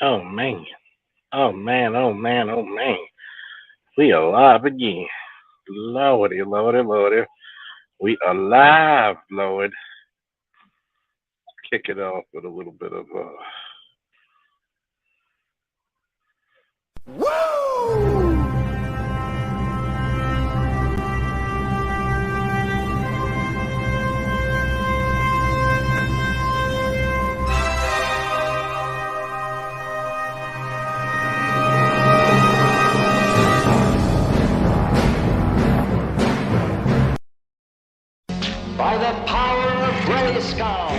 Oh man. Oh man. Oh man. Oh man. We alive again. Lordy, lordy, lordy. We alive, Lord. Kick it off with a little bit of By the power of Grayskull.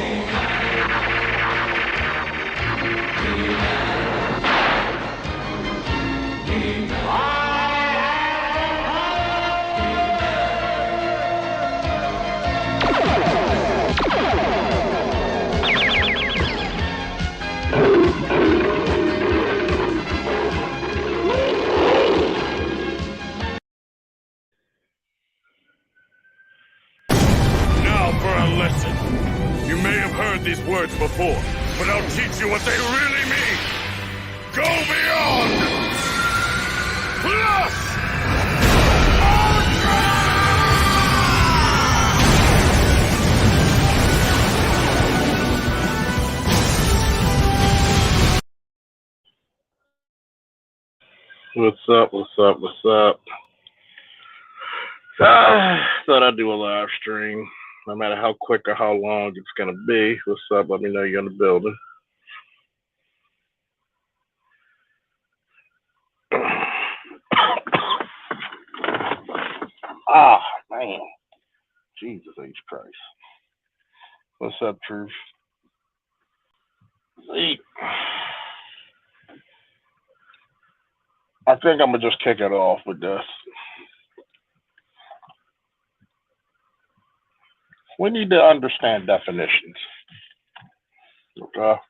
Now for a lesson. You may have heard these words before, but I'll teach you what they really mean. Go beyond! Plus! what's up, what's up, what's up. Thought I'd do a live stream, no matter how quick or how long it's gonna be. What's up? Let me know you're in the building. Ah, man. Jesus H. Christ. What's up, Truth? See, I think I'm gonna just kick it off with this. We need to understand definitions. Okay.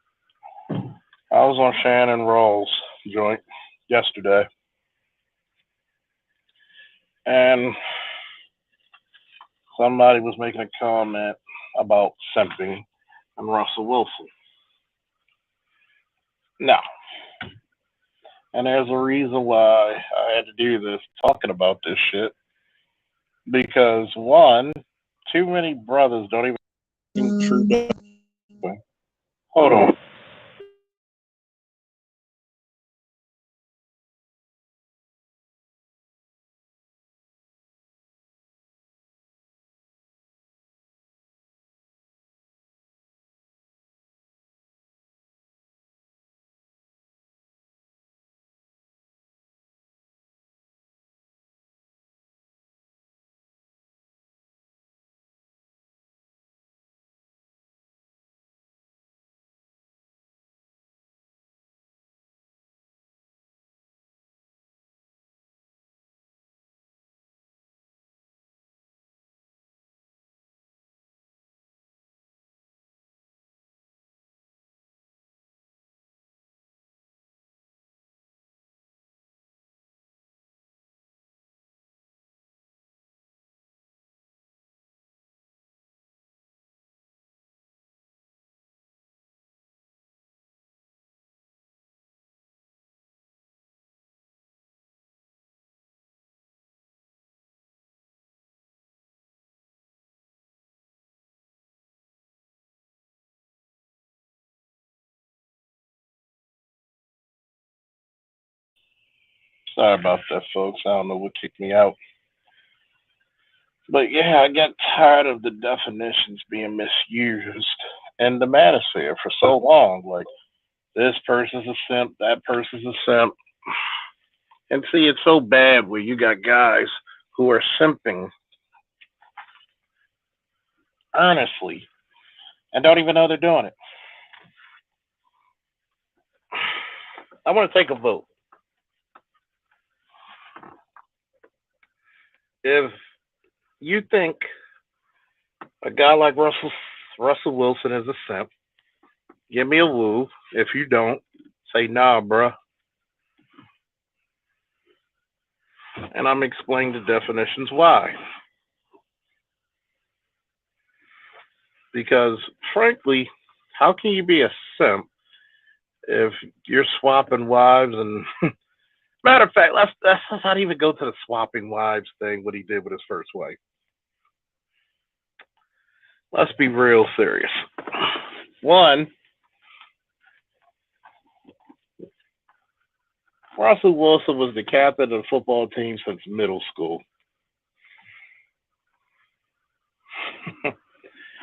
I was on Shannon Rawls' joint yesterday, and somebody was making a comment about simping and Russell Wilson. No. And there's a reason why I had to do this, talking about this shit. Because one, too many brothers don't even true. Hold on. Sorry about that, folks. I don't know what kicked me out. But yeah, I got tired of the definitions being misused in the manosphere for so long. Like, this person's a simp, that person's a simp. And see, it's so bad where you got guys who are simping earnestly and don't even know they're doing it. I want to take a vote. If you think a guy like Russell Wilson is a simp, give me a woo. If you don't, say nah, bruh. And I'm explaining the definitions why. Because frankly, how can you be a simp If you're swapping wives, and matter of fact, let's not even go to the swapping wives thing. What he did with his first wife. Let's be real serious. One, Russell Wilson was the captain of the football team since middle school.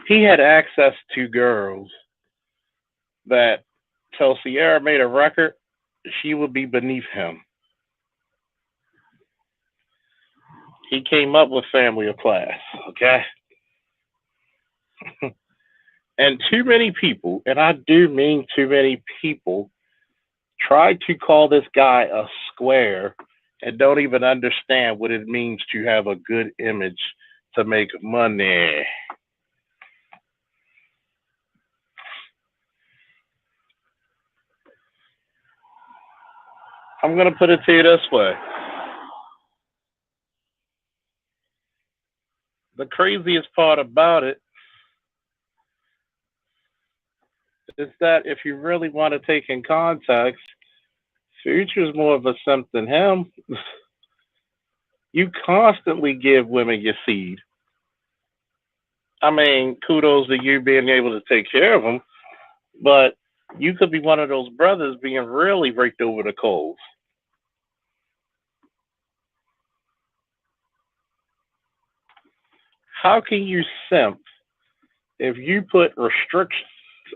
He had access to girls that till Sierra made a record, she would be beneath him. He came up with family of class, okay? And too many people, and I do mean too many people, try to call this guy a square and don't even understand what it means to have a good image to make money. I'm going to put it to you this way. The craziest part about it is that if you really want to take in context, Future's more of a simp than him. You constantly give women your seed. I mean, kudos to you being able to take care of them, but you could be one of those brothers being really raked over the coals. How can you simp if you put restrictions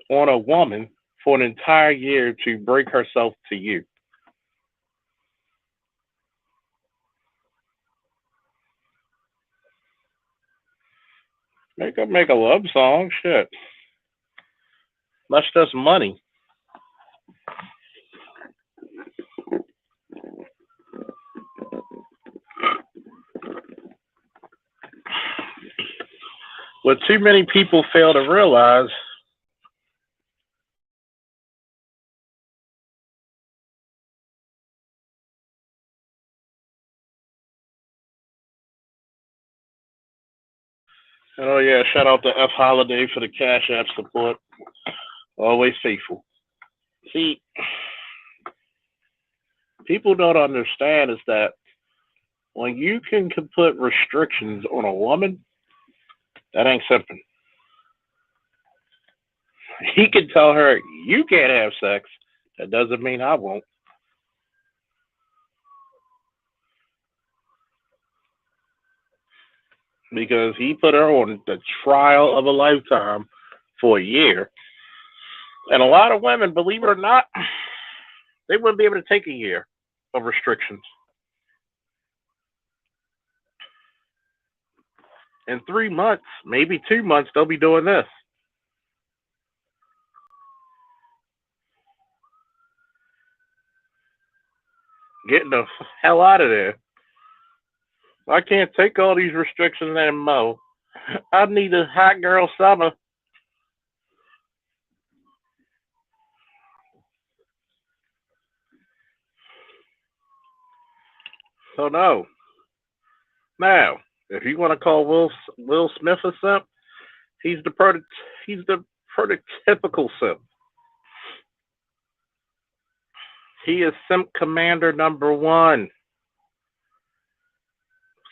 on a woman for an entire year to break herself to you? Make a love song, shit. That's just money. What too many people fail to realize oh yeah, shout out to F Holiday for the Cash App support. Always faithful. See, people don't understand is that when you can put restrictions on a woman, that ain't simping. He can tell her you can't have sex. That doesn't mean I won't. Because he put her on the trial of a lifetime for a year. And a lot of women, believe it or not, they wouldn't be able to take a year of restrictions. In 3 months, maybe 2 months, they'll be doing this. Getting the hell out of there. I can't take all these restrictions anymore. I need a hot girl summer. So no. Now, if you want to call Will Smith a simp, he's he's the prototypical simp. He is simp commander number one.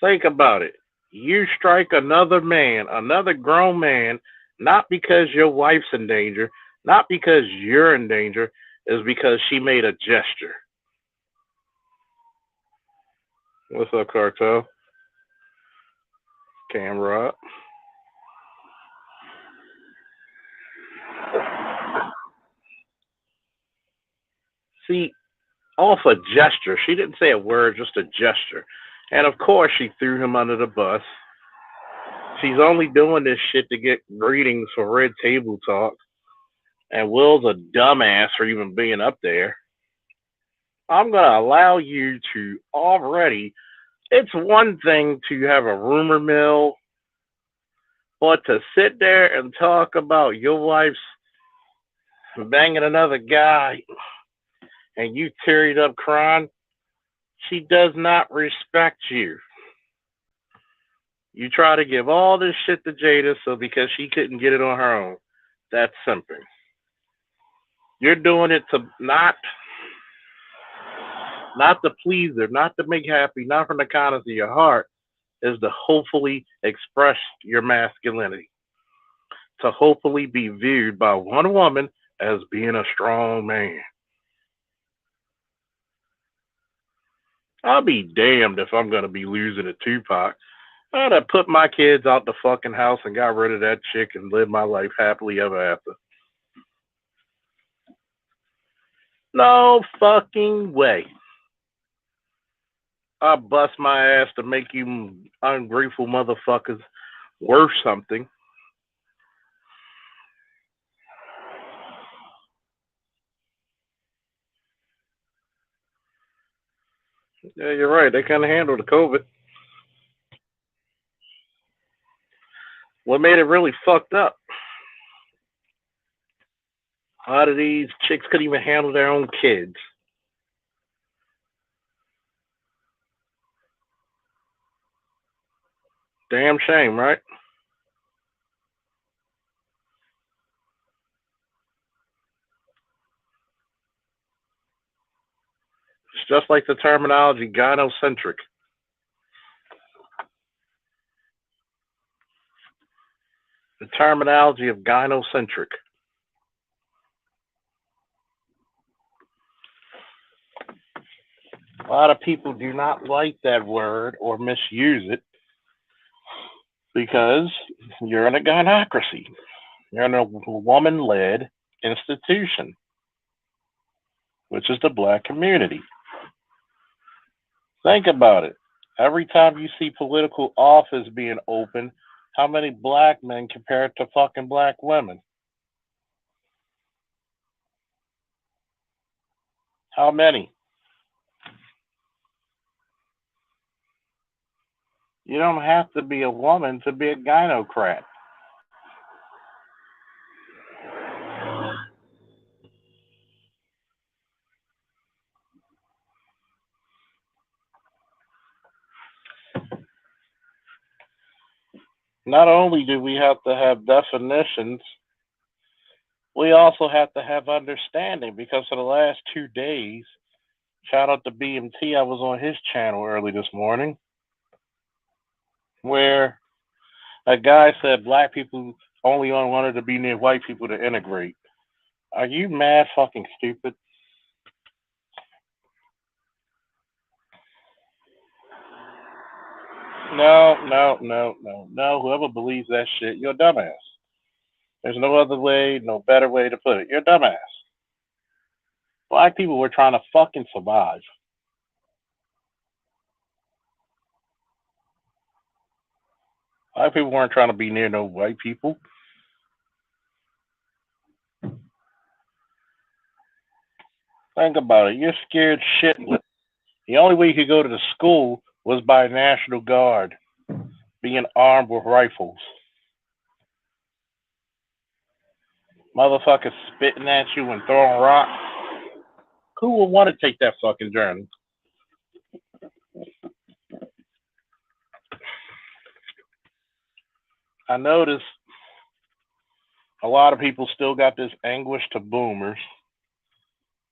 Think about it. You strike another man, another grown man, not because your wife's in danger, not because you're in danger, is because she made a gesture. What's up, Cartel? Camera up. See, off a gesture. She didn't say a word, just a gesture. And of course, she threw him under the bus. She's only doing this shit to get ratings for Red Table Talk. And Will's a dumbass for even being up there. I'm going to allow you to already. It's one thing to have a rumor mill, but to sit there and talk about your wife's banging another guy and you teared up crying, she does not respect you. You try to give all this shit to Jada so because she couldn't get it on her own. That's simping. You're doing it to not to please her, not to make happy, not from the kindness of your heart, is to hopefully express your masculinity, to hopefully be viewed by one woman as being a strong man. I'll be damned if I'm gonna be losing to Tupac. I'd have put my kids out the fucking house and got rid of that chick and lived my life happily ever after. No fucking way. I'll bust my ass to make you ungrateful motherfuckers worth something. Yeah, you're right. They couldn't handle the COVID. What made it really fucked up? A lot of these chicks couldn't even handle their own kids. Damn shame, right? It's just like the terminology gynocentric. The terminology of gynocentric. A lot of people do not like that word or misuse it because you're in a gynocracy. You're in a woman led institution, which is the black community. Think about it. Every time you see political office being open, how many black men compared to fucking black women? How many? You don't have to be a woman to be a gynocrat. Not only do we have to have definitions, we also have to have understanding because for the last 2 days, shout out to BMT, I was on his channel early this morning where a guy said black people only wanted to be near white people to integrate. Are you mad fucking stupid? No, no, no, no, no. Whoever believes that shit, you're a dumbass. There's no other way, no better way to put it. You're a dumbass. Black people were trying to fucking survive. Black people weren't trying to be near no white people. Think about it. You're scared shitless. The only way you could go to the school was by National Guard, being armed with rifles. Motherfuckers spitting at you and throwing rocks. Who would want to take that fucking journey? I noticed a lot of people still got this anguish to boomers,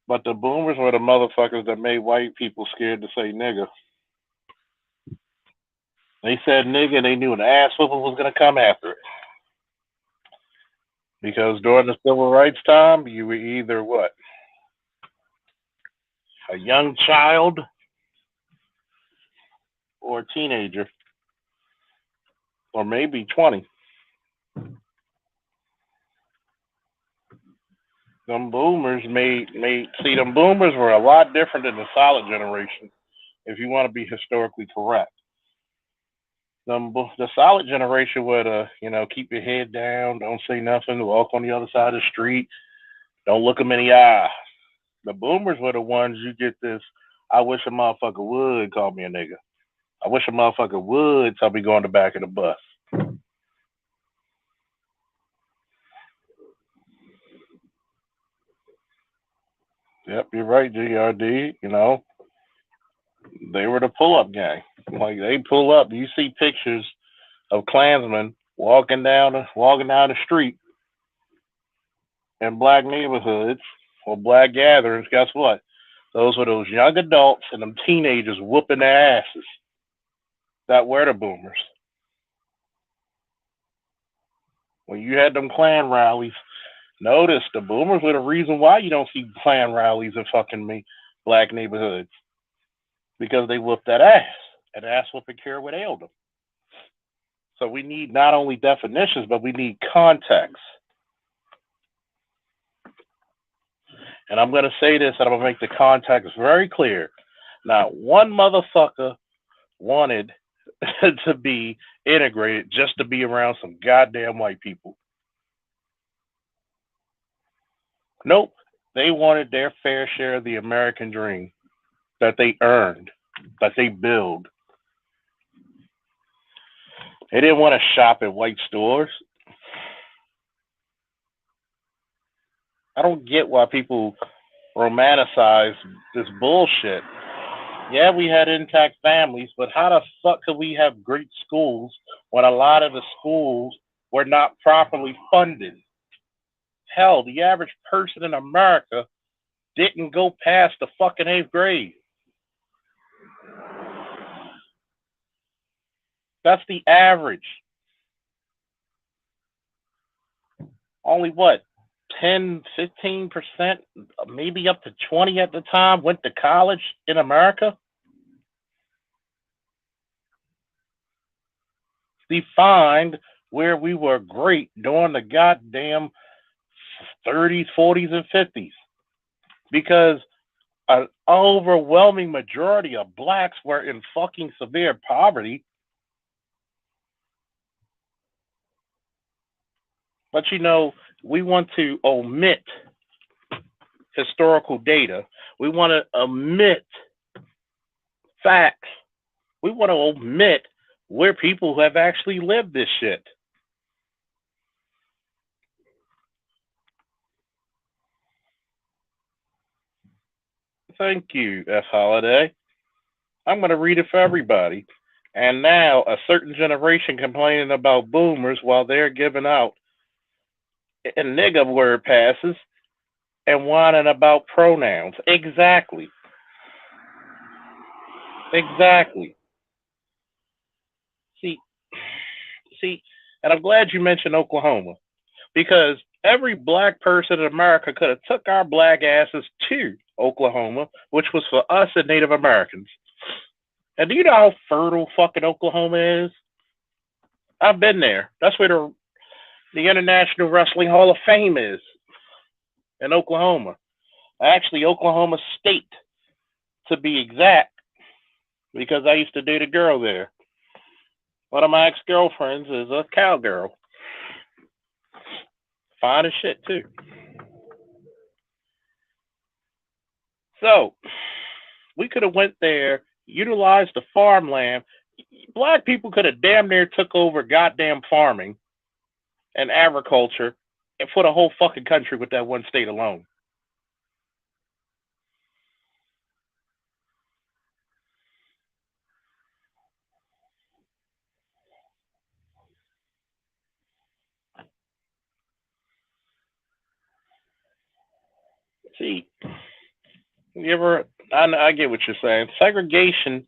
but the boomers were the motherfuckers that made white people scared to say nigga. They said nigga, and they knew an ass whooping was gonna come after it. Because during the civil rights time, you were either what? A young child or a teenager, or maybe 20. Them boomers them boomers were a lot different than the solid generation, if you want to be historically correct. The solid generation would, keep your head down, don't say nothing, walk on the other side of the street, don't look them in the eye. The boomers were the ones you get this, I wish a motherfucker would call me a nigga. I wish a motherfucker would tell me go on the back of the bus. Yep, you're right, GRD. They were the pull-up gang. Like they pull up. You see pictures of Klansmen walking down the street in black neighborhoods, or black gatherings, guess what? Those were those young adults and them teenagers whooping their asses. That were the boomers. When you had them Klan rallies, notice the boomers were the reason why you don't see Klan rallies in fucking black neighborhoods. Because they whooped that ass. And ass whooping care what ailed them. So we need not only definitions, but we need context. And I'm going to say this, and I'm going to make the context very clear. Not one motherfucker wanted to be integrated just to be around some goddamn white people. Nope. They wanted their fair share of the American dream that they earned, that they build. They didn't want to shop at white stores. I don't get why people romanticize this bullshit. Yeah, we had intact families, but how the fuck could we have great schools when a lot of the schools were not properly funded? Hell, the average person in America didn't go past the fucking 8th grade. That's the average. Only what? 10, 15%, maybe up to 20 at the time went to college in America. Defined where we were great during the goddamn 30s, 40s, and 50s. Because an overwhelming majority of blacks were in fucking severe poverty. But you know, we want to omit historical data. We want to omit facts. We want to omit where people have actually lived this shit. Thank you, F. Holiday. I'm going to read it for everybody. And now a certain generation complaining about boomers while they're giving out a nigga word passes and whining about pronouns. Exactly. Exactly. See, and I'm glad you mentioned Oklahoma, because every black person in America could have took our black asses to Oklahoma, which was for us and Native Americans. And do you know how fertile fucking Oklahoma is? I've been there. That's where the International Wrestling Hall of Fame is, in Oklahoma. Actually, Oklahoma State, to be exact, because I used to date a girl there. One of my ex-girlfriends is a cowgirl. Fine as shit, too. So, we could have went there, utilized the farmland. Black people could have damn near took over goddamn farming and agriculture and for the whole fucking country with that one state alone. See, I get what you're saying. Segregation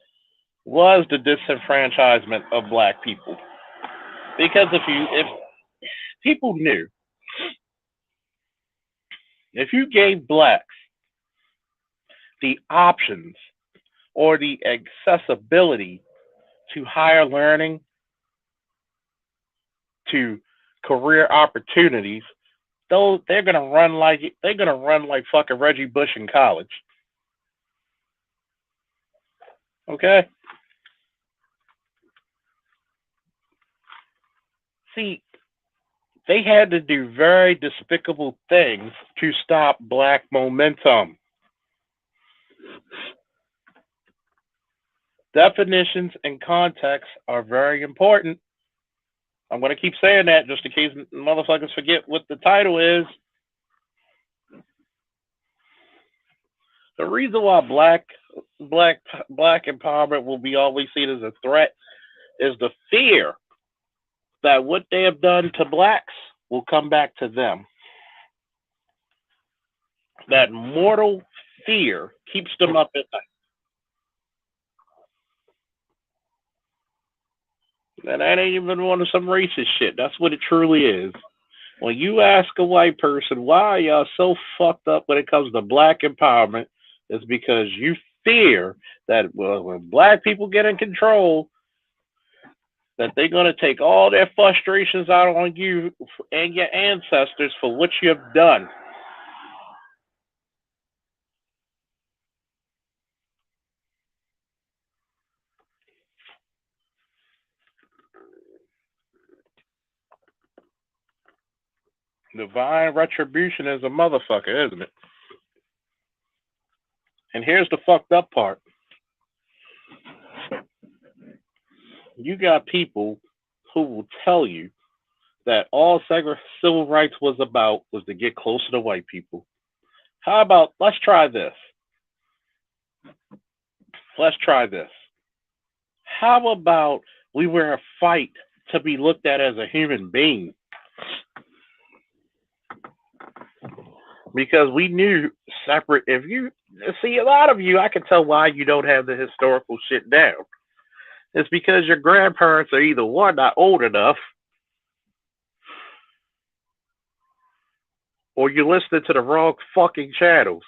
was the disenfranchisement of black people. Because if people knew, if you gave blacks the options or the accessibility to higher learning, to career opportunities, they're gonna run like fucking Reggie Bush in college. Okay? See, they had to do very despicable things to stop black momentum. Definitions and context are very important. I'm going to keep saying that just in case motherfuckers forget what the title is. The reason why black empowerment will be always seen as a threat is the fear that what they have done to blacks will come back to them. That mortal fear keeps them up at night. And that ain't even one of some racist shit. That's what it truly is. When you ask a white person why are y'all so fucked up when it comes to black empowerment, it's because you fear that when black people get in control, that they're going to take all their frustrations out on you and your ancestors for what you have done. Divine retribution is a motherfucker, isn't it? And here's the fucked up part. You got people who will tell you that all civil rights was about was to get closer to white people. How about, let's try this. Let's try this. How about we were a fight to be looked at as a human being? Because we knew separate, if you see a lot of you, I can tell why you don't have the historical shit down. It's because your grandparents are either one, not old enough, or you're listening to the wrong fucking channels.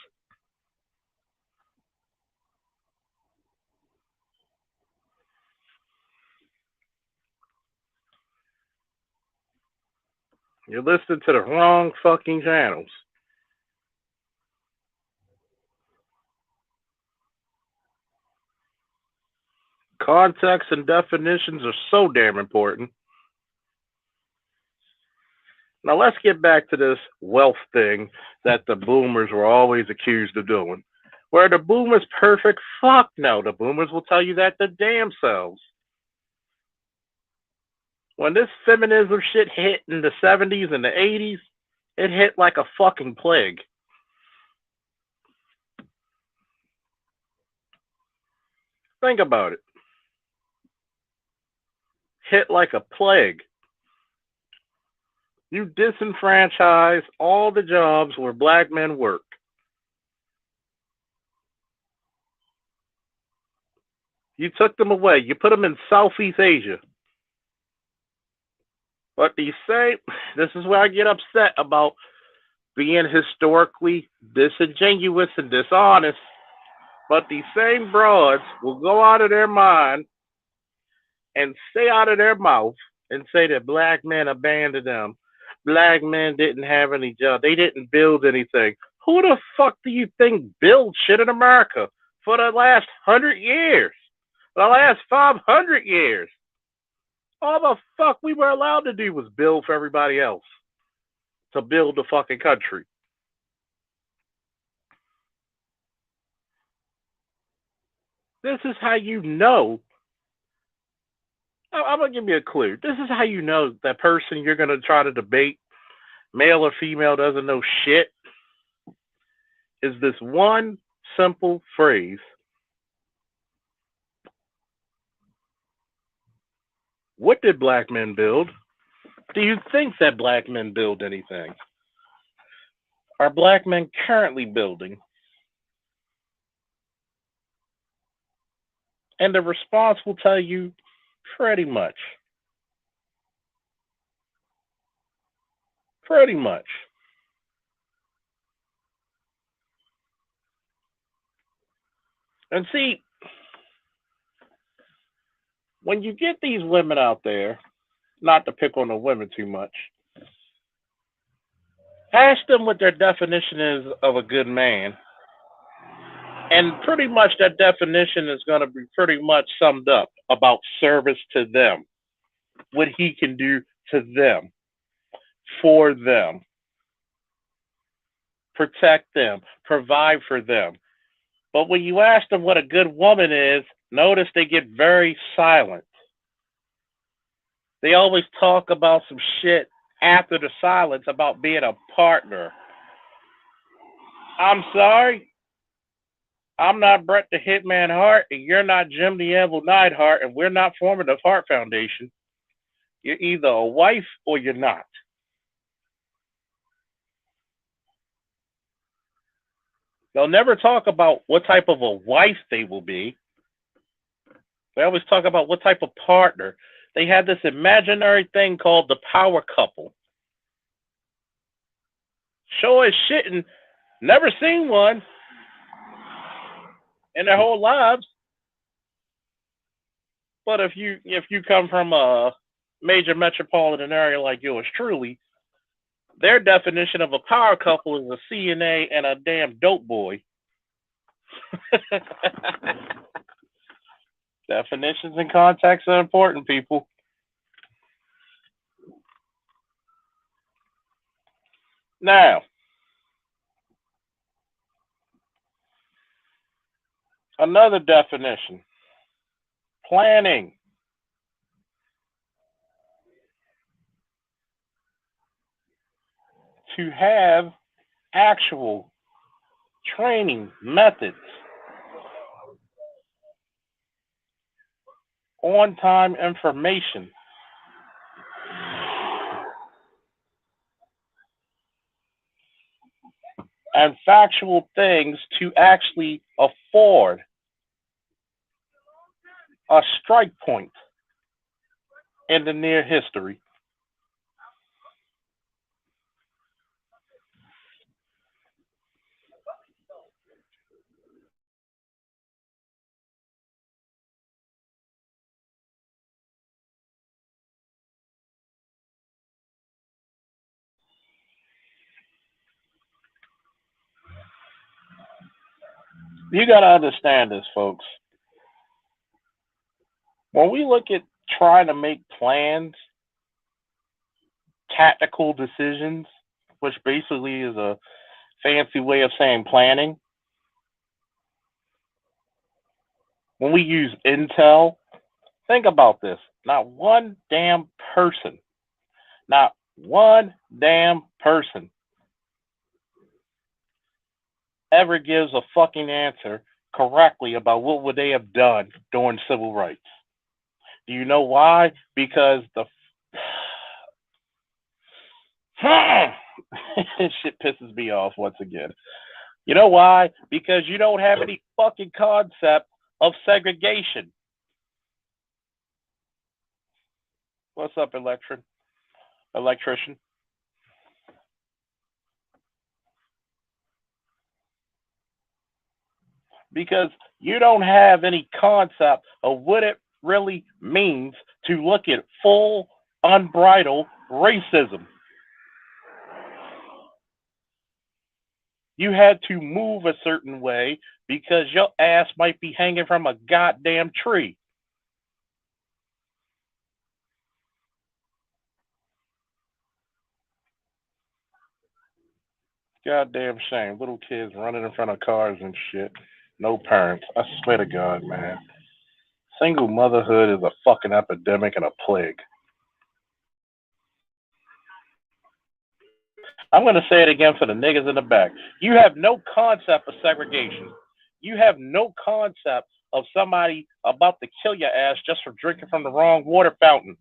You're listening to the wrong fucking channels. Context and definitions are so damn important. Now let's get back to this wealth thing that the boomers were always accused of doing. Were the boomers perfect? Fuck no. The boomers will tell you that the damn selves. When this feminism shit hit in the 70s and the 80s, it hit like a fucking plague. Think about it. Hit like a plague. You disenfranchise all the jobs where black men work. You took them away. You put them in Southeast Asia. But these same, this is where I get upset about being historically disingenuous and dishonest. But these same broads will go out of their mind and say out of their mouth and say that black men abandoned them. Black men didn't have any jobs. They didn't build anything. Who the fuck do you think built shit in America for the last 100 years? The last 500 years? All the fuck we were allowed to do was build for everybody else. To build the fucking country. This is how you know. I'm going to give you a clue. This is how you know that person you're going to try to debate, male or female, doesn't know shit, is this one simple phrase. What did black men build? Do you think that black men build anything? Are black men currently building? And the response will tell you pretty much. Pretty much. And see, when you get these women out there, not to pick on the women too much, ask them what their definition is of a good man. And pretty much that definition is going to be pretty much summed up about service to them, what he can do to them, for them, protect them, provide for them. But when you ask them what a good woman is, notice they get very silent. They always talk about some shit after the silence about being a partner. I'm sorry. I'm not Brett the Hitman Hart, and you're not Jim the Anvil Neidhart, and we're not forming the Hart Foundation. You're either a wife or you're not. They'll never talk about what type of a wife they will be. They always talk about what type of partner. They had this imaginary thing called the power couple. Sure as shit and never seen one in their whole lives. But if you come from a major metropolitan area like yours truly, their definition of a power couple is a CNA and a damn dope boy. Definitions and context are important, people. Now, another definition. Planning. To have actual training methods, on-time information, and factual things to actually afford a strike point in the near history. You got to understand this, folks. When we look at trying to make plans, tactical decisions, which basically is a fancy way of saying planning, when we use intel, think about this. Not one damn person ever gives a fucking answer correctly about what would they have done during civil rights. Do you know why? Because the shit pisses me off once again. You know why? Because you don't have any fucking concept of segregation. What's up, electrician? Because you don't have any concept of what it really means to look at full, unbridled racism. You had to move a certain way because your ass might be hanging from a goddamn tree. Goddamn shame. Little kids running in front of cars and shit. No parents. I swear to God, man. Single motherhood is a fucking epidemic and a plague. I'm going to say it again for the niggas in the back. You have no concept of segregation. You have no concept of somebody about to kill your ass just for drinking from the wrong water fountain.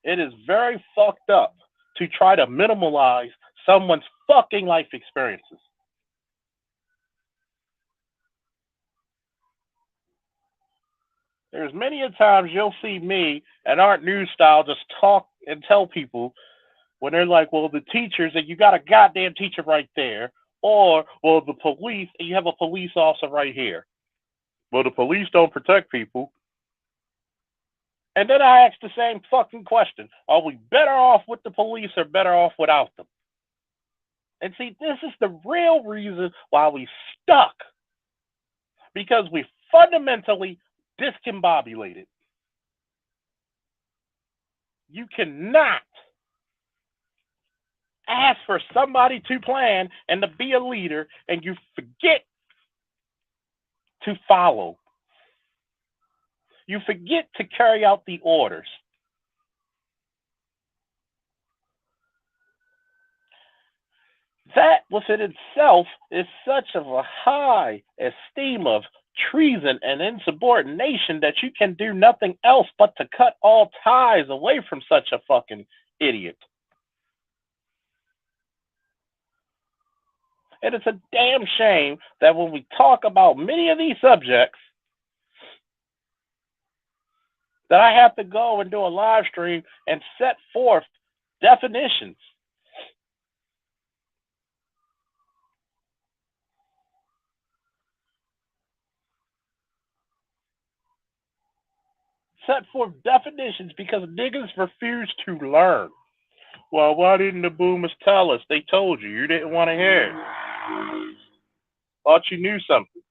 It is very fucked up to try to minimalize someone's fucking life experiences. There's many a times you'll see me and Art News Style just talk and tell people when they're like, well, the teachers, and you got a goddamn teacher right there, or, well, the police, and you have a police officer right here. Well, the police don't protect people. And then I ask the same fucking question. Are we better off with the police or better off without them? And see, this is the real reason why we stuck. Because we fundamentally discombobulated. You cannot ask for somebody to plan and to be a leader and you forget to follow. You forget to carry out the orders. That within itself is such of a high esteem of treason and insubordination that you can do nothing else but to cut all ties away from such a fucking idiot. And it's a damn shame that when we talk about many of these subjects, that I have to go and do a live stream and set forth definitions. Set forth definitions because niggas refuse to learn. Well, why didn't the boomers tell us? They told you. You didn't want to hear it. Thought you knew something.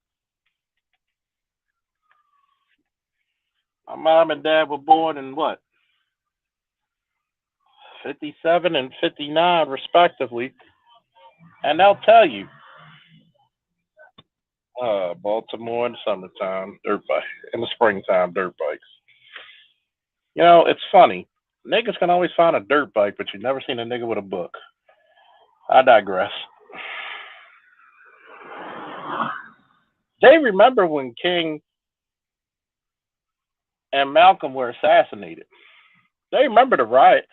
My mom and dad were born in what? 57 and 59, respectively. And they'll tell you. Baltimore in the summertime, dirt bike. In the springtime, dirt bikes. You know, it's funny. Niggas can always find a dirt bike, but you've never seen a nigga with a book. I digress. They remember when King and Malcolm were assassinated. They remember the riots.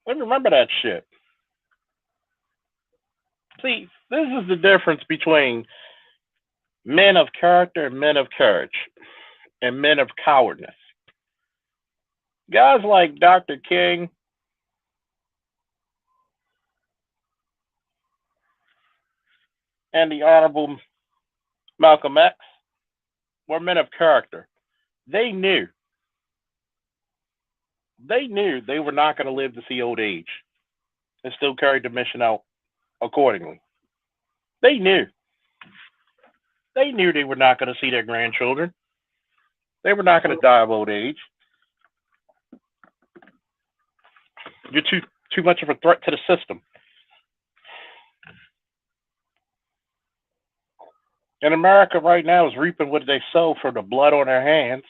They remember that shit. See, this is the difference between men of character and men of courage and men of cowardness. Guys like Dr. King and the Honorable Malcolm X were men of character. They knew they were not going to live to see old age and still carried the mission out accordingly. They knew they were not going to see their grandchildren. They were not going to die of old age. You're too much of a threat to the system. And America right now is reaping what they sow for the blood on their hands.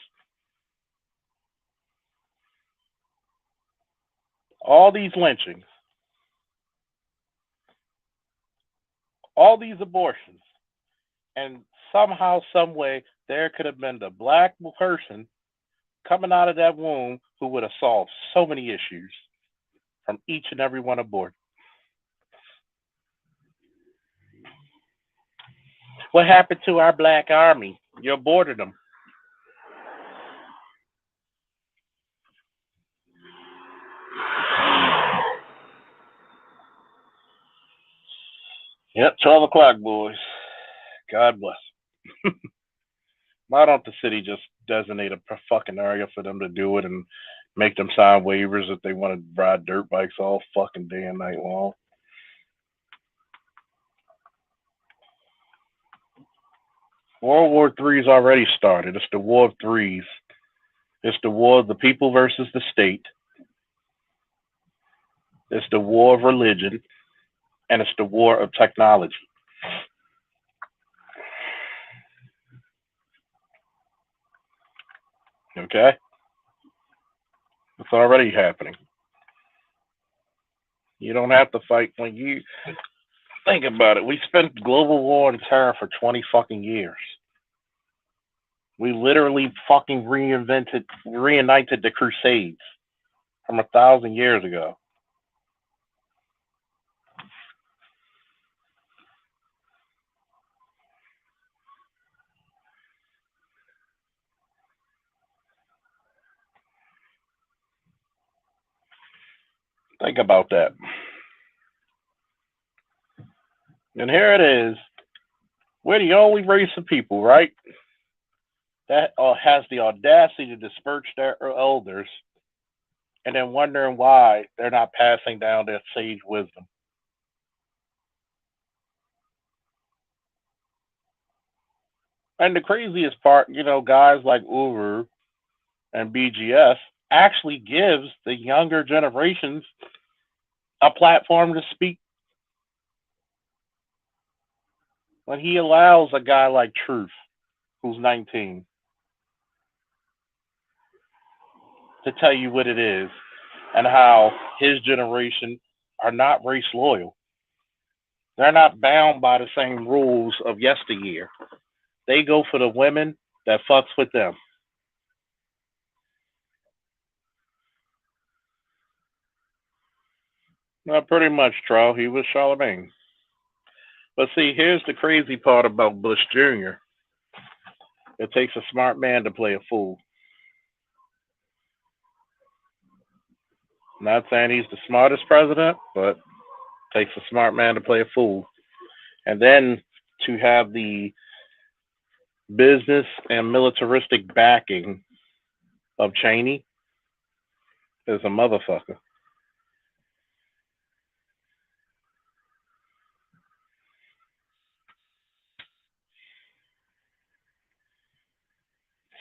All these lynchings, all these abortions, and somehow, some way, there could have been the black person coming out of that womb who would have solved so many issues from each and every one aboard. What happened to our black army? You aborted them. Yep, 12 o'clock, boys. God bless. Why don't the city just designate a fucking area for them to do it and make them sign waivers if they want to ride dirt bikes all fucking day and night long? World War III's already started. It's the war of threes. It's the war of the people versus the state. It's the war of religion. And it's the war of technology. Okay? It's already happening. You don't have to fight when you think about it. We spent global war and terror for 20 fucking years. We literally fucking reunited the Crusades from 1,000 years ago. Think about that. And here it is. We're the only race of people, right? That has the audacity to disperse their elders and then wondering why they're not passing down their sage wisdom. And the craziest part, guys like Uber and BGS actually gives the younger generations a platform to speak. When he allows a guy like Truth, who's 19, to tell you what it is and how his generation are not race loyal. They're not bound by the same rules of yesteryear. They go for the women that fucks with them. Not pretty much, Troll. He was Charlemagne. But see, here's the crazy part about Bush Jr. It takes a smart man to play a fool. Not saying he's the smartest president, but it takes a smart man to play a fool. And then to have the business and militaristic backing of Cheney is a motherfucker.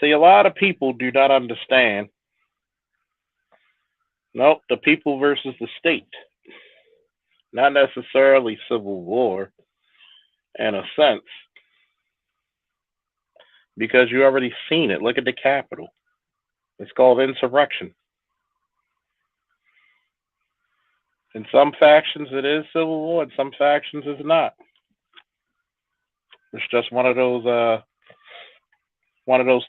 See, a lot of people do not understand. Nope, the people versus the state. Not necessarily civil war in a sense, because you already seen it. Look at the Capitol. It's called insurrection. In some factions, it is civil war. In some factions, it's not. It's just one of those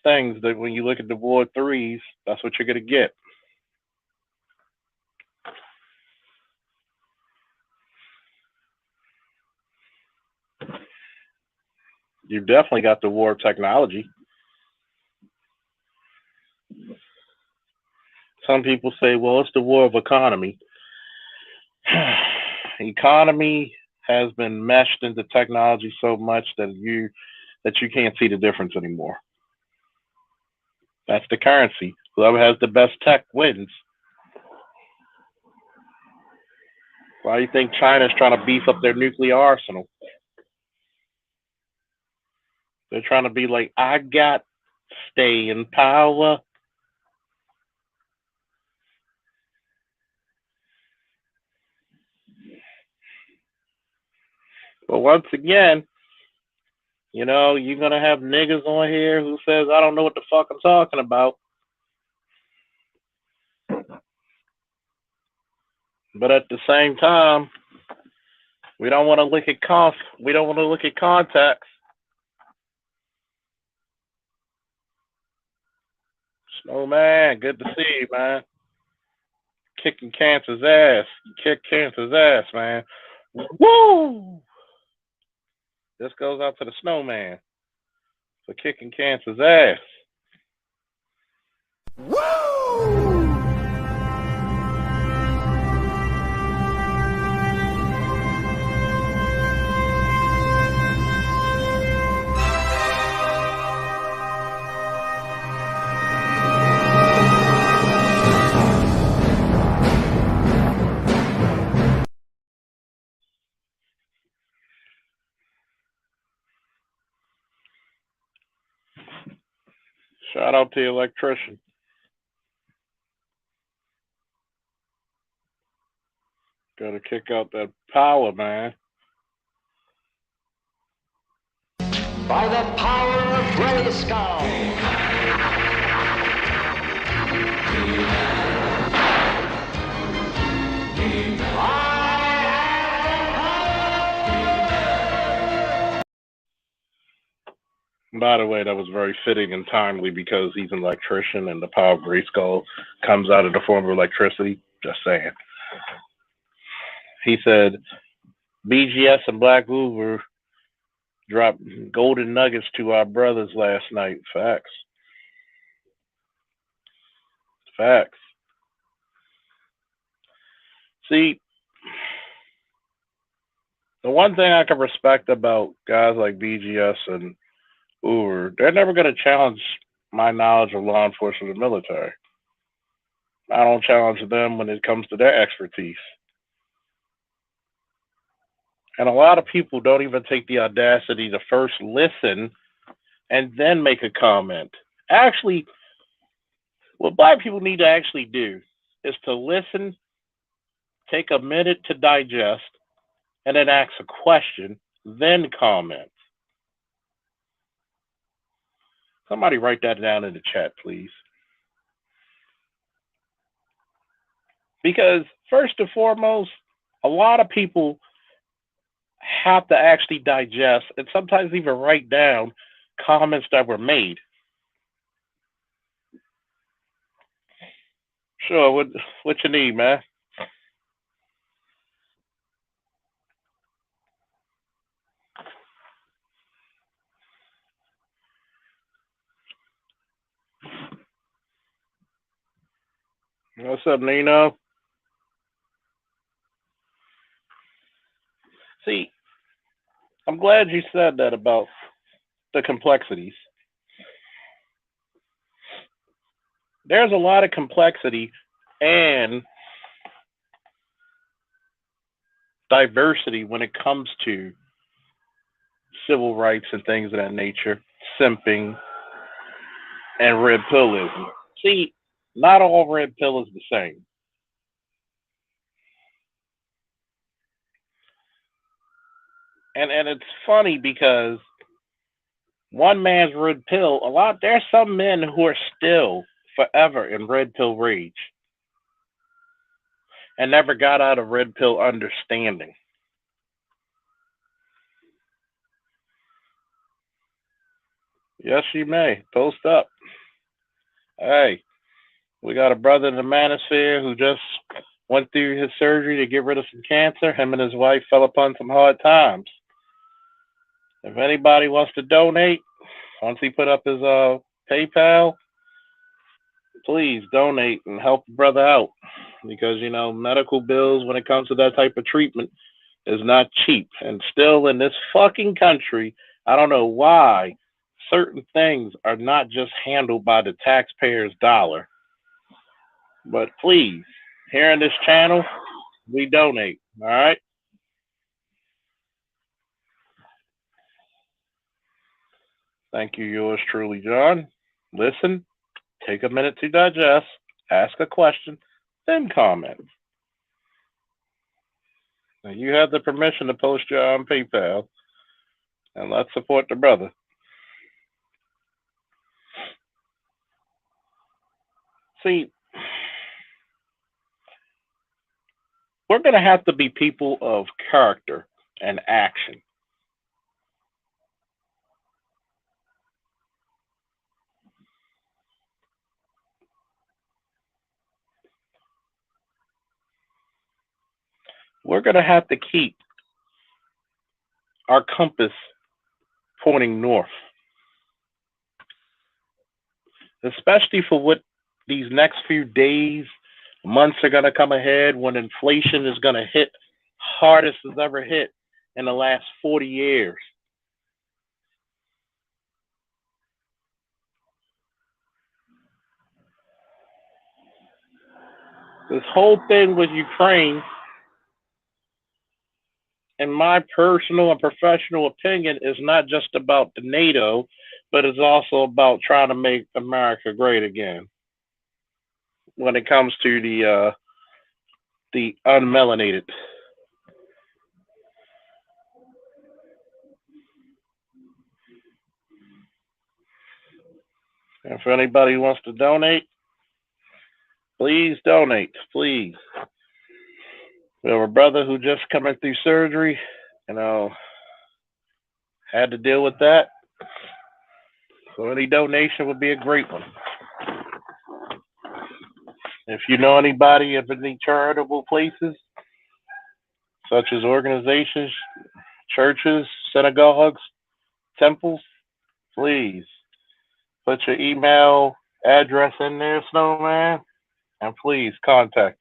things that when you look at the War threes, that's what you're gonna get. You've definitely got the war of technology. Some people say, well, it's the war of economy. Economy has been meshed into technology so much that you can't see the difference anymore. That's the currency. Whoever has the best tech wins. Why do you think China's trying to beef up their nuclear arsenal? They're trying to be like, I got stay in power. But once again, you're going to have niggas on here who says, I don't know what the fuck I'm talking about. But at the same time, we don't want to look at cost. We don't want to look at context. Snowman, good to see you, man. Kicking cancer's ass. You kick cancer's ass, man. Woo! This goes out to the Snowman for kicking cancer's ass. Woo! Shout out to the electrician. Gotta kick out that power, man. By the power of Grayskull. By the way, that was very fitting and timely because he's an electrician and the power of Grayskull comes out of the form of electricity. Just saying. He said, BGS and Black Uber dropped golden nuggets to our brothers last night. Facts. Facts. See, the one thing I can respect about guys like BGS and Uber, they're never going to challenge my knowledge of law enforcement and military. I don't challenge them when it comes to their expertise. And a lot of people don't even take the audacity to first listen and then make a comment. Actually, what Black people need to actually do is to listen, take a minute to digest, and then ask a question, then comment. Somebody write that down in the chat, please. Because first and foremost, a lot of people have to actually digest and sometimes even write down comments that were made. Sure, what you need, man? What's up, Nino? See, I'm glad you said that about the complexities. There's a lot of complexity and diversity when it comes to civil rights and things of that nature, simping, and red pillism. See, not all red pill is the same. And it's funny because one man's red pill, there's some men who are still forever in red pill rage and never got out of red pill understanding. Yes, you may. Post up. Hey, we got a brother in the manosphere who just went through his surgery to get rid of some cancer. Him and his wife fell upon some hard times. If anybody wants to donate, once he put up his PayPal, please donate and help the brother out because medical bills when it comes to that type of treatment is not cheap. And still in this fucking country, I don't know why certain things are not just handled by the taxpayer's dollar. But please, here on this channel, we donate. All right. Thank you, yours truly, John. Listen, take a minute to digest, ask a question, then comment. Now, you have the permission to post your PayPal, and let's support the brother. See, we're going to have to be people of character and action. We're going to have to keep our compass pointing north, especially for what these next few days, months are going to come ahead when inflation is going to hit hardest it's ever hit in the last 40 years. This whole thing with Ukraine, in my personal and professional opinion, is not just about the NATO, but it's also about trying to make America great again when it comes to the unmelanated. If anybody wants to donate, please donate, please. We have a brother who just coming through surgery, had to deal with that. So any donation would be a great one. If you know anybody of any charitable places, such as organizations, churches, synagogues, temples, please put your email address in there, Snowman, and please contact.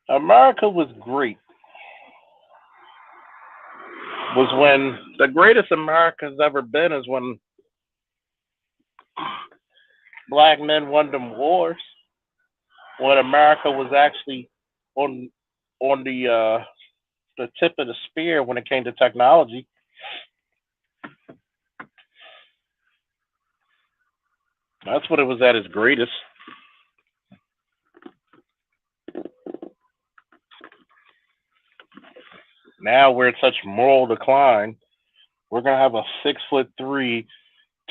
America was great. Was when the greatest America's ever been is when black men won them wars. When America was actually on the tip of the spear when it came to technology. That's what it was at its greatest. Now we're in such moral decline. We're gonna have a 6'3",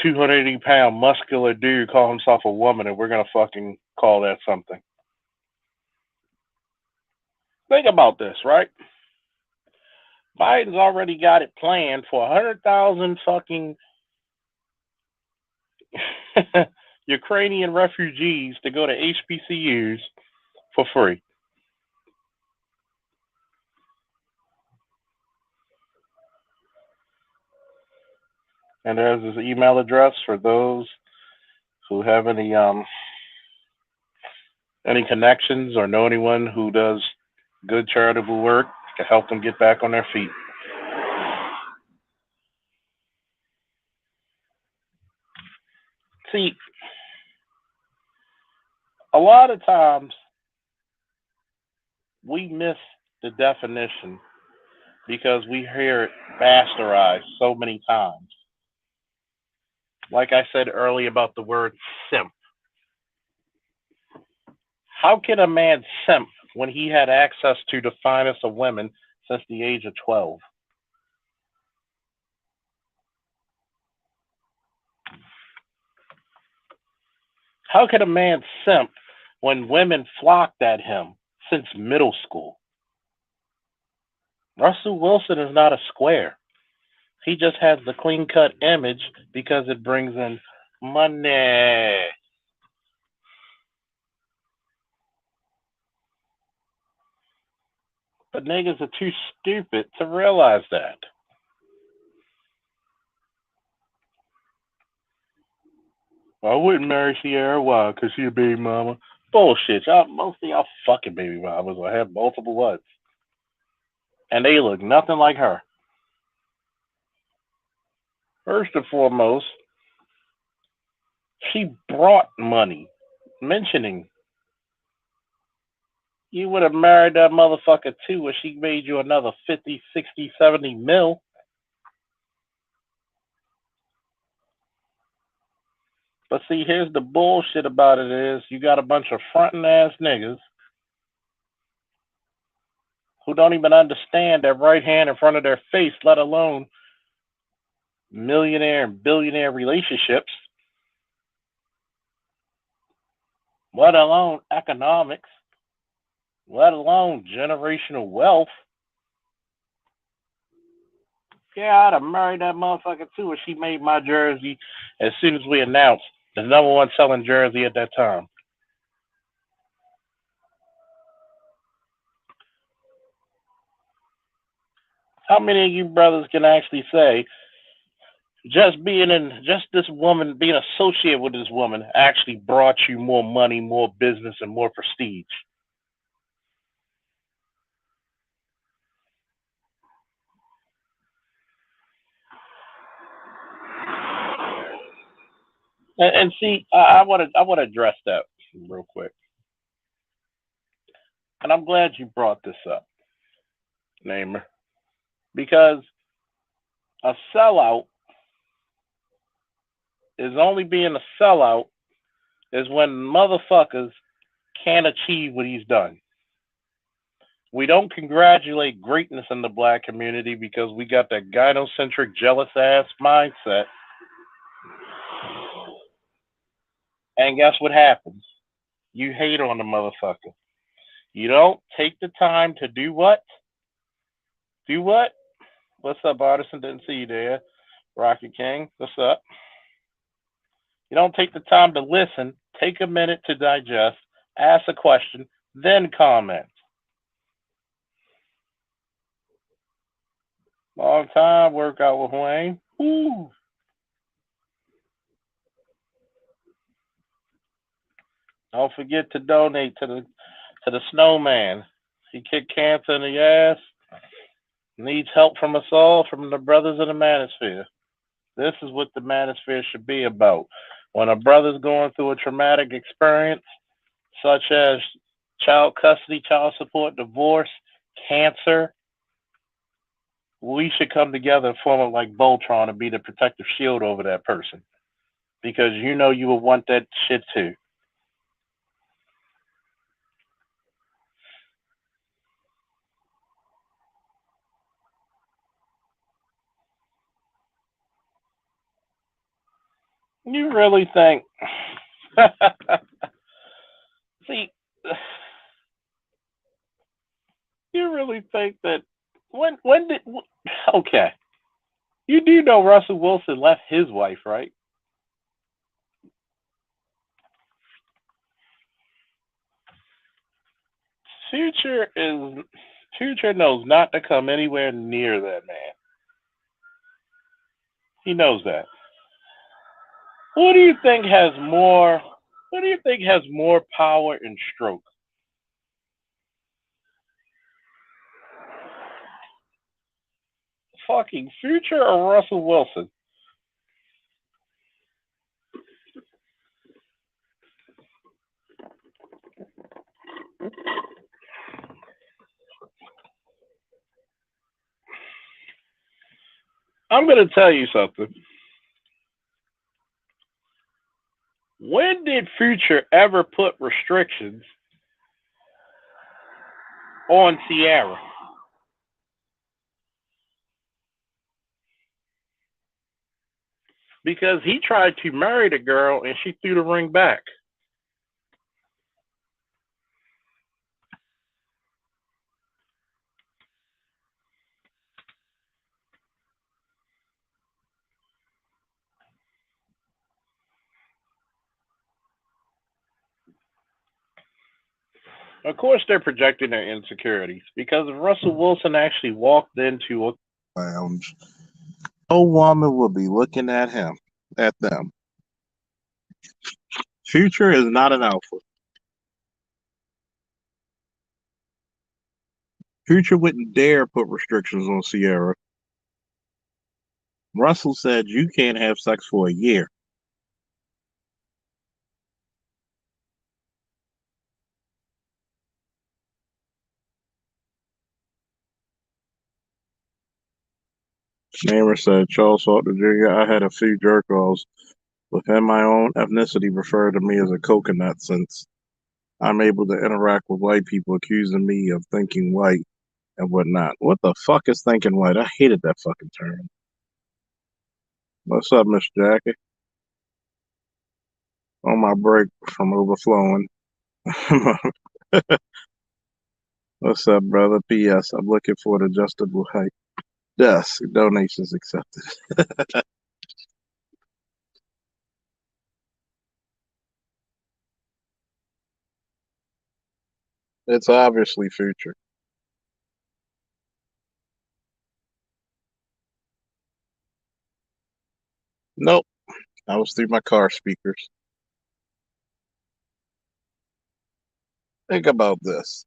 280-pound muscular dude call himself a woman, and we're gonna fucking call that something. Think about this, right? Biden's already got it planned for 100,000 fucking Ukrainian refugees to go to HBCUs for free. And there's his email address for those who have any connections or know anyone who does good charitable work to help them get back on their feet. See, a lot of times we miss the definition because we hear it bastardized so many times. Like I said earlier about the word simp. How can a man simp when he had access to the finest of women since the age of 12? How can a man simp when women flocked at him since middle school? Russell Wilson is not a square. He just has the clean cut image because it brings in money. But niggas are too stupid to realize that. I wouldn't marry Sierra. Why? Because she a baby mama. Bullshit. Most of y'all fucking baby mamas will have multiple wives. And they look nothing like her. First and foremost, she brought money. Mentioning you would have married that motherfucker too if she made you another 50, 60, 70 mil. But see, here's the bullshit about it is you got a bunch of fronting ass niggas who don't even understand their right hand in front of their face, let alone millionaire and billionaire relationships, let alone economics, let alone generational wealth. Yeah, I'd have married that motherfucker too if she made my jersey as soon as we announced the number one selling jersey at that time. How many of you brothers can actually say just this woman, being associated with this woman actually brought you more money, more business, and more prestige? And see, I want to address that real quick, and I'm glad you brought this up, Namer, because a sellout is only being a sellout is when motherfuckers can't achieve what he's done. We don't congratulate greatness in the black community because we got that gynocentric, jealous ass mindset. And guess what happens? You hate on the motherfucker. You don't take the time to do what? Do what? What's up, Artisan? Didn't see you there. Rocket King, what's up? You don't take the time to listen, take a minute to digest, ask a question, then comment. Long time workout with Wayne. Woo. Don't forget to donate to the snowman. He kicked cancer in the ass. Needs help from us all, from the brothers of the manosphere. This is what the manosphere should be about. When a brother's going through a traumatic experience, such as child custody, child support, divorce, cancer, we should come together and form it like Voltron and be the protective shield over that person. Because you know you will want that shit too. You really think... See, you really think that... When did... Okay. You do know Russell Wilson left his wife, right? Future knows not to come anywhere near that man. He knows that. Who do you think has more? Who do you think has more power and stroke? Fucking Future or Russell Wilson? I'm gonna tell you something. When did Future ever put restrictions on Sierra? Because he tried to marry the girl and she threw the ring back. Of course, they're projecting their insecurities because if Russell Wilson actually walked into a lounge, no woman would be looking at them. Future is not an alpha. Future wouldn't dare put restrictions on Sierra. Russell said you can't have sex for a year. Namer said, Charles Salter Jr., I had a few jerk-offs within my own ethnicity refer to me as a coconut since I'm able to interact with white people accusing me of thinking white and whatnot. What the fuck is thinking white? I hated that fucking term. What's up, Miss Jackie? On my break from overflowing. What's up, brother? P.S. I'm looking for an adjustable height. Yes, donations accepted. It's obviously Future. Nope. I was through my car speakers. Think about this.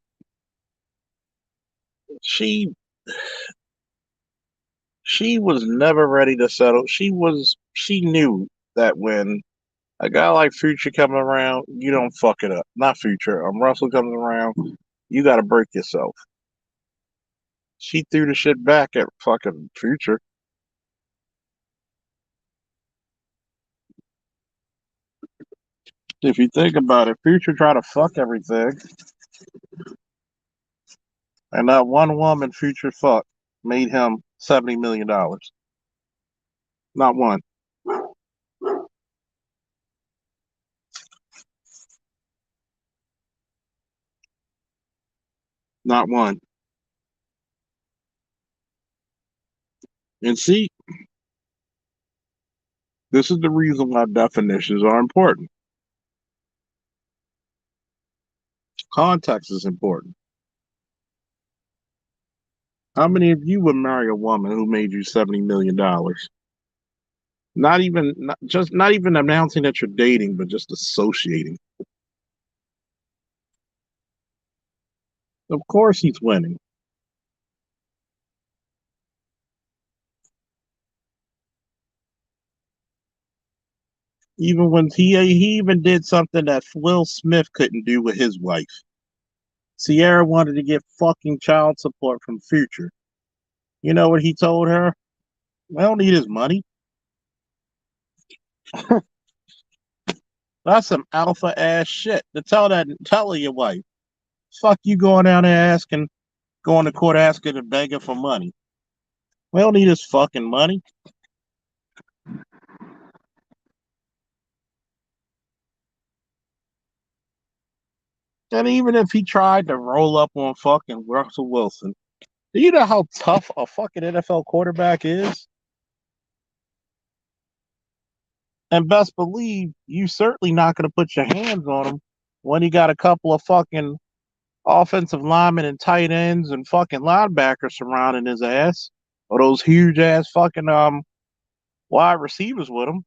She was never ready to settle. She knew that when a guy like Future coming around, you don't fuck it up. Not Future. Russell coming around, you gotta break yourself. She threw the shit back at fucking Future. If you think about it, Future tried to fuck everything, and that one woman Future fucked made him $70 million. Not one. Not one. And see, this is the reason why definitions are important. Context is important. How many of you would marry a woman who made you $70 million? Not even announcing that you're dating, but just associating. Of course he's winning. Even when he even did something that Will Smith couldn't do with his wife. Sierra wanted to get fucking child support from Future. You know what he told her? I don't need his money. That's some alpha ass shit. To tell your wife. Fuck you going down there going to court asking and begging for money. We don't need his fucking money. And even if he tried to roll up on fucking Russell Wilson, do you know how tough a fucking NFL quarterback is? And best believe you certainly not going to put your hands on him when he got a couple of fucking offensive linemen and tight ends and fucking linebackers surrounding his ass, or those huge ass fucking wide receivers with him.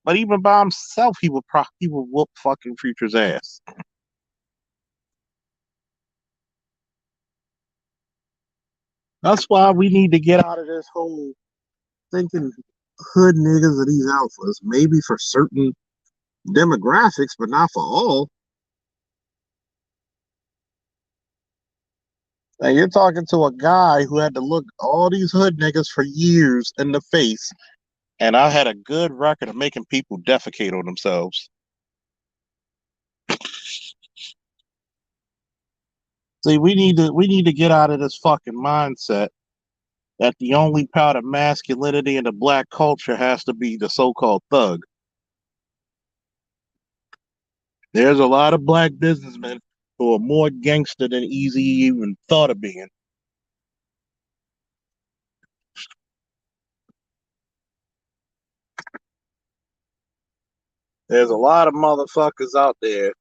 But even by himself, he would whoop fucking Future's ass. That's why we need to get out of this whole thinking hood niggas are these alphas. Maybe for certain demographics, but not for all. And you're talking to a guy who had to look all these hood niggas for years in the face, and I had a good record of making people defecate on themselves. See, we need to get out of this fucking mindset that the only part of masculinity in the black culture has to be the so-called thug. There's a lot of black businessmen who are more gangster than Easy even thought of being. There's a lot of motherfuckers out there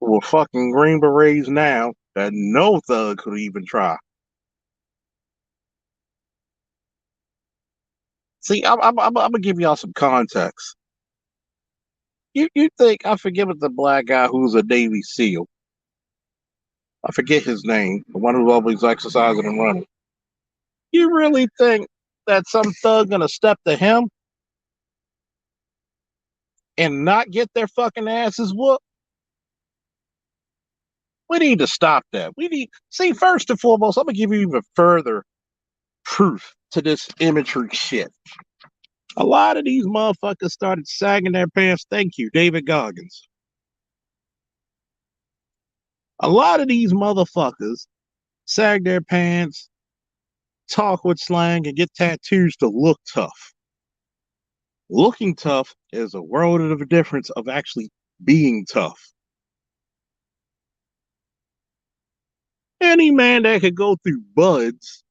who are fucking Green Berets now that no thug could even try. See, I'm gonna give y'all some context. You think I forget what the black guy who's a Navy SEAL? I forget his name, the one who's always exercising and running. You really think that some thug gonna step to him and not get their fucking asses whooped? We need to stop that. First and foremost, I'm gonna give you even further proof to this imagery shit. A lot of these motherfuckers started sagging their pants. Thank you, David Goggins. A lot of these motherfuckers sag their pants, talk with slang, and get tattoos to look tough. Looking tough is a world of a difference of actually being tough. Any man that could go through buds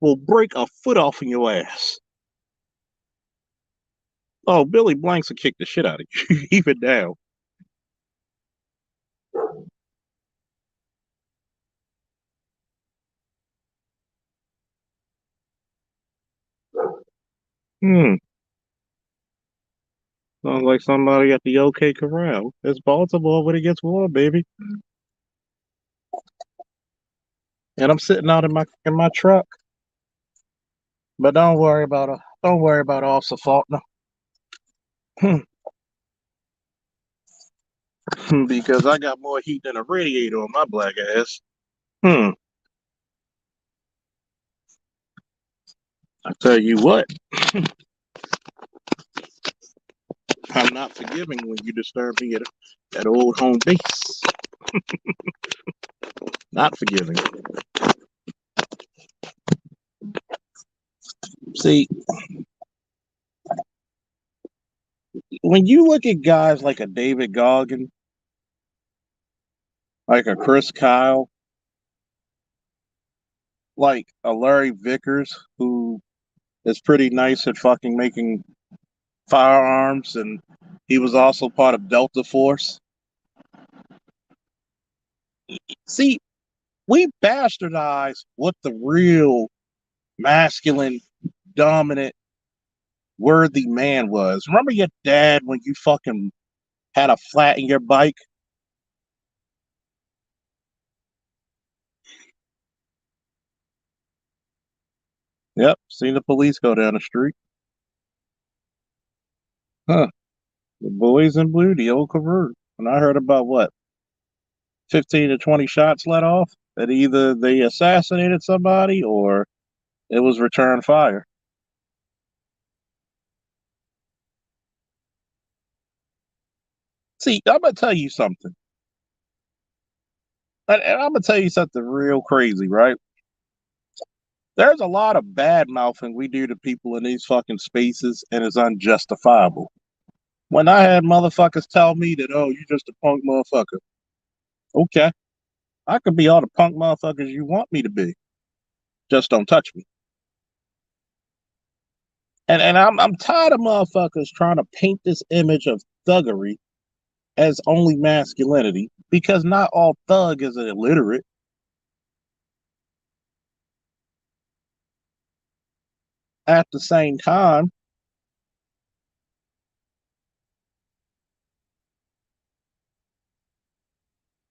will break a foot off in your ass. Oh, Billy Blanks will kick the shit out of you, even now. Sounds like somebody at the OK Corral. It's Baltimore when it gets warm, baby. And I'm sitting out in my truck. But don't worry about Officer Faulkner. Because I got more heat than a radiator on my black ass. I tell you what. I'm not forgiving when you disturb me at old home base. Not forgiving. See, when you look at guys like a David Goggin, like a Chris Kyle, like a Larry Vickers, who is pretty nice at fucking making firearms, and he was also part of Delta Force. See, we bastardize what the real masculine, dominant, worthy man was. Remember your dad when you fucking had a flat in your bike? Yep, seen the police go down the street. Huh. The boys in blue, the old covert. And I heard about what? 15 to 20 shots let off? That either they assassinated somebody or it was return fire. See, I'm going to tell you something. And I'm going to tell you something real crazy, right? There's a lot of bad mouthing we do to people in these fucking spaces, and it's unjustifiable. When I had motherfuckers tell me that, oh, you just a punk motherfucker. Okay. I could be all the punk motherfuckers you want me to be. Just don't touch me. And I'm tired of motherfuckers trying to paint this image of thuggery as only masculinity, because not all thug is illiterate. At the same time,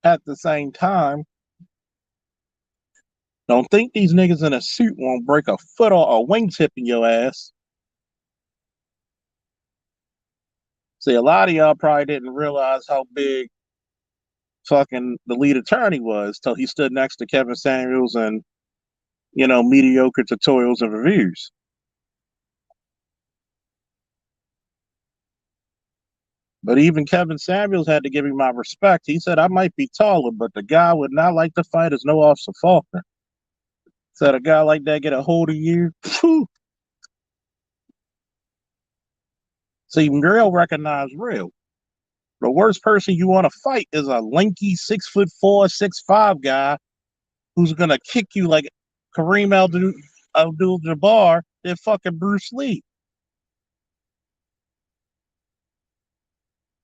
at the same time, don't think these niggas in a suit won't break a foot or a wingtip in your ass. See, a lot of y'all probably didn't realize how big fucking the lead attorney was till he stood next to Kevin Samuels and, mediocre tutorials and reviews. But even Kevin Samuels had to give him my respect. He said, I might be taller, but the guy would not like to fight is no Officer Faulkner. Said a guy like that get a hold of you. Phew. See, real recognize real. The worst person you want to fight is a lanky 6'4", 6'5" guy who's gonna kick you like Kareem Abdul-Jabbar than fucking Bruce Lee.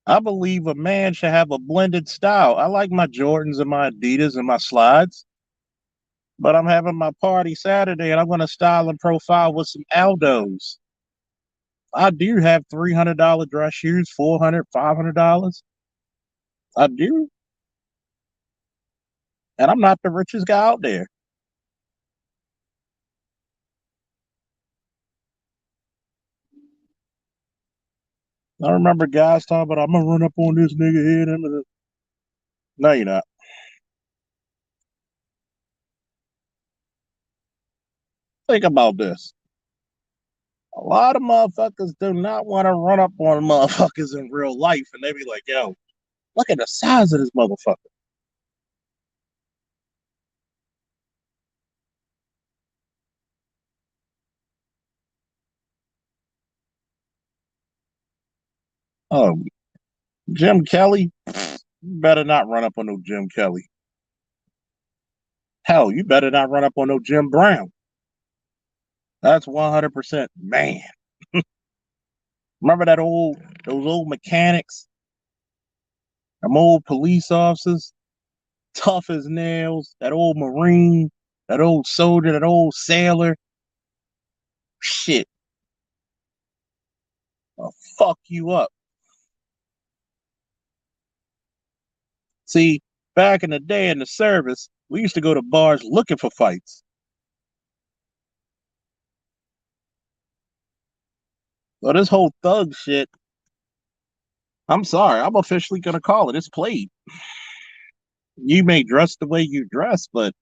I believe a man should have a blended style. I like my Jordans and my Adidas and my slides, but I'm having my party Saturday and I'm gonna style and profile with some Aldos. I do have $300 dress shoes, $400, $500. I do, and I'm not the richest guy out there. I remember guys talking about, I'm gonna run up on this nigga head. No, you're not. Think about this. A lot of motherfuckers do not want to run up on motherfuckers in real life, and they be like, yo, look at the size of this motherfucker. Oh, Jim Kelly? You better not run up on no Jim Kelly. Hell, you better not run up on no Jim Brown. That's 100% man. Remember those old mechanics, them old police officers, tough as nails, that old Marine, that old soldier, that old sailor. Shit, I'll fuck you up. See, back in the day in the service, we used to go to bars looking for fights. So this whole thug shit, I'm sorry, I'm officially gonna call it. It's played. You may dress the way you dress, but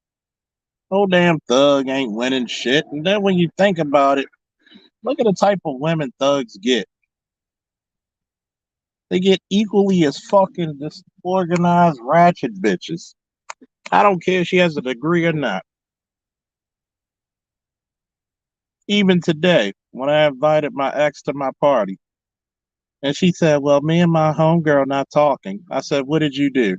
no damn thug ain't winning shit. And then when you think about it, look at the type of women thugs get. They get equally as fucking disorganized ratchet bitches. I don't care if she has a degree or not. Even today, when I invited my ex to my party, and she said, well, me and my homegirl not talking. I said, what did you do?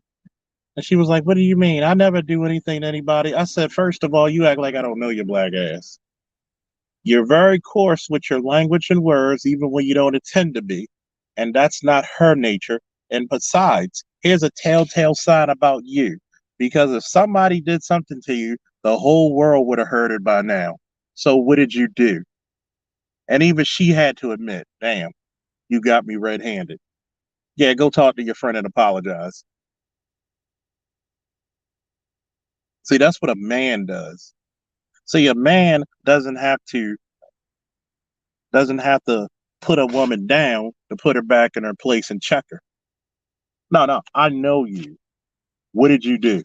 And she was like, what do you mean? I never do anything to anybody. I said, first of all, you act like I don't know your black ass. You're very coarse with your language and words, even when you don't intend to be. And that's not her nature. And besides, here's a telltale sign about you. Because if somebody did something to you, the whole world would have heard it by now. So what did you do? And even she had to admit, damn, you got me red-handed. Yeah, go talk to your friend and apologize. See, that's what a man does. See, a man doesn't have to put a woman down to put her back in her place and check her. No, I know you. What did you do?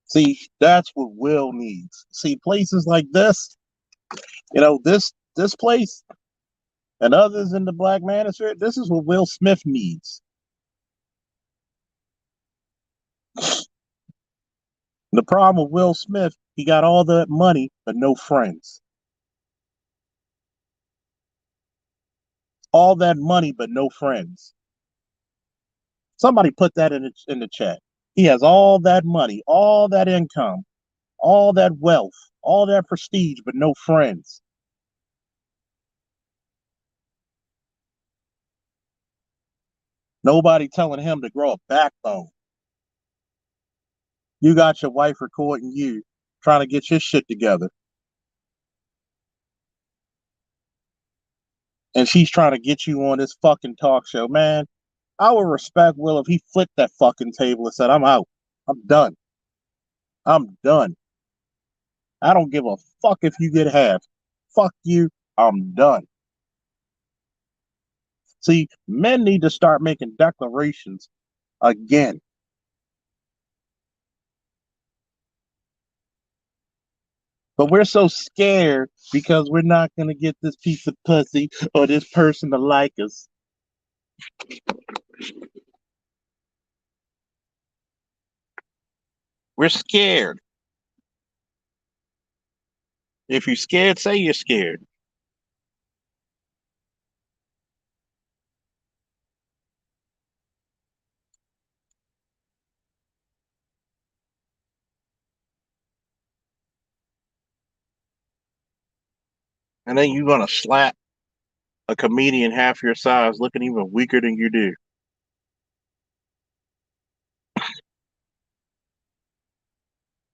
See, that's what Will needs. See, places like this, this place and others in the Black Manosphere, this is what Will Smith needs. The problem with Will Smith, he got all that money, but no friends. All that money, but no friends. Somebody put that in the chat. He has all that money, all that income, all that wealth, all that prestige, but no friends. Nobody telling him to grow a backbone. You got your wife recording you, trying to get your shit together. And she's trying to get you on this fucking talk show. Man, I would respect Will if he flipped that fucking table and said, I'm out. I'm done. I'm done. I don't give a fuck if you get half. Fuck you. I'm done. See, men need to start making declarations again. But we're so scared because we're not going to get this piece of pussy or this person to like us. We're scared. If you're scared, say you're scared. And then you're going to slap a comedian half your size looking even weaker than you do.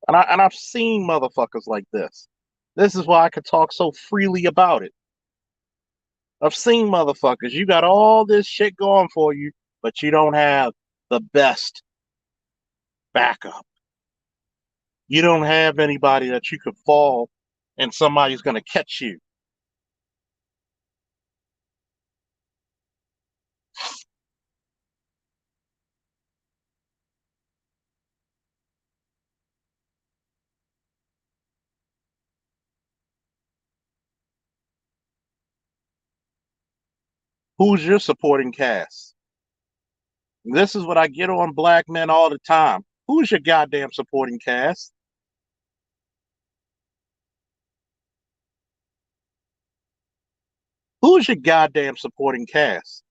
And I've seen motherfuckers like this. This is why I could talk so freely about it. I've seen motherfuckers. You got all this shit going for you, but you don't have the best backup. You don't have anybody that you could fall and somebody's going to catch you. Who's your supporting cast? This is what I get on black men all the time. Who's your goddamn supporting cast? Who's your goddamn supporting cast?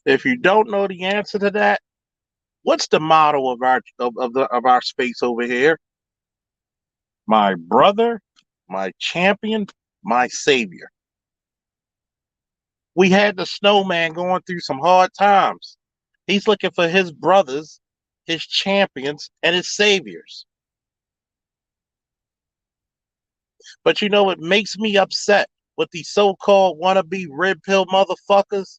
If you don't know the answer to that, what's the motto of our space over here? My brother, my champion, my savior. We had the snowman going through some hard times. He's looking for his brothers, his champions, and his saviors. But you know what makes me upset with these so-called wannabe red pill motherfuckers?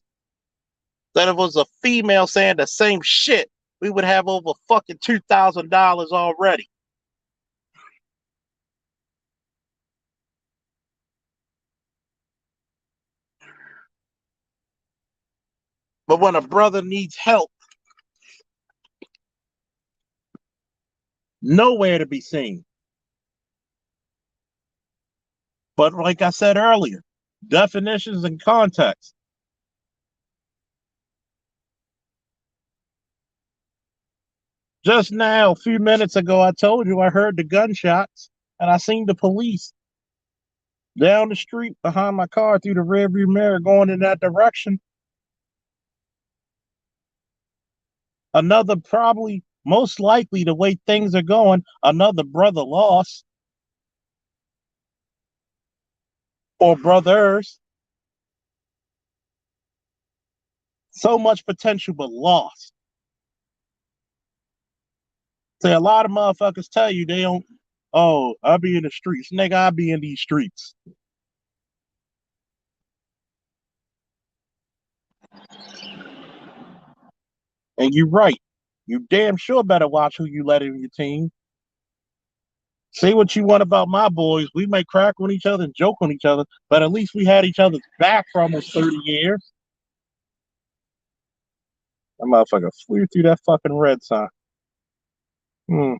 That if it was a female saying the same shit, we would have over fucking $2,000 already. But when a brother needs help, nowhere to be seen. But like I said earlier, definitions and context. Just now, a few minutes ago, I told you I heard the gunshots and I seen the police down the street behind my car through the rearview mirror going in that direction. Another, probably most likely the way things are going, another brother lost or brothers. So much potential, but lost. See, a lot of motherfuckers tell you they don't, oh, I'll be in the streets. Nigga, I'll be in these streets. And you're right. You damn sure better watch who you let in your team. Say what you want about my boys. We may crack on each other and joke on each other, but at least we had each other's back for almost 30 years. That motherfucker flew through that fucking red sign. I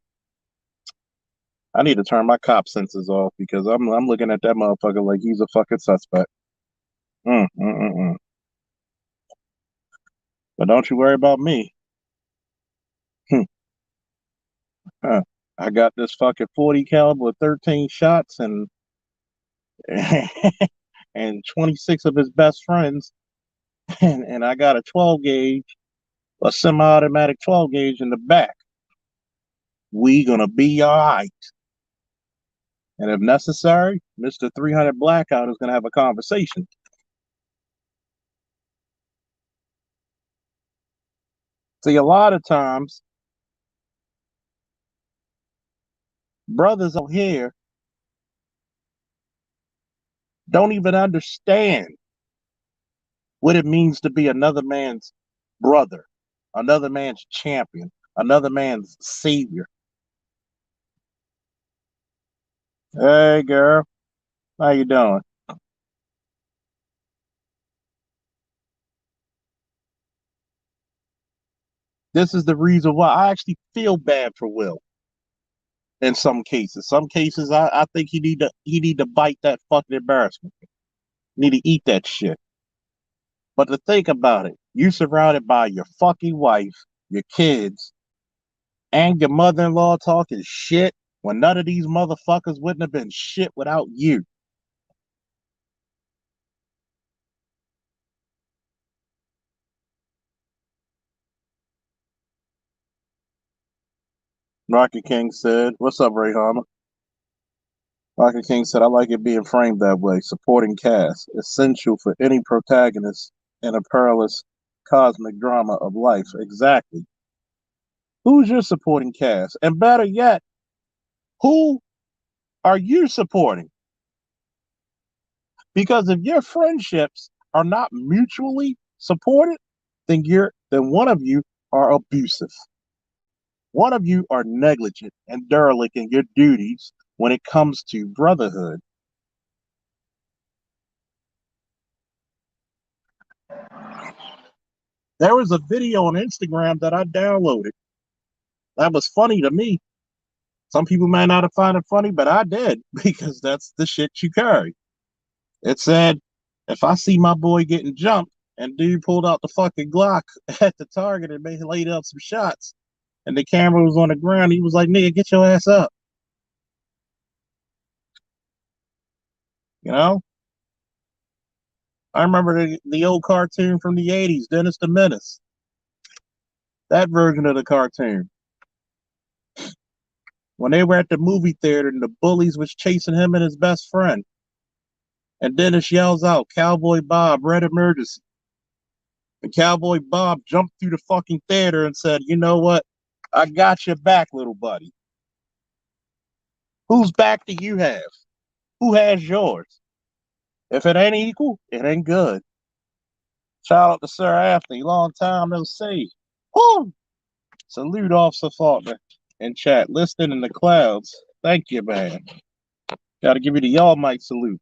need to turn my cop senses off because I'm looking at that motherfucker like he's a fucking suspect. Mm, mm, mm, mm. But don't you worry about me. Huh. I got this fucking 40 caliber with 13 shots and and 26 of his best friends, and I got a 12 gauge, a semi-automatic 12 gauge in the back. We gonna be all right. And if necessary, Mr. 300 Blackout is gonna have a conversation. See, a lot of times Brothers out here don't even understand what it means to be another man's brother, another man's champion, another man's savior. Hey, girl, how you doing? This is the reason why I actually feel bad for Will in some cases. Some cases, I think he need to bite that fucking embarrassment. Need to eat that shit. But to think about it, you surrounded by your fucking wife, your kids, and your mother-in-law talking shit when none of these motherfuckers wouldn't have been shit without you. Rocket King said, "What's up, Rayhama?" Rocket King said, "I like it being framed that way. Supporting cast, essential for any protagonist in a perilous cosmic drama of life." Exactly. Who's your supporting cast? And better yet, who are you supporting? Because if your friendships are not mutually supported, then one of you are abusive. One of you are negligent and derelict in your duties when it comes to brotherhood. There was a video on Instagram that I downloaded that was funny to me. Some people might not have found it funny, but I did because that's the shit you carry. It said, if I see my boy getting jumped and dude pulled out the fucking Glock at the target and made laid up some shots and the camera was on the ground, he was like, nigga, get your ass up. You know? I remember the old cartoon from the 80s, Dennis the Menace. That version of the cartoon. When they were at the movie theater and the bullies was chasing him and his best friend. And Dennis yells out, Cowboy Bob, red emergency. And Cowboy Bob jumped through the fucking theater and said, you know what? I got your back, little buddy. Whose back do you have? Who has yours? If it ain't equal, it ain't good. Shout out to Sir Anthony. Long time no see. Woo! Salute Officer Faulkner in chat. Listening in the clouds. Thank you, man. Gotta give you the y'all mic salute.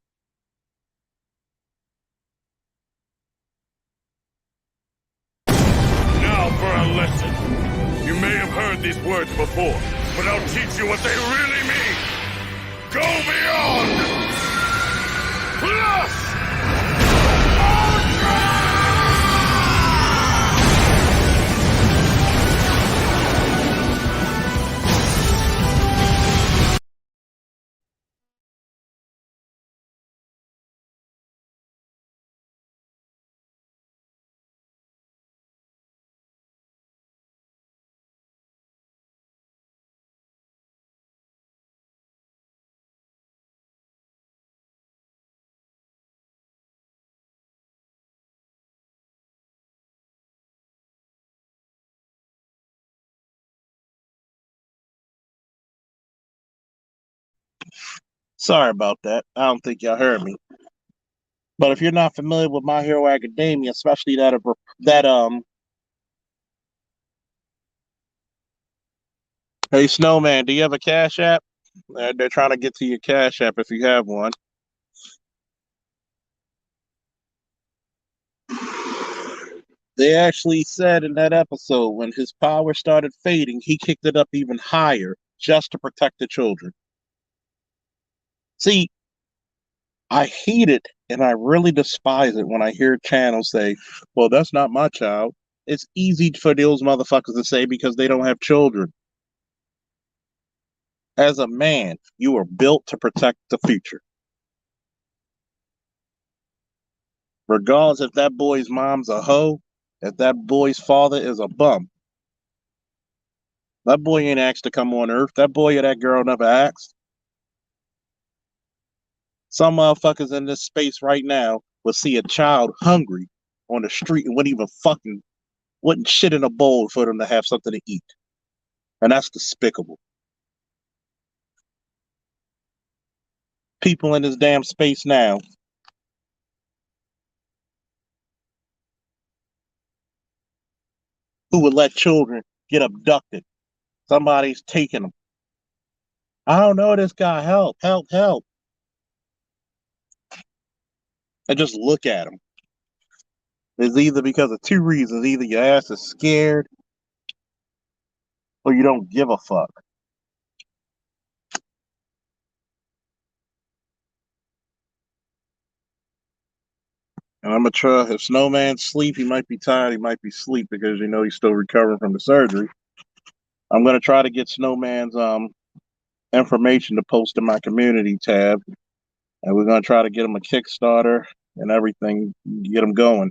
Now for a lesson. You may have heard these words before, but I'll teach you what they really mean. Go beyond! Plus! Sorry about that. I don't think y'all heard me. But if you're not familiar with My Hero Academia, especially that hey Snowman, do you have a Cash App? They're trying to get to your Cash App if you have one. They actually said in that episode when his power started fading, he kicked it up even higher just to protect the children. See, I hate it and I really despise it when I hear channels say, well, that's not my child. It's easy for those motherfuckers to say because they don't have children. As a man, you are built to protect the future. Regardless if that boy's mom's a hoe, if that boy's father is a bum. That boy ain't asked to come on earth. That boy or that girl never asked. Some motherfuckers in this space right now will see a child hungry on the street and wouldn't shit in a bowl for them to have something to eat. And that's despicable. people in this damn space now who would let children get abducted. Somebody's taking them. I don't know this guy. Help, help, help. And just look at him. It's either because of two reasons. Either your ass is scared or you don't give a fuck. And I'm going to try, if Snowman's sleep, he might be tired, he might be asleep because, he's still recovering from the surgery. I'm going to try to get Snowman's information to post in my community tab. And we're going to try to get him a Kickstarter and everything, get him going.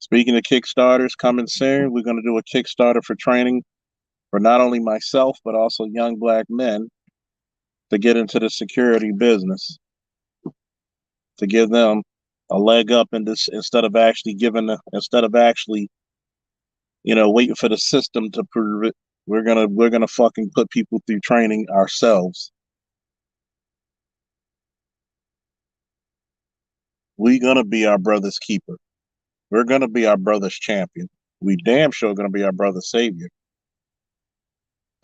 Speaking of Kickstarters coming soon, we're going to do a Kickstarter for training for not only myself, but also young black men to get into the security business, to give them a leg up in this instead of actually waiting for the system to prove it. We're gonna fucking put people through training ourselves. We're gonna be our brother's keeper. We're gonna be our brother's champion. We damn sure gonna be our brother's savior.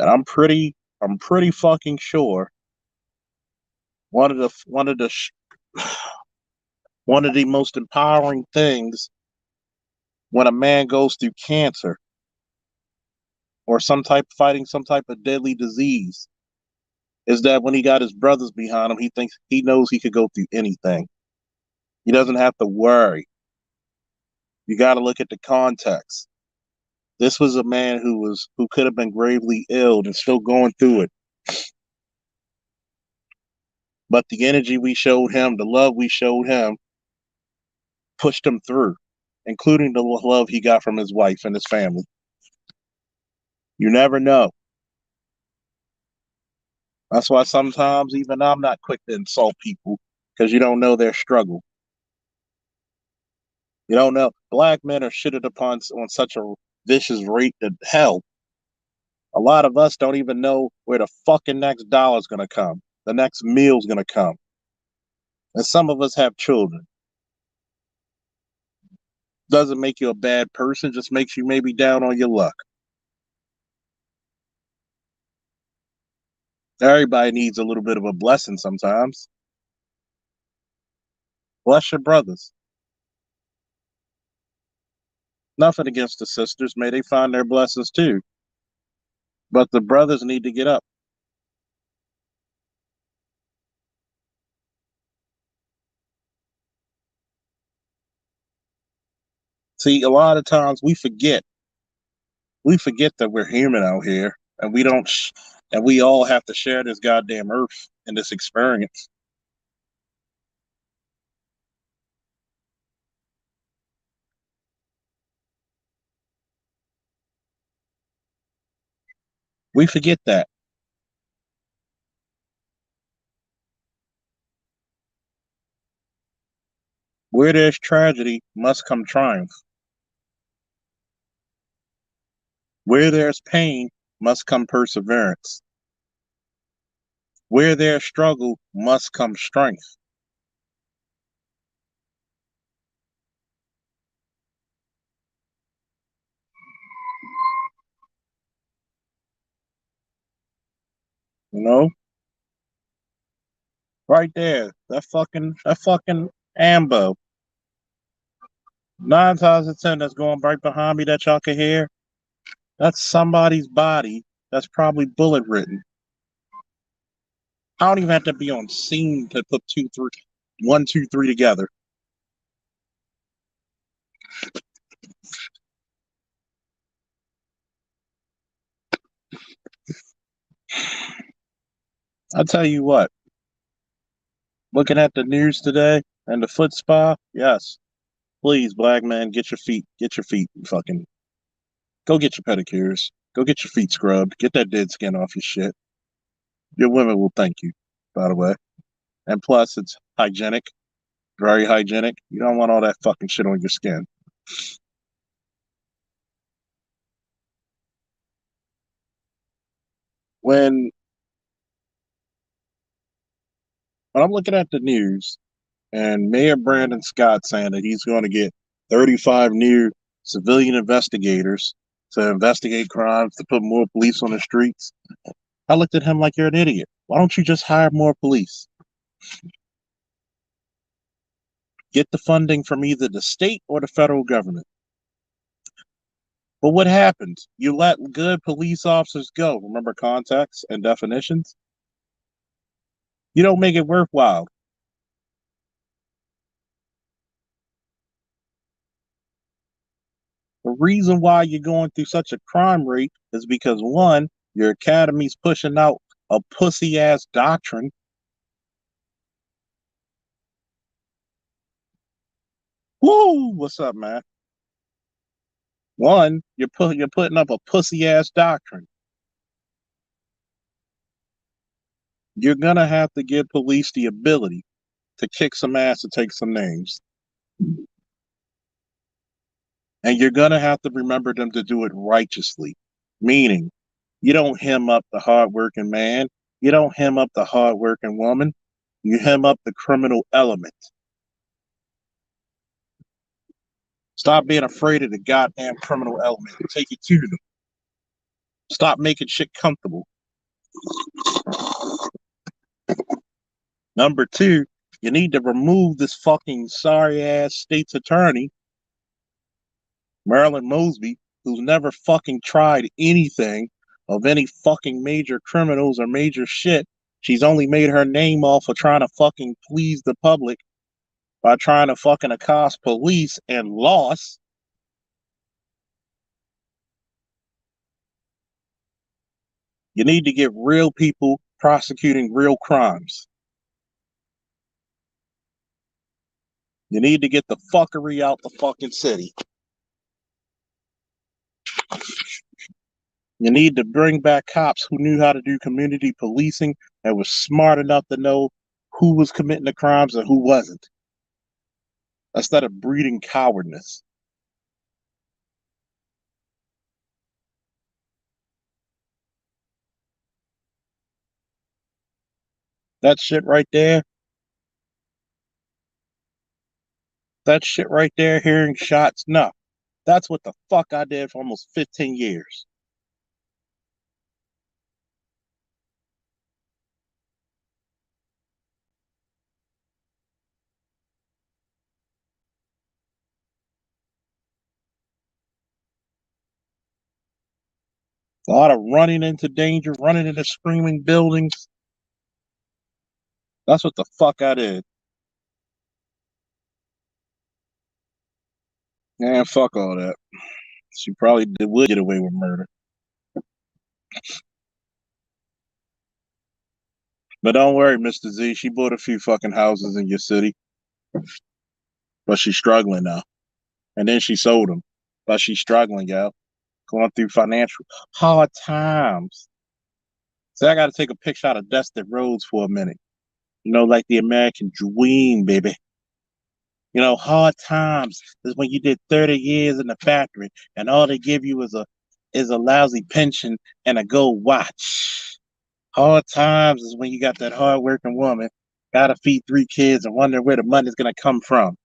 And I'm pretty fucking sure one of the most empowering things when a man goes through cancer or fighting some type of deadly disease is that when he got his brothers behind him, he knows he could go through anything. He doesn't have to worry. You got to look at the context. This was a man who could have been gravely ill and still going through it. But the energy we showed him, the love we showed him, pushed him through, including the love he got from his wife and his family. You never know. That's why sometimes even I'm not quick to insult people, because you don't know their struggle. You don't know. Black men are shitted upon on such a vicious rate that hell, a lot of us don't even know where the fucking next dollar's gonna come, the next meal's gonna come. And some of us have children. Doesn't make you a bad person, just makes you maybe down on your luck. Everybody needs a little bit of a blessing sometimes. Bless your brothers. Nothing against the sisters. May they find their blessings too. But the brothers need to get up. See, a lot of times we forget that we're human out here, and we all have to share this goddamn earth and this experience. We forget that. Where there's tragedy must come triumph. Where there's pain must come perseverance. Where there's struggle must come strength. You know? Right there. That fucking ambo. 9 times out of 10 that's going right behind me that y'all can hear. That's somebody's body that's probably bullet written. I don't even have to be on scene to put 1, 2, 3 together. I tell you what, looking at the news today and the foot spa, yes, please, black man, get your feet, fucking, go get your pedicures, go get your feet scrubbed, get that dead skin off your shit. Your women will thank you, by the way. And plus, it's hygienic, very hygienic. You don't want all that fucking shit on your skin. When But I'm looking at the news, and Mayor Brandon Scott saying that he's going to get 35 new civilian investigators to investigate crimes, to put more police on the streets. I looked at him like, you're an idiot. Why don't you just hire more police? Get the funding from either the state or the federal government. But what happens? You let good police officers go. Remember context and definitions? You don't make it worthwhile. The reason why you're going through such a crime rate is because, one, your academy's pushing out a pussy ass doctrine. Woo! What's up, man? One, you're putting up a pussy ass doctrine. You're gonna have to give police the ability to kick some ass and take some names. And you're gonna have to remember them to do it righteously. Meaning, you don't hem up the hardworking man, you don't hem up the hardworking woman, you hem up the criminal element. Stop being afraid of the goddamn criminal element. Take it to them. Stop making shit comfortable. Number two, you need to remove this fucking sorry ass state's attorney, Marilyn Mosby, who's never fucking tried anything of any fucking major criminals or major shit. She's only made her name off of trying to fucking please the public by trying to fucking accost police and lost. You need to get real people prosecuting real crimes. You need to get the fuckery out the fucking city. You need to bring back cops who knew how to do community policing and was smart enough to know who was committing the crimes and who wasn't. Instead of breeding cowardness. That shit right there, hearing shots, no. That's what the fuck I did for almost 15 years. A lot of running into danger, running into screaming buildings. That's what the fuck I did. Man, fuck all that. She probably would get away with murder. But don't worry, Mr. Z. She bought a few fucking houses in your city. But she's struggling now. And then she sold them. But she's struggling, yo. Going through financial hard times. So I got to take a picture out of dusted roads for a minute. You know, like the American dream, baby. You know, hard times is when you did 30 years in the factory and all they give you is a lousy pension and a gold watch. Hard times is when you got that hard-working woman, got to feed 3 kids and wonder where the money's going to come from.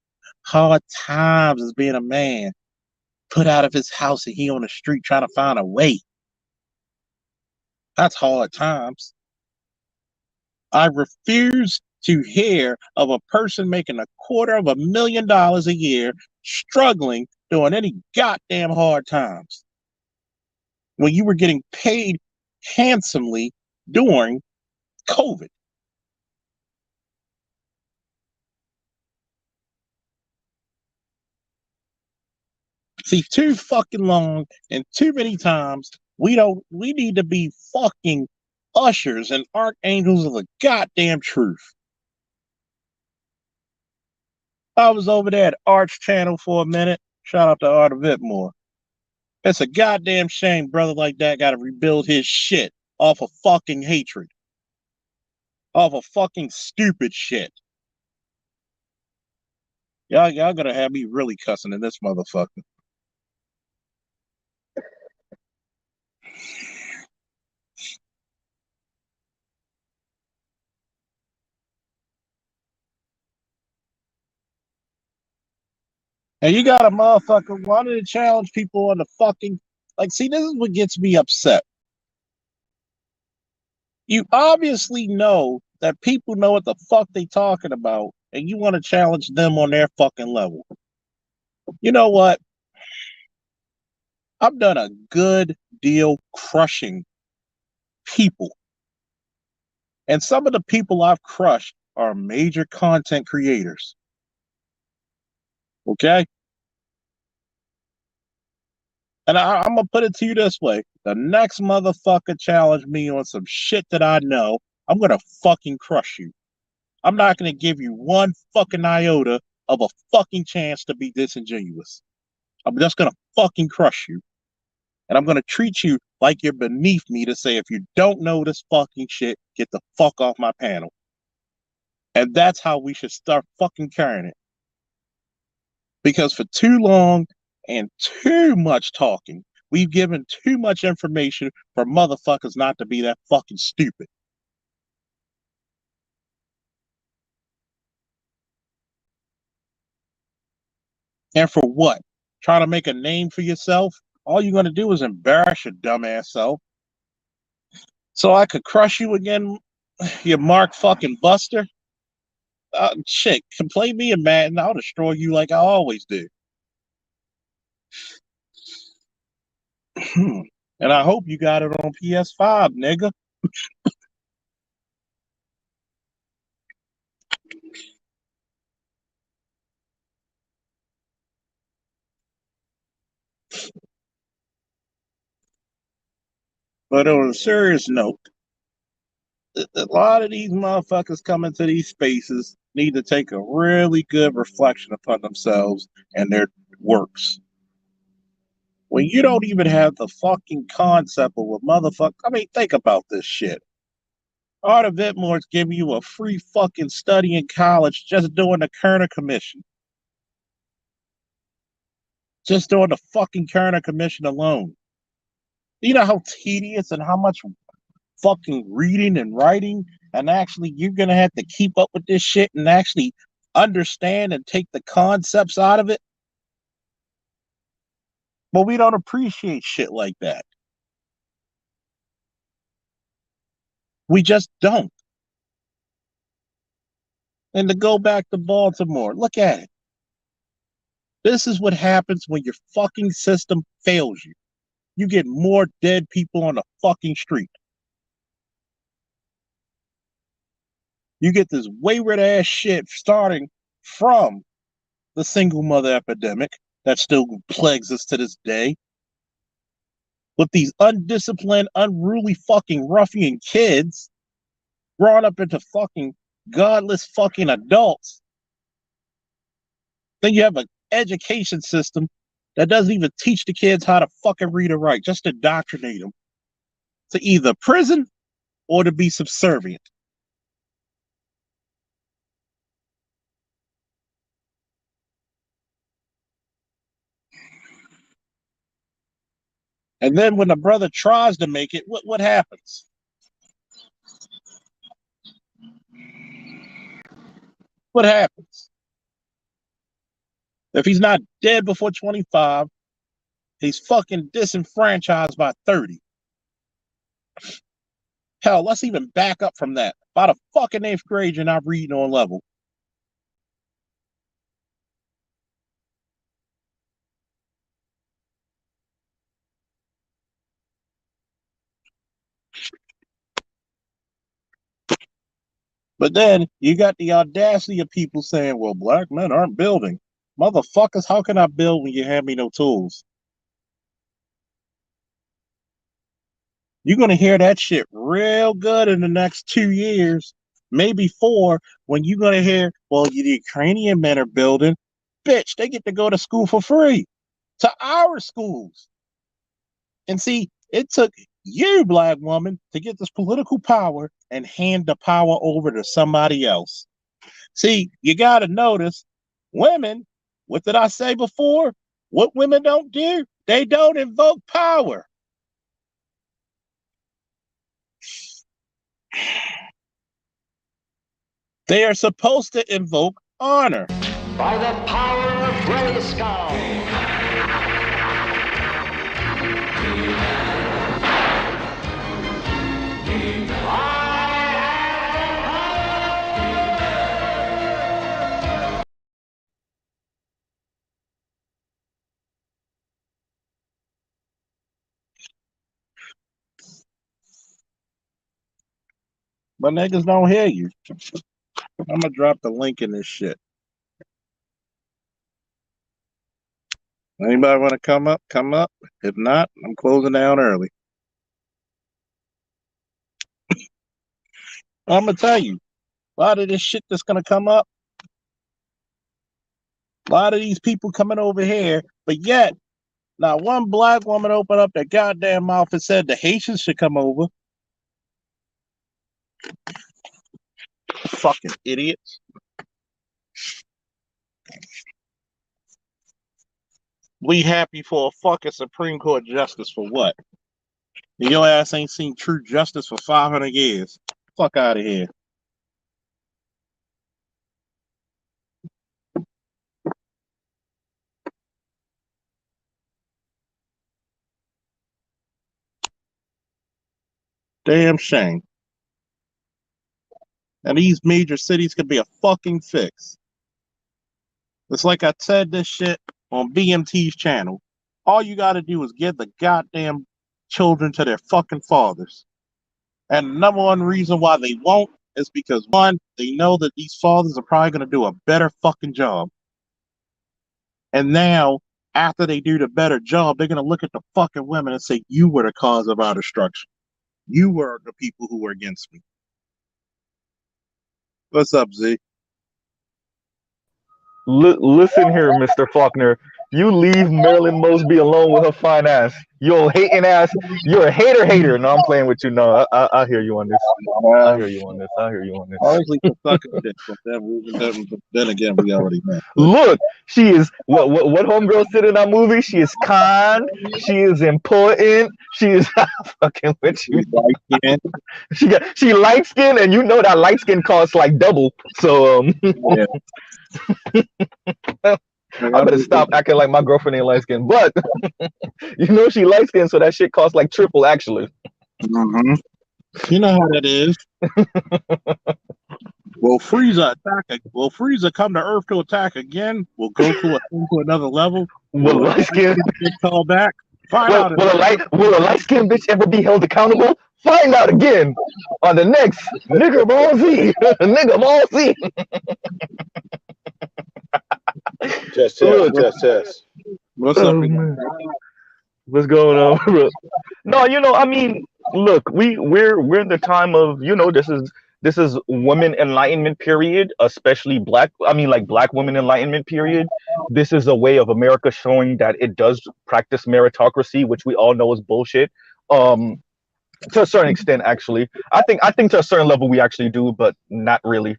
Hard times is being a man put out of his house and he on the street trying to find a way. That's hard times. I refuse to hear of a person making $250,000 a year struggling during any goddamn hard times when you were getting paid handsomely during COVID. See, too fucking long and too many times we need to be fucking ushers and archangels of the goddamn truth. I was over there at Arch Channel for a minute. Shout out to Art of Whitmore. It's a goddamn shame brother like that got to rebuild his shit off of fucking hatred. Off of fucking stupid shit. Y'all gonna have me really cussing in this motherfucker. And you got a motherfucker wanting to challenge people on the fucking, like, see, this is what gets me upset. You obviously know that people know what the fuck they talking about, and you want to challenge them on their fucking level. You know what? I've done a good deal crushing people. And some of the people I've crushed are major content creators. Okay? And I'm going to put it to you this way. The next motherfucker challenge me on some shit that I know, I'm going to fucking crush you. I'm not going to give you one fucking iota of a fucking chance to be disingenuous. I'm just going to fucking crush you. And I'm going to treat you like you're beneath me to say, if you don't know this fucking shit, get the fuck off my panel. And that's how we should start fucking carrying it. Because for too long and too much talking, we've given too much information for motherfuckers not to be that fucking stupid. And for what? Trying to make a name for yourself? All you're going to do is embarrass your dumbass self. So I could crush you again, you Mark fucking Buster? Shit, complain me and Madden, I'll destroy you like I always do. And I hope you got it on PS5, nigga. But on a serious note, a lot of these motherfuckers coming to these spaces need to take a really good reflection upon themselves and their works. When you don't even have the fucking concept of a motherfucker, I mean, think about this shit. Art of Whitmore's giving you a free fucking study in college just doing the Kerner Commission. Just doing the fucking Kerner Commission alone. You know how tedious and how much fucking reading and writing, and actually you're gonna have to keep up with this shit and actually understand and take the concepts out of it. But we don't appreciate shit like that. We just don't. And to go back to Baltimore, look at it. This is what happens when your fucking system fails you. You get more dead people on the fucking street. You get this wayward ass shit starting from the single mother epidemic that still plagues us to this day. With these undisciplined, unruly fucking ruffian kids growing up into fucking godless fucking adults. Then you have an education system that doesn't even teach the kids how to fucking read or write, just indoctrinate them to either prison or to be subservient. And then when the brother tries to make it, what happens? What happens? If he's not dead before 25, he's fucking disenfranchised by 30. Hell, let's even back up from that. By the fucking 8th grade, you're not reading on level. But then you got the audacity of people saying, well, black men aren't building. Motherfuckers, how can I build when you have me no tools? You're going to hear that shit real good in the next 2 years, maybe 4, when you're going to hear, well, the Ukrainian men are building. Bitch, they get to go to school for free, to our schools. And see, it took you, black woman, to get this political power and hand the power over to somebody else. See, you got to notice, women, what did I say before? What women don't do? They don't invoke power. They are supposed to invoke honor. By the power of Grayskull. But niggas don't hear you. I'm gonna drop the link in this shit. Anybody want to come up? Come up. If not, I'm closing down early. I'm gonna tell you, a lot of this shit that's gonna come up, a lot of these people coming over here, but yet not one black woman opened up their goddamn mouth and said the Haitians should come over. Fucking idiots. We happy for a fucking Supreme Court justice for what? Your ass ain't seen true justice for 500 years. Fuck out of here. Damn shame. And these major cities could be a fucking fix. It's like I said this shit on BMT's channel. All you gotta do is give the goddamn children to their fucking fathers. And the number one reason why they won't is because, one, they know that these fathers are probably gonna do a better fucking job. And now, after they do the better job, they're gonna look at the fucking women and say, you were the cause of our destruction. You were the people who were against me. What's up, Z? Listen here, Mr. Faulkner. You leave Marilyn Mosby alone with her fine ass. You're hating ass. You're a hater. No, I'm playing with you. No, I hear you on this. I hear you on this. I hear you on this. Honestly, then again, we already know. Look, she is what homegirl said in that movie. She is kind. She is important. She is fucking with you. She light skin, and you know that light skin costs like double. So yeah. I better stop acting like my girlfriend ain't light skinned, but you know she light skinned, so that shit costs like triple actually. Mm-hmm. You know how that is. Will Frieza attack? Will Frieza come to Earth to attack again? Will Goku to another level? Will light skin call back? Will a light skinned bitch ever be held accountable? Find out again on the next Nigga Ball Z. Nigga Ball Z. Test. What's up, man? What's going on, bro? No, I mean, look, we're in the time of, this is women enlightenment period, especially black women enlightenment period. This is a way of America showing that it does practice meritocracy, which we all know is bullshit. To a certain extent, actually. I think to a certain level we actually do, but not really.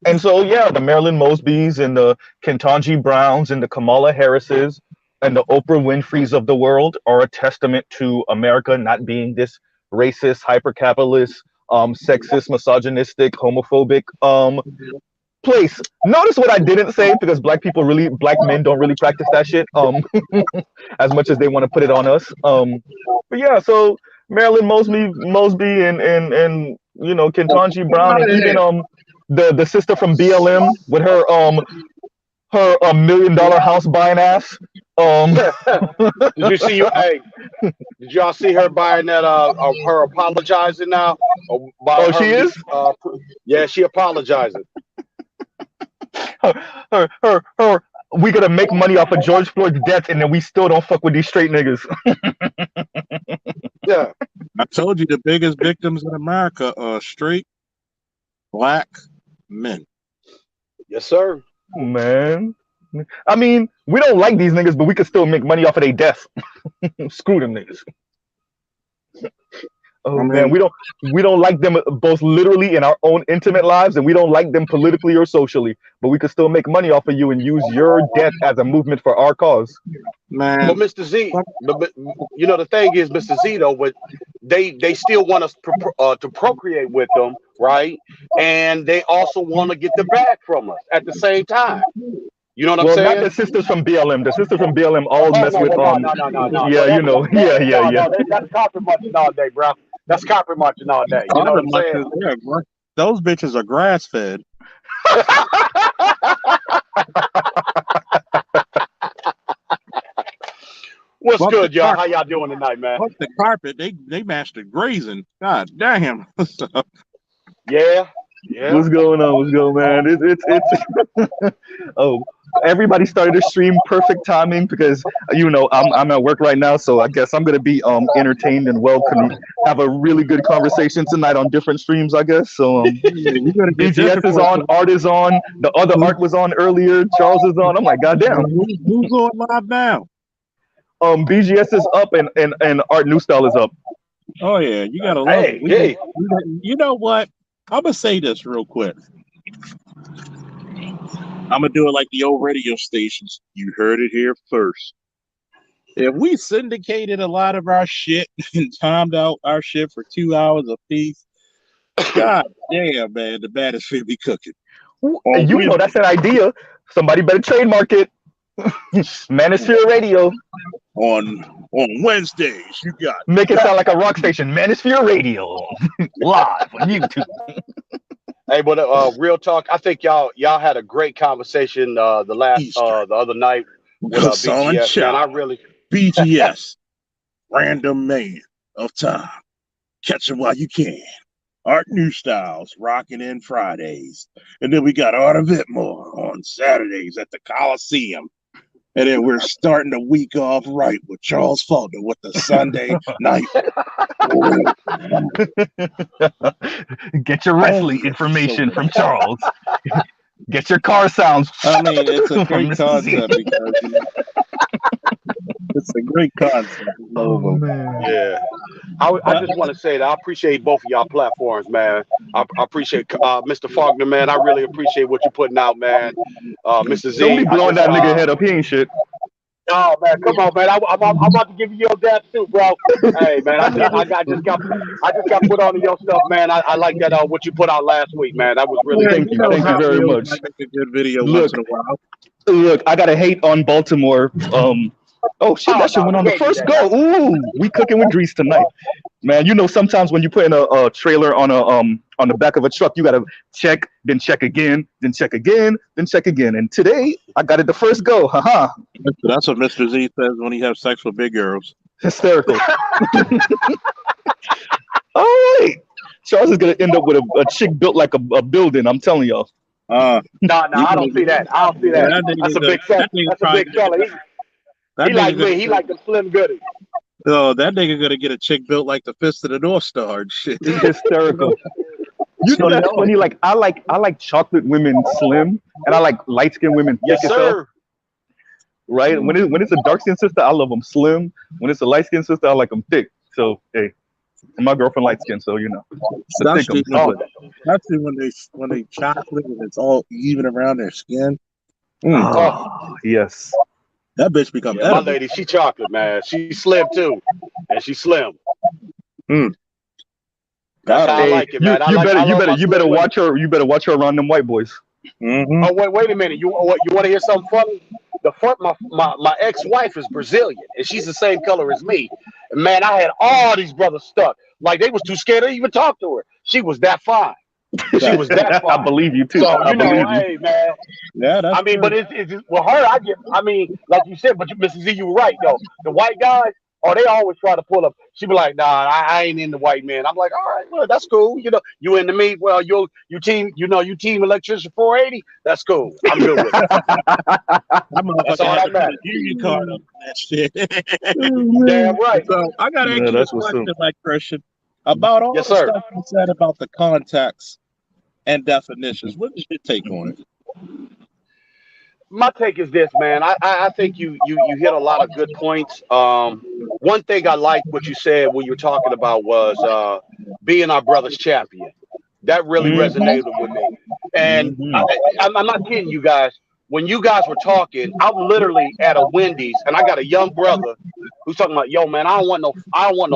And so, yeah, the Marilyn Mosbys and the Ketanji Browns and the Kamala Harrises and the Oprah Winfreys of the world are a testament to America not being this racist, hyper-capitalist, sexist, misogynistic, homophobic place. Notice what I didn't say, because black men don't really practice that shit as much as they want to put it on us. But yeah, so Marilyn Mosby and Ketanji Brown, and even the sister from BLM with her $1 million house buying ass. Did you see? Hey, did y'all see her buying that? Her apologizing now. She is. Yeah, she apologizing. Her. We gotta make money off of George Floyd's death, and then we still don't fuck with these straight niggas. Yeah, I told you the biggest victims in America are straight black men. Yes, sir. Man, I mean, we don't like these niggas, but we can still make money off of their death. Screw them niggas. Oh man, we don't like them both literally in our own intimate lives, and we don't like them politically or socially. But we can still make money off of you and use your death as a movement for our cause. Man, but Mr. Z, but the thing is, Mr. Z, though, but they still want us to procreate with them, right? And they also want to get the bag from us at the same time. You know what I'm Well, not saying? the sisters from BLM. The sisters from BLM all Oh mess no, with well, no. yeah, you know, yeah. That's copy munching all day, bro. That's copy munching all day. You know what Carbon I'm saying? munchers, those bitches are grass fed. What's Fuck good, the y'all? carpet. How y'all doing tonight, man? Fuck the carpet. They mastered grazing. God damn. Yeah. What's going on? What's going, man? It's oh, everybody started the stream perfect timing because you know I'm at work right now, so I guess I'm gonna be entertained and welcome. Have a really good conversation tonight on different streams, I guess. So You gotta get BGS is on, Art is on, the other Art was on earlier, Charles is on. I'm like, goddamn. Who's on live now? BGS is up and Art New Style is up. Oh yeah, you gotta love it. Hey. You know what? I'm gonna say this real quick. I'm gonna do it like the old radio stations. You heard it here first. If we syndicated a lot of our shit and timed out our shit for 2 hours apiece, god damn, man, the baddest should be cooking. And you know that's an idea. Somebody better trademark it. Manosphere Radio. On Wednesdays, you got Make it sound like a rock station. Manosphere Radio. Live on YouTube. Hey, but real talk, I think y'all had a great conversation the other night with BGS. Man, I really BGS, random man of time. Catch him while you can. Art New Styles rocking in Fridays. And then we got Art of Itmore on Saturdays at the Coliseum. And then we're starting the week off right with Charles Faulkner with the Sunday night. Get your wrestling information from Charles. Get your car sounds. I mean, it's a great concept because it's a great concept. Oh, man. Yeah. I just want to say that I appreciate both of y'all platforms, man. I appreciate Mr. Faulkner, man. I really appreciate what you're putting out, man. Mr. Z. Don't be blowing that nigga head up. He ain't shit. Oh man, come on, man! I'm about to give you your dad too, bro. Hey, man, I just got put on to your stuff, man. I like that what you put out last week, man. That was really Thank you very much. I make a good video Look, once in a while. Look, I gotta hate on Baltimore. Oh shit, that shit went on the first go. Ooh, we cooking with grease tonight, man. You know, sometimes when you put in a trailer on the back of a truck, you gotta check, then check again, then check again, then check again. And today, I got it the first go. Haha. That's what Mr. Z says when he has sex with big girls. Hysterical. All right, Charles is gonna end up with a chick built like a building. I'm telling y'all. No, I don't see that. I don't see that. That's a big fella. That's a big fella. He like me. He like the Slim Goody. Oh, that nigga gonna get a chick built like the Fist of the North Star and shit. It's hysterical. You know that's funny. Like I like chocolate women slim, and I like light skinned women thick Yes, as sir. hell. Right? When it's a dark skinned sister, I love them slim. When it's a light skinned sister, I like them thick. So hey, my girlfriend light skinned, so you know. Especially when they chocolate and it's all even around their skin. Oh, yes. That bitch become Yeah, my lady, she chocolate, man. She's slim too, and she's slim. That's how I like it, man. You better watch her. You better watch her around them white boys. Mm-hmm. Oh wait a minute. You want to hear something funny? My ex-wife is Brazilian, and she's the same color as me. And man, I had all these brothers stuck. Like they was too scared to even talk to her. She was that fine. She was that fine. I believe you too. So I believe you. hey man. Yeah, that's I mean, true. but it's with her. I mean, like you said, but Mrs. Z, you were right though. The white guys, they always try to pull up. She be like, nah, I ain't into white men. I'm like, all right, well, that's cool. You know, you into me? Well, you team electrician 480. That's cool. I'm good with it. That's all that matters. Union card on that shit. Damn right. So I gotta ask you a question, like Christian, about all Yes, the sir. stuff you said about the context and definitions. What is your take on it? My take is this, man. I think you hit a lot of good points. One thing I liked what you said when you were talking about was being our brother's champion. That really resonated with me. And I'm not kidding you guys. When you guys were talking, I'm literally at a Wendy's and I got a young brother who's talking about, yo, man, I don't want no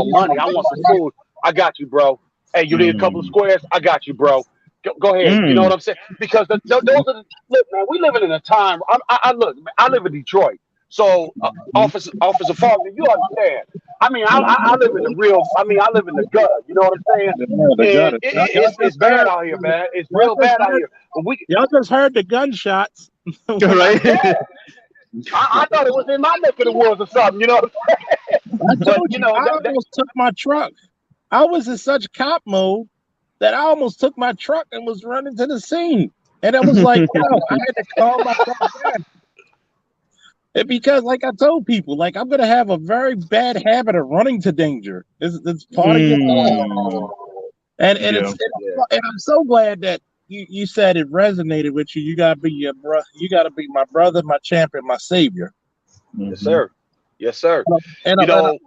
money. I want some food. I got you, bro. Hey, you need a couple of squares? I got you, bro. Go ahead. You know what I'm saying? Because those are look, man. We living in a time. Look. I live in Detroit, so Officer Faulkner, you understand? I mean, I live in the real. I mean, I live in the gutter. You know what I'm saying? And it's bad out here, man. It's real bad out here. But y'all just heard the gunshots, right? yeah, I thought it was in my neck of the woods or something. You know what I'm saying? I But told you you, know I almost took my truck. I was in such cop mode that I almost took my truck and was running to the scene. And I was like, yo, I had to call my truck back. And because, like I told people, like I'm gonna have a very bad habit of running to danger. It's part of your life. And I'm so glad that you said it resonated with you. You gotta be your brother. You gotta be my brother, my champion, my savior. Yes, sir. Yes, sir. And You know,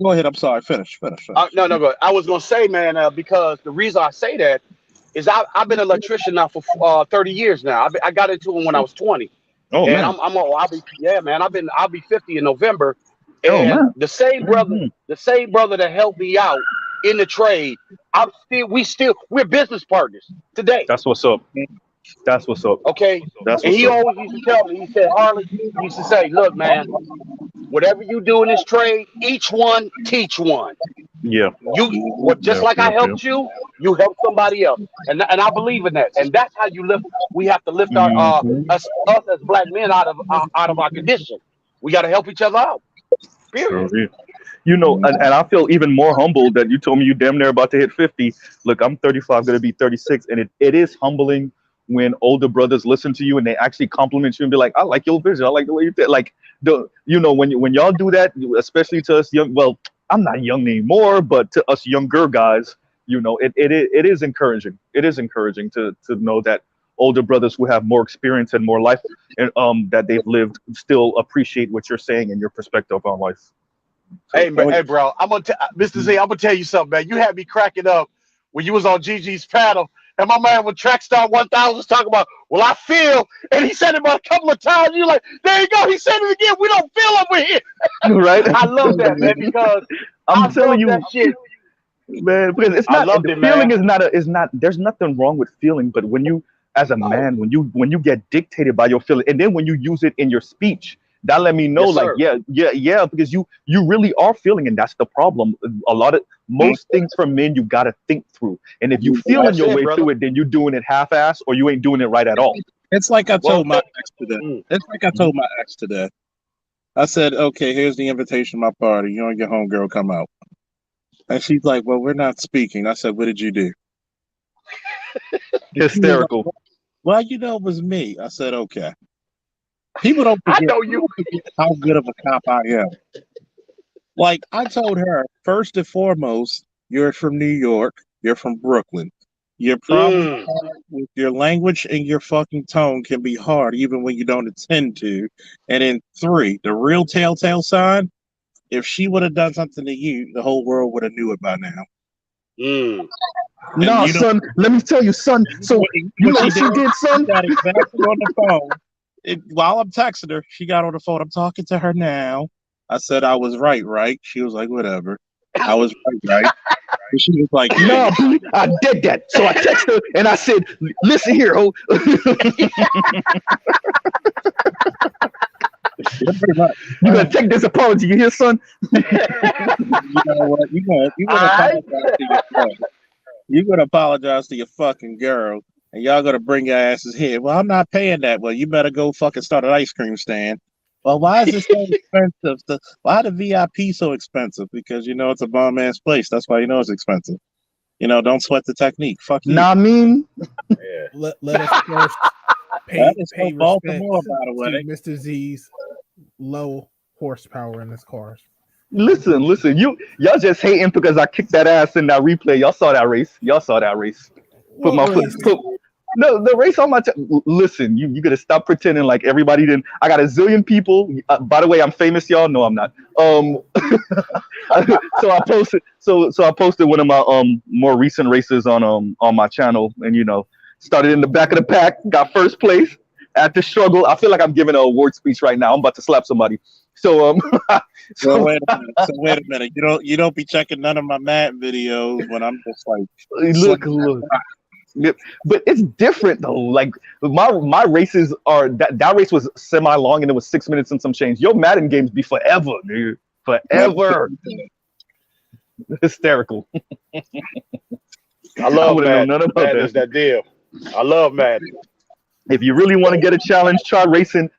go ahead. I'm sorry. Finish. no, go ahead. I was gonna say, man, because the reason I say that is I've been an electrician now for 30 years now. I got into it when I was 20. Oh And man. I'll be 50 in November. Oh And man. the same brother that helped me out in the trade, we're business partners today. That's what's up. That's what's up. Okay. That's And what's he up. always used to tell me, he said, Harley, he used to say, look, man, whatever you do in this trade, each one teach one. Yeah. Just like I helped you, you help somebody else. And I believe in that. And that's how you lift. We have to lift our us as black men out of our condition. We got to help each other out. Period. Sure. You know, and I feel even more humbled that you told me you damn near about to hit 50. Look, I'm 35, gonna be 36, and it is humbling when older brothers listen to you and they actually compliment you and be like, I like your vision, I like the way you did. Like, when y'all do that, especially to us young, well, I'm not young anymore, but to us younger guys, you know, it is encouraging. It is encouraging to know that older brothers who have more experience and more life and that they've lived still appreciate what you're saying and your perspective on life. Hey, bro, Mr. Z, I'm gonna tell you something, man. You had me cracking up when you was on Gigi's panel, and my man with Trackstar 1000 was talking about, well, I feel, and he said it about a couple of times. You're like, there you go. He said it again. We don't feel over here. Right? I love that, man, because I'm telling you, that shit. man, because it's not loved the it, feeling man. is not there's nothing wrong with feeling, but when you as a man, when you get dictated by your feeling, and then when you use it in your speech, that let me know, Yes, like, sir. yeah, because you really are feeling, and that's the problem. Most things for men you gotta think through. And if you feeling That's your it, way brother. through it, then you're doing it half ass or you ain't doing it right at all. It's like I told my ex today. Mm. It's like I told my ex today. I said, okay, here's the invitation to my party. You and your homegirl come out. And she's like, well, we're not speaking. I said, what did you do? Hysterical. Like, well, you know, it was me. I said, okay. People don't forget, how good of a cop I am. Like, I told her, first and foremost, you're from New York. You're from Brooklyn. Your problem with your language and your fucking tone can be hard, even when you don't intend to. And then 3, the real telltale sign, if she would have done something to you, the whole world would have knew it by now. No, son, let me tell you, son. So you know what she did, son? Got exactly on the phone. While I'm texting her, she got on the phone. I'm talking to her now. I said I was right? She was like, whatever. I was right? And she was like, no, I did that. So I texted her and I said, listen here, ho. You gotta take this apology, you hear, son? You know what? You're gonna apologize to your friend. You're gonna apologize to your fucking girl, and y'all gonna bring your asses here. Well, I'm not paying that. Well, you better go fucking start an ice cream stand. Well, why is this so expensive? Why the VIP so expensive? Because you know it's a bomb ass place. That's why you know it's expensive. You know, don't sweat the technique. Fuck you. Nah, I mean, let us first pay respect Baltimore, by the way. to Mr. Z's low horsepower in his cars. listen, y'all just hating because I kicked that ass in that replay. Y'all saw that race. Put my foot. No, the race on my. Listen, you gotta stop pretending like everybody didn't. I got a zillion people. By the way, I'm famous, y'all. No, I'm not. So I posted. So I posted one of my more recent races on my channel, and you know, started in the back of the pack, got first place. At the struggle, I feel like I'm giving an award speech right now. I'm about to slap somebody. So So wait a minute. You don't be checking none of my Madden videos when I'm just like look. Yep. But it's different though. Like my races are that race was semi long and it was 6 minutes and some change. Your Madden games be forever, dude. Forever. Hysterical. I love wouldn't know Madden. none about Madden that. is that deal. I love Madden. If you really want to get a challenge, try racing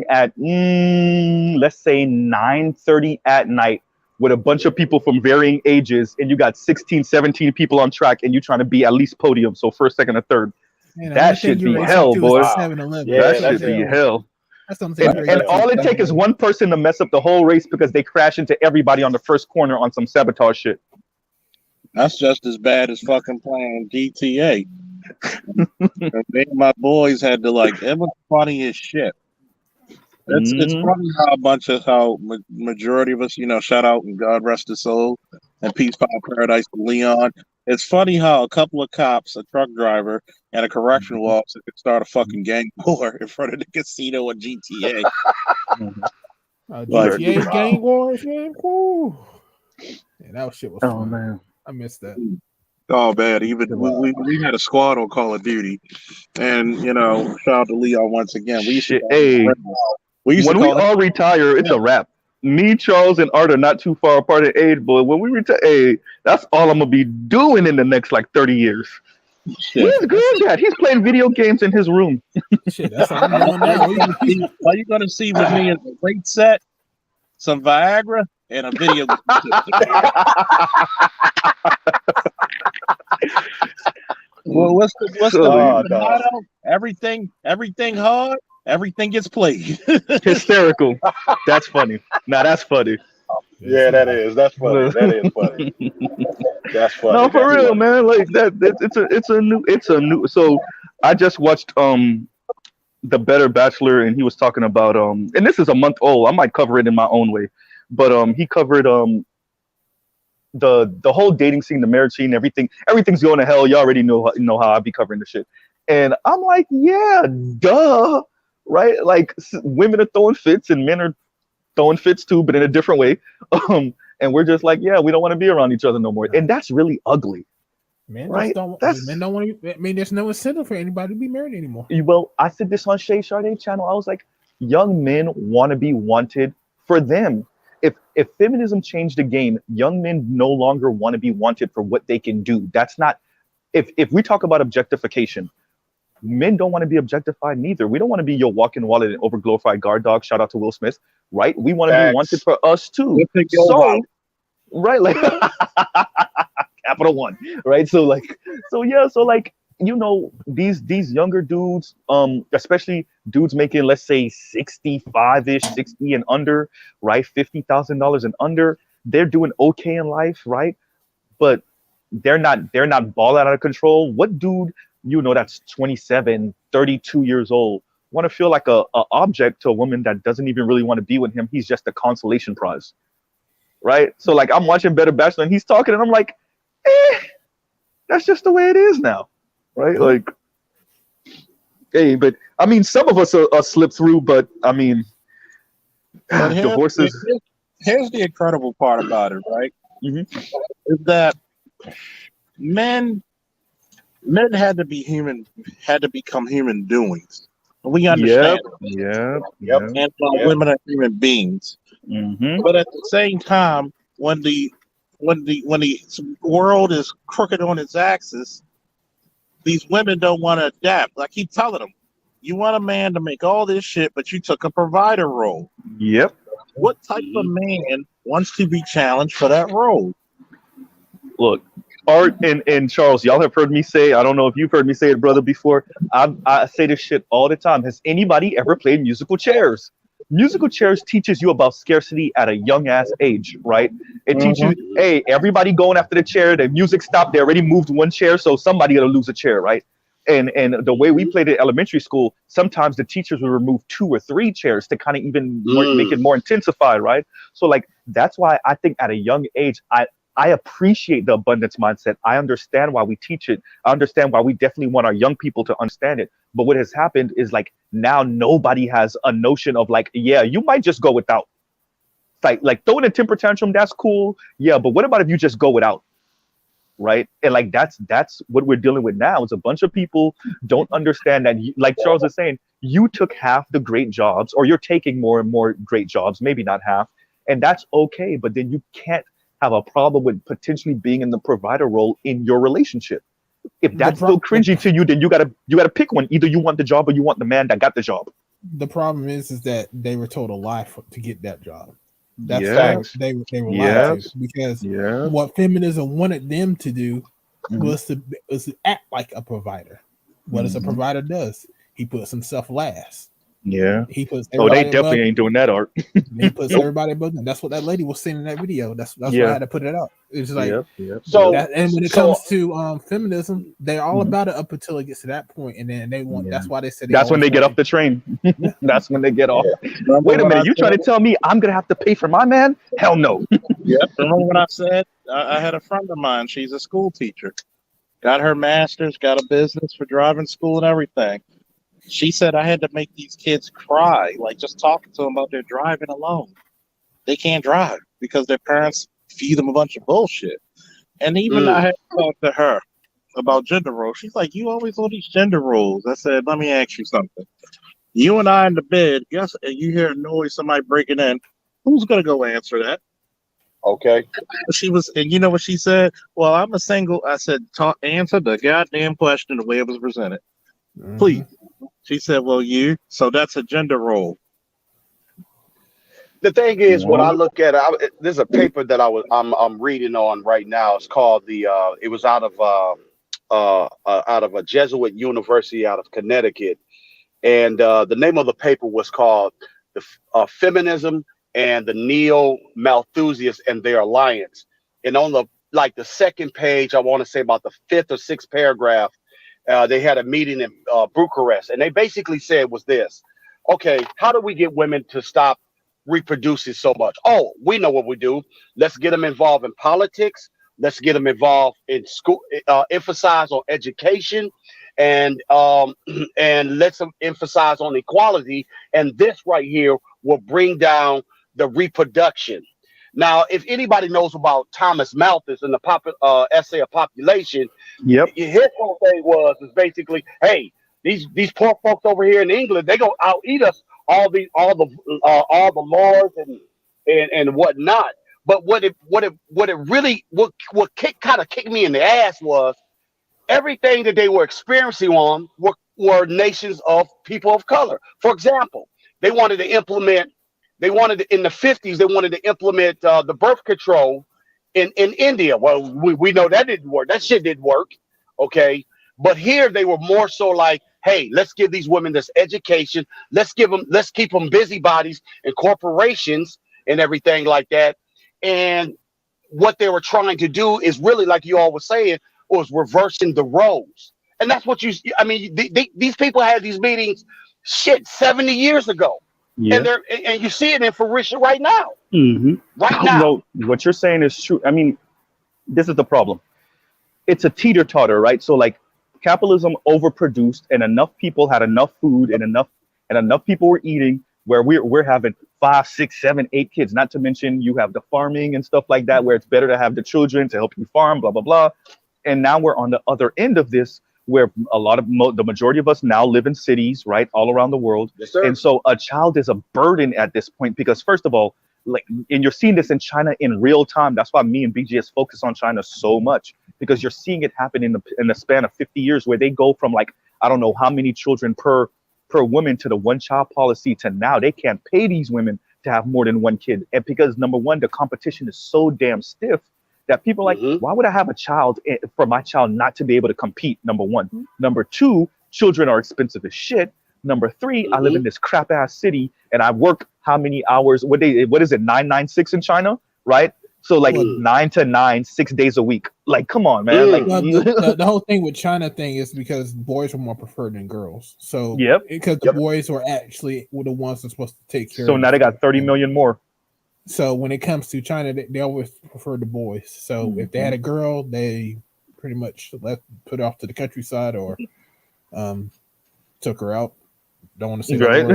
at let's say 9:30 at night with a bunch of people from varying ages, and you got 16, 17 people on track, and you're trying to be at least podium, so first, second, or third. Man, That should be hell, boy. Wow. 7-Eleven. Yeah, That should be hell. That's the only thing you're And racing all to, it takes is one person to mess up the whole race because they crash into everybody on the first corner on some sabotage shit. That's just as bad as fucking playing GTA. And me and my boys had to like. It was funny as shit. It's funny how majority of us, shout out and God rest his soul and peace, power, paradise to Leon. It's funny how a couple of cops, a truck driver, and a correctional officer could start a fucking gang war in front of the casino in GTA. GTA gang wars, man. Woo. Yeah, that shit was fun. Oh man, I missed that. Oh man, even we had a squad on Call of Duty, and shout out to Leon once again. We used to when we all retire, it's a wrap. Me, Charles, and Art are not too far apart in age, but when we retire, that's all I'm gonna be doing in the next like 30 years. Where's Greg at? He's playing video games in his room. Shit, that's what I'm doing now. All you're gonna see with me is a weight set, some Viagra, and a video game. Well, what's the motto? Everything hard, everything gets played. Hysterical. That's funny. Now that's funny. Yeah, that is. That's funny. That is funny. That's funny. No, for real, man. Like that. It's a new. So I just watched The Better Bachelor, and he was talking about and this is a month old. I might cover it in my own way, but he covered the whole dating scene, the marriage scene, everything's going to hell. You already know how I be covering the shit, and I'm like, yeah, duh, right? Like women are throwing fits and men are throwing fits too, but in a different way. And we're just like, yeah, we don't want to be around each other no more, and that's really ugly. Men right? Men don't want to. I mean, there's no incentive for anybody to be married anymore. Well, I said this on Shay Sade channel. I was like, young men want to be wanted for them. If feminism changed the game, young men no longer want to be wanted for what they can do. That's not. If we talk about objectification, men don't want to be objectified neither. We don't want to be your walk-in wallet and overglorified guard dog. Shout out to Will Smith, right? We want to be wanted for us too. So, right, like Capital One, right? So these younger dudes, especially dudes making, let's say 65-ish, 60 and under, right? $50,000 and under, they're doing okay in life, right? But they're not balling out of control. What dude, that's 27, 32 years old, want to feel like a object to a woman that doesn't even really want to be with him? He's just a consolation prize, right? So like I'm watching Better Bachelor and he's talking and I'm like, that's just the way it is now, right? Like, hey, but I mean, some of us are slip through, but I mean, the horses. Here's the incredible part about it, right? Mm-hmm. Is that men had to be human, had to become human doings. We understand. Yep. And women are human beings. Mm-hmm. But at the same time, when the world is crooked on its axis, these women don't want to adapt. I keep telling them, you want a man to make all this shit, but you took a provider role. Yep. What type of man wants to be challenged for that role? Look, Art and Charles, y'all have heard me say, I don't know if you've heard me say it, brother, before. I say this shit all the time. Has anybody ever played musical chairs? Musical chairs teaches you about scarcity at a young ass age, right? It teaches you, hey, everybody going after the chair, the music stopped, they already moved one chair, so somebody gonna lose a chair, right? And the way we played at elementary school, sometimes the teachers would remove 2 or 3 chairs to kind of even make it more intensified, right? So like that's why I think at a young age, I appreciate the abundance mindset. I understand why we teach it. I understand why we definitely want our young people to understand it. But what has happened is like now nobody has a notion of like, yeah, you might just go without. Like throwing a temper tantrum, that's cool. Yeah, but what about if you just go without? right? And like that's what we're dealing with now. Is a bunch of people don't understand that, like Charles is saying, you took half the great jobs, or you're taking more and more great jobs, maybe not half, and that's okay. But then you can't have a problem with potentially being in the provider role in your relationship. If that's still cringy to you, then you gotta pick one. Either you want the job or you want the man that got the job. The problem is that they were told a lie to get that job. That's Yes. they were lied Yes. to, because Yeah. what feminism wanted them to do Mhm. was to act like a provider. What does a Mhm. provider does? He puts himself last. Yeah. He puts Oh, they everybody definitely above ain't doing that, Art. He puts everybody above them. That's what that lady was saying in that video. That's why I Yeah. had to put it out. It's like Yep. Yep. So that, and when it so comes to feminism, they're all Mhm. about it up until it gets to that point, and then they want. Yeah. That's why they said That's when always they get want off the train. Yeah. That's when they get off. Remember Wait a when I minute, you trying to said, tell me I'm gonna have to pay for my man? Hell no. yep, remember when I said I had a friend of mine, she's a school teacher, got her master's, got a business for driving school and everything. She said I had to make these kids cry, like just talking to them about their driving alone. They can't drive because their parents feed them a bunch of bullshit. And even I had to talk to her about gender roles. She's like, you always on these gender roles. I said, let me ask you something. You and I in the bed, yes, and you hear a noise, somebody breaking in. Who's gonna go answer that? okay. She was, and you know what she said? Well, I'm a single. I said, answer the goddamn question the way it was presented, Mhm. please. She said, well, you. So that's a gender role. The thing is, what I look at, there's a paper that I'm reading on right now. It's called it was out of a Jesuit university out of Connecticut, and the name of the paper was called the Feminism and the Neo Malthusians and Their Alliance. And on the second page, I want to say about the fifth or sixth paragraph, they had a meeting in Bucharest, and they basically said was this: okay, how do we get women to stop reproducing so much? Oh, we know what we do. Let's get them involved in politics. Let's get them involved in school. Emphasize on education, and and let's emphasize on equality. And this right here will bring down the reproduction. Now, if anybody knows about Thomas Malthus and the essay of population, Yep. his whole thing is basically, hey, these poor folks over here in England, they gonna out eat us all the laws and whatnot. But what kind of kicked me in the ass was everything that they were experiencing on were nations of people of color. For example, they wanted to implement. In the 50s, they wanted to implement the birth control in India. Well, we know that didn't work. That shit didn't work. Okay. But here they were more so like, hey, let's give these women this education. Let's keep them busybodies in corporations and everything like that. And what they were trying to do is really, like you all were saying, was reversing the roles. And that's what these people had these meetings 70 years ago. Yeah. And you see it in fruition right now. Mm-hmm. Right now. No, what you're saying is true. I mean, this is the problem. It's a teeter-totter, right? So like capitalism overproduced, and enough people had enough food, and enough people were eating, where we're having 5, 6, 7, 8 kids. Not to mention you have the farming and stuff like that, where it's better to have the children to help you farm, blah blah blah. And now we're on the other end of this, where the majority of us now live in cities, right, all around the world. Yes, sir. And so a child is a burden at this point, because first of all, like, and you're seeing this in China in real time. That's why me and BGS focus on China so much, because you're seeing it happen in the span of 50 years, where they go from like, I don't know how many children per woman to the one-child policy, to now they can't pay these women to have more than one kid. And because number one, the competition is so damn stiff that people are like, why would I have a child for my child not to be able to compete? Number one. Number two, children are expensive as shit. Number three, I live in this crap ass city and I work how many hours? What is it? 996 in China, right? So like 9 to 9, 6 days a week. Like, come on, man. Like the whole thing with China thing is because boys were more preferred than girls. So because the boys were actually the ones that's supposed to take care. So now they got 30 million more. So when it comes to China, they always prefer the boys. So if they had a girl, they pretty much put her off to the countryside or took her out. Don't want to say that right.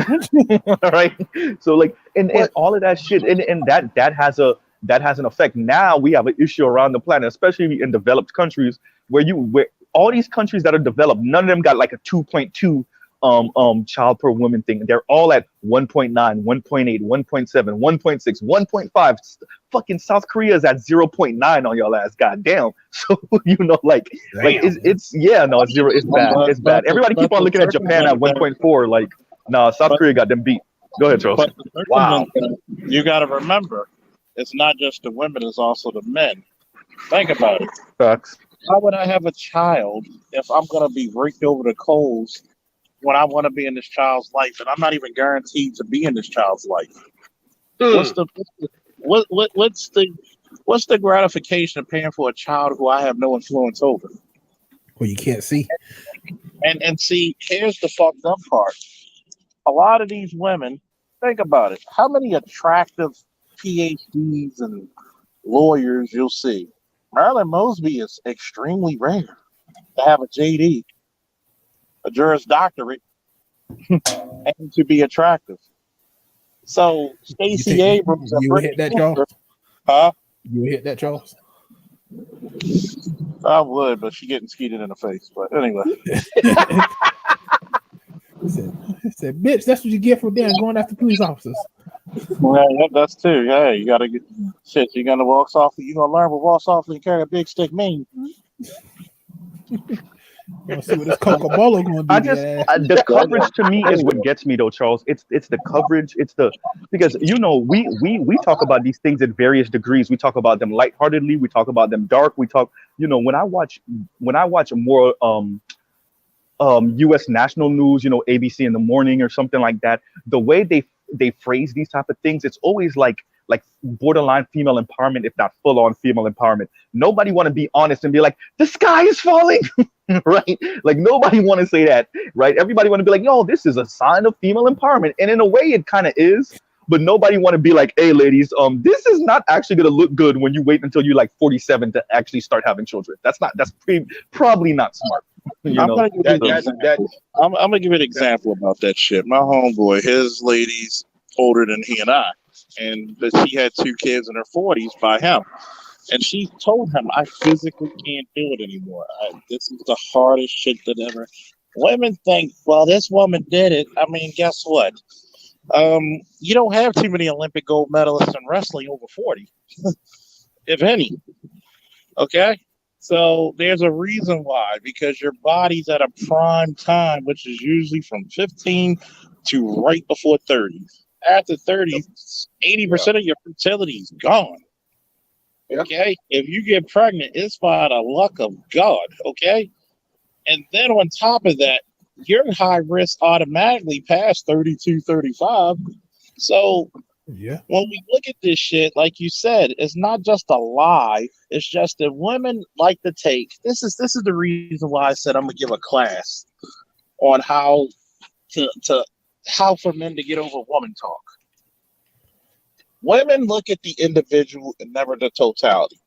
All right. So like, and all of that shit, and that has a that has an effect. Now we have an issue around the planet, especially in developed countries, where all these countries that are developed, none of them got like a 2.2 child per woman thing. They're all at 1.9, 1.8, 1.7, 1.6, 1.5. Fucking South Korea is at 0.9 on y'all ass. Goddamn. So like it's zero. It's bad. It's bad. Everybody keep on looking at Japan at 1.4. Like, nah, South Korea got them beat. Go ahead, Charles. Wow. You got to remember, it's not just the women; it's also the men. Think about it. Facts. How would I have a child if I'm going to be raked over the coals when I want to be in this child's life, and I'm not even guaranteed to be in this child's life? What's the gratification of paying for a child who I have no influence over? Well, you can't see. And see, here's the fucked up part. A lot of these women, think about it. How many attractive PhDs and lawyers you'll see? Marilyn Mosby is extremely rare to have a JD, a Juris Doctorate, and to be attractive. So Stacey Abrams, you would hit that, Charles? Huh? You would hit that, Charles? I would, but she getting skeeted in the face. But anyway. He said, bitch, that's what you get for damn going after police officers. Yeah, that's too. Yeah, you gotta get shit. You're gonna walk softly. You're gonna learn what walk softly and carry a big stick mean. See what this Coca-Cola gonna do. The coverage to me is what gets me though, Charles. It's the coverage. Because we talk about these things at various degrees. We talk about them lightheartedly. We talk about them dark. We talk. When I watch more U.S. national news, ABC in the morning or something like that, the way they phrase these type of things, it's always like borderline female empowerment, if not full-on female empowerment. Nobody want to be honest and be like, the sky is falling, right? Like, nobody want to say that, right? Everybody want to be like, no, this is a sign of female empowerment. And in a way, it kind of is. But nobody want to be like, hey, ladies, this is not actually going to look good when you wait until you're like 47 to actually start having children. That's probably not smart. I'm gonna give you an example about that shit. My homeboy, his lady's older than he and I, and she had 2 kids in her 40s by him, and she told him, "I physically can't do it anymore. This is the hardest shit that ever." Women think, well, this woman did it. I mean, guess what? You don't have too many Olympic gold medalists in wrestling over 40, if any. Okay. So there's a reason why, because your body's at a prime time, which is usually from 15 to right before 30. After 30, 80% of your fertility is gone. Okay? If you get pregnant, it's by the luck of God. Okay? And then on top of that, you're high risk automatically past 32, 35. So yeah, when we look at this shit, like you said, it's not just a lie. It's just that women like to take. This is the reason why I said I'm gonna give a class on how for men to get over woman talk. Women look at the individual and never the totality.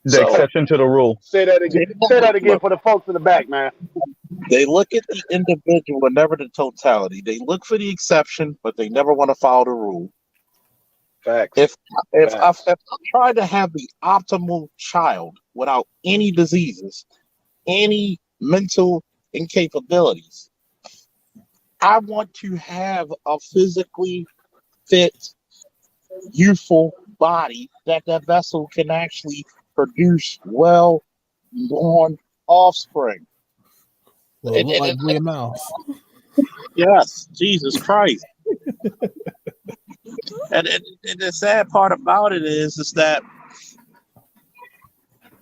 The exception to the rule. Say that again. Say that again for the folks in the back, man. They look at the individual and never the totality. They look for the exception, but they never want to follow the rule. Facts. If I try to have the optimal child without any diseases, any mental incapabilities, I want to have a physically fit, youthful body that vessel can actually produce well-born offspring. Well, it look like William Mouse. Yes, Jesus Christ. and the sad part about it is that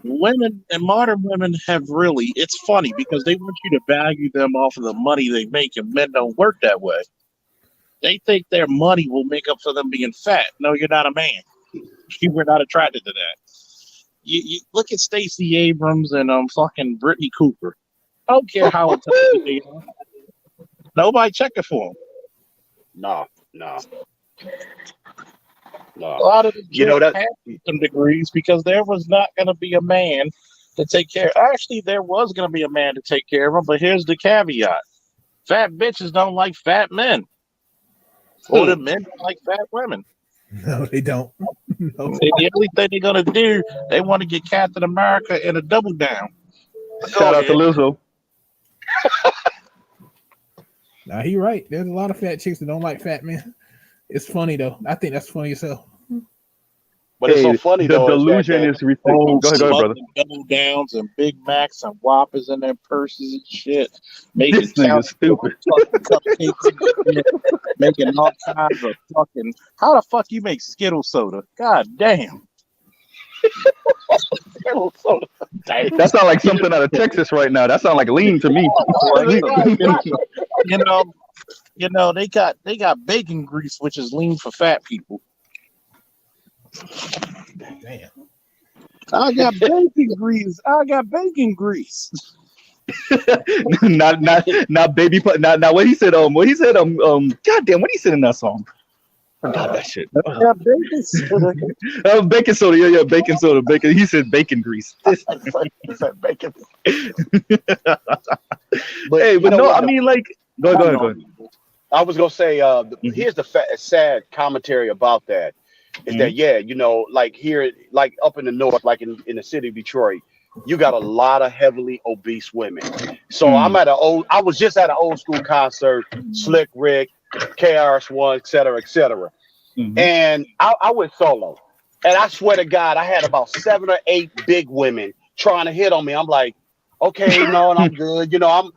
women and modern women have really, it's funny because they want you to value them off of the money they make, and men don't work that way. They think their money will make up for them being fat. No, you're not a man. You were not attracted to that. You look at Stacey Abrams and fucking Brittany Cooper. I don't care how intelligent they are. Nobody checking for them. No. A lot of them had some degrees because there was not going to be a man to take care. Actually, there was going to be a man to take care of them, but here's the caveat: fat bitches don't like fat men, or the men don't like fat women. No, they don't. No. The only thing they're gonna do, they want to get Captain America in a double down. Shout out to Lizzo. Nah, he right. There's a lot of fat chicks that don't like fat men. It's funny though. I think that's funny as hell. But it's so funny the though. delusion is ridiculous. Go ahead, brother. Double downs and Big Macs and Whoppers in their purses and shit. Making This nigga's stupid. cupcakes, making all kinds of fucking. How the fuck you make Skittle soda? God damn. Skittle soda. That sounds like something out of Texas right now. That sounds like lean to me. You know, they got bacon grease, which is lean for fat people. Damn. I got bacon grease. not baby. Not what he said. What he said. Goddamn, what he said in that song. Forgot that shit. I got bacon soda. Baking soda. Yeah, baking soda. Bacon. He said bacon grease. He said bacon. But no, I mean, like, go ahead. I was gonna say, here's the sad commentary about that. Is that like here, like up in the north, like in the city of Detroit, you got a lot of heavily obese women. So I was just at an old school concert, Slick Rick, KRS-One, et cetera. And I went solo, and I swear to God, I had about 7 or 8 big women trying to hit on me. I'm like, okay, no, and I'm good. I'm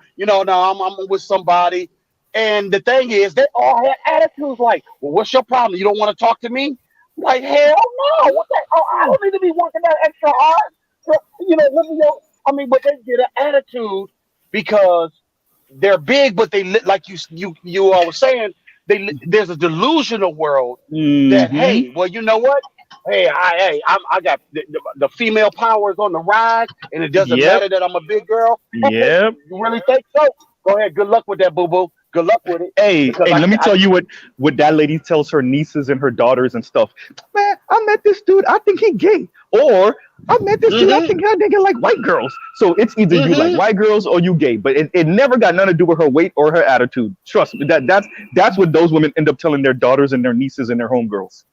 with somebody. And the thing is, they all had attitudes like, well, what's your problem? You don't want to talk to me? Like, hell no. What the? Oh, I don't need to be working that extra hard. So, but they get an attitude because they're big, but they like you all were saying, there's a delusional world that, hey, well, you know what? Hey, I got the female power is on the rise, and it doesn't matter that I'm a big girl. Yep. You really think so? Go ahead. Good luck with that, boo-boo. Good luck with it. Hey, let me tell you what that lady tells her nieces and her daughters and stuff. Man, I met this dude. I think he gay. Or I met this dude. I think I like white girls. So it's either you like white girls or you gay. But it never got nothing to do with her weight or her attitude. Trust me. That's what those women end up telling their daughters and their nieces and their homegirls.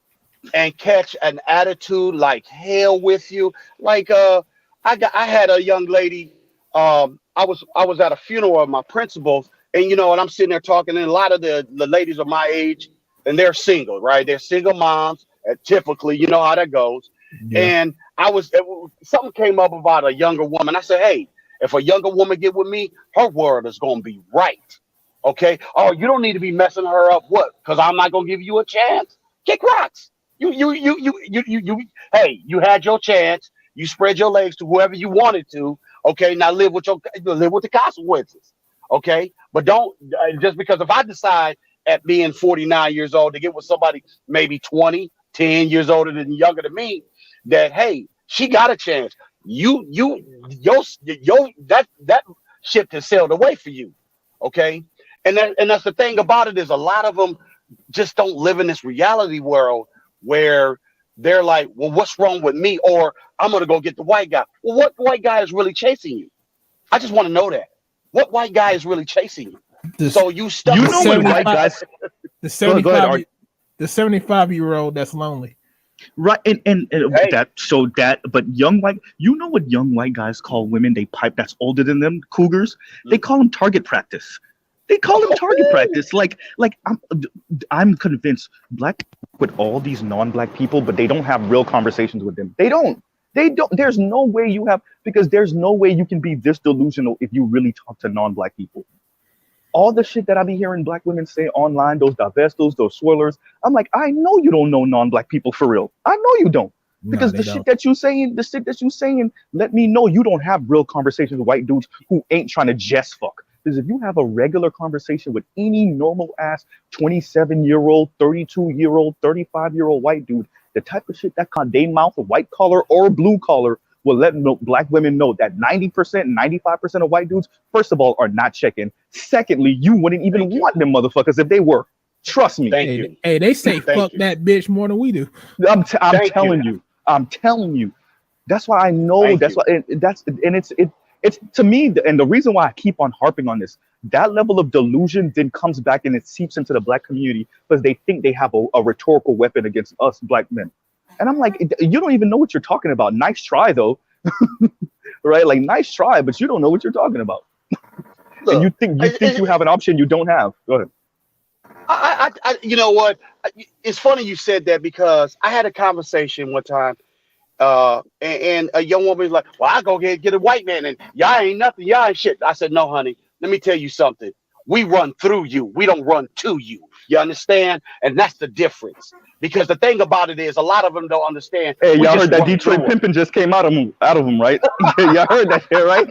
And catch an attitude like hell with you. Like I had a young lady. I was at a funeral of my principal's. And and I'm sitting there talking, and a lot of the ladies of my age, and they're single, right? They're single moms, and typically, you know how that goes. Yeah. And something came up about a younger woman. I said, hey, if a younger woman get with me, her world is gonna be right. Okay. Oh, you don't need to be messing her up. What? Because I'm not gonna give you a chance. Kick rocks. You. Hey, you had your chance. You spread your legs to whoever you wanted to. Okay. Now live with the consequences. Okay, but don't just because if I decide at being 49 years old to get with somebody maybe 10 years older than younger than me, that hey, she got a chance. That ship has sailed away for you. Okay, and that's the thing about it is a lot of them just don't live in this reality world where they're like, well, what's wrong with me? Or I'm gonna go get the white guy. Well, what white guy is really chasing you? I just want to know that. What white guy is really chasing you? So you stuck. You know what white guys? The 75-year-old that's lonely. Right, and but young white, what young white guys call women they pipe that's older than them, cougars? They call them target practice. Like I'm convinced black with all these non-black people, but they don't have real conversations with them. They don't. There's no way there's no way you can be this delusional if you really talk to non-black people. All the shit that I be hearing black women say online, those divestals, those swirlers, I'm like, I know you don't know non-black people for real. I know you don't. Because the shit that you saying, let me know you don't have real conversations with white dudes who ain't trying to just fuck. Because if you have a regular conversation with any normal ass 27-year-old, 32-year-old, 35-year-old white dude, the type of shit that they mouth a white collar or blue collar will let black women know that 90%, 95% of white dudes, first of all, are not checking. Secondly, you wouldn't even want them motherfuckers if they were. Trust me. Thank you. Hey, they say fuck that bitch more than we do. I'm telling you. That's why I know. It's to me, and the reason why I keep on harping on this, that level of delusion then comes back and it seeps into the black community because they think they have a rhetorical weapon against us black men. And I'm like, you don't even know what you're talking about. Nice try though. Right? Like nice try, but you don't know what you're talking about. Look, and you think you have an option you don't have. Go ahead. You know what? It's funny you said that because I had a conversation one time, and a young woman was like, "Well, I go get a white man, and y'all ain't nothing, y'all ain't shit." I said, "No, honey. Let me tell you something. We run through you. We don't run to you. You understand? And that's the difference. Because the thing about it is, a lot of them don't understand. Hey, y'all heard that Detroit pimping just came out of him, right? Y'all heard that shit, right?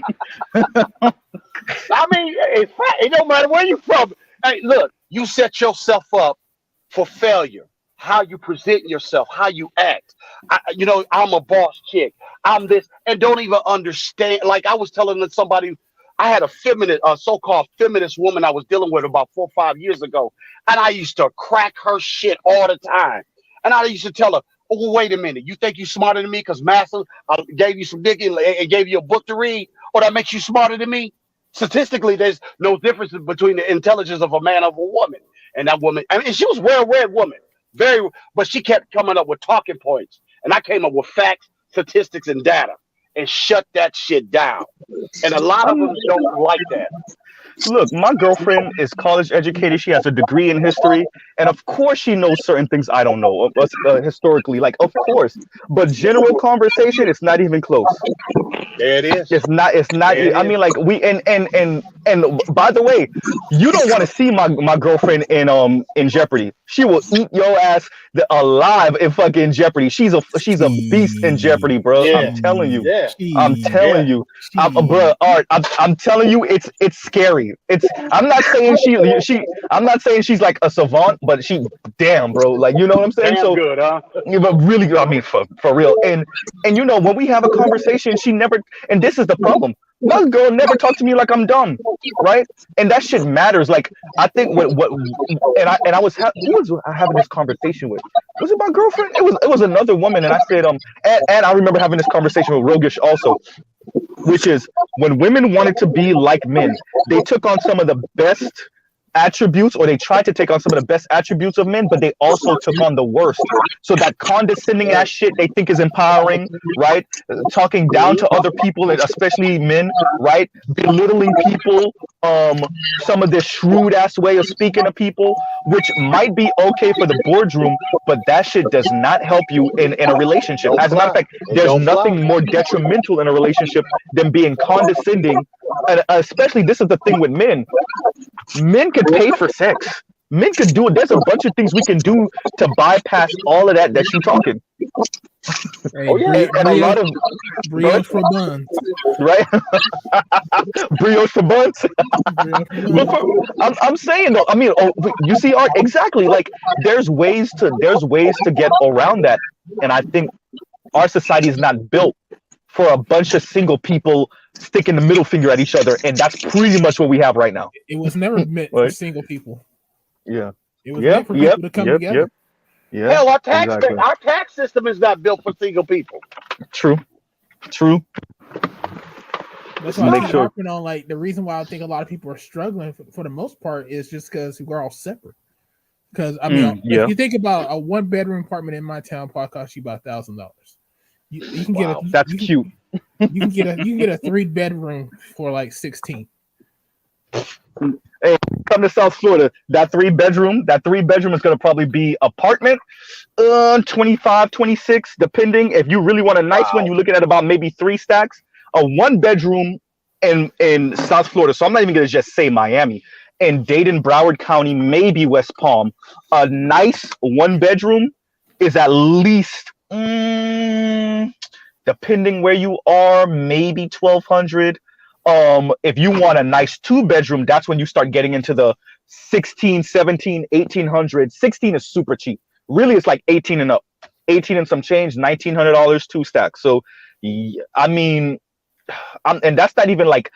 I mean, it don't matter where you're from. Hey, look, you set yourself up for failure. How you present yourself, how you act. I'm a boss chick. I'm this, and don't even understand. Like I was telling somebody, I had a so-called feminist woman I was dealing with about 4 or 5 years ago, and I used to crack her shit all the time. And I used to tell her, "Oh, well, wait a minute, you think you're smarter than me because Master gave you some dick and gave you a book to read, or that makes you smarter than me?" Statistically, there's no difference between the intelligence of a man and a woman. And that woman, I mean, she was a well-read woman, but she kept coming up with talking points, and I came up with facts, statistics, and data, and shut that shit down. And a lot of them don't like that. Look, my girlfriend is college educated. She has a degree in history, and of course, she knows certain things I don't know historically. Like, of course, but general conversation, it's not even close. There it is. It's not. I mean, like and by the way, you don't want to see my girlfriend in Jeopardy. She will eat your ass alive in fucking Jeopardy. She's a beast in Jeopardy, bro. Yeah. I'm telling you. Yeah. I'm telling you. Bro, Art, I'm telling you, it's scary. I'm not saying I'm not saying she's like a savant, but she damn, bro. Like, you know what I'm saying? Damn so good, huh? Yeah, but really good. I mean, for real. And you know, when we have a conversation, she never. And this is the problem. My girl never talked to me like I'm dumb, right? And that shit matters. Like, I think who was I having this conversation with? Was it my girlfriend? It was another woman, and I said and I remember having this conversation with Rogish also, which is when women wanted to be like men, they took on some of the best attributes, or they tried to take on some of the best attributes of men, but they also took on the worst. So that condescending ass shit they think is empowering, right? Talking down to other people, and especially men, right? Belittling people, some of this shrewd ass way of speaking to people, which might be okay for the boardroom, but that shit does not help you in a relationship. As a matter of fact, there's nothing more detrimental in a relationship than being condescending. And especially, this is the thing with men. Men can pay for sex. Men can do it. There's a bunch of things we can do to bypass all of that you're talking. Hey, and a lot of brioche for buns, right? Brioche for buns. I'm saying though. I mean, you see, Art, exactly. Like, there's ways to get around that, and I think our society is not built for a bunch of single people sticking the middle finger at each other, and that's pretty much what we have right now. It was never meant for single people. Yeah. It was meant for people to come together. Yeah. Hell, our tax system is not built for single people. True. That's why I'm harping on, like, the reason why I think a lot of people are struggling for the most part is just because we're all separate. Because I mean, if you think about a 1-bedroom apartment in my town, probably cost you about $1,000. You can get that's cute. You can get a 3-bedroom for like 16. Hey, come to South Florida. That three bedroom is going to probably be apartment, 25, 26, depending. If you really want a nice one, you're looking at about maybe 3 stacks. A 1-bedroom in South Florida. So I'm not even going to just say Miami. In Dayton, Broward County, maybe West Palm, a nice 1-bedroom is at least, depending where you are, maybe $1,200. If you want a nice 2-bedroom, that's when you start getting into the 16, 17, 1800. 16 is super cheap. Really, it's like 18 and up. 18 and some change, $1,900, 2 stacks. So, I mean, and that's not even like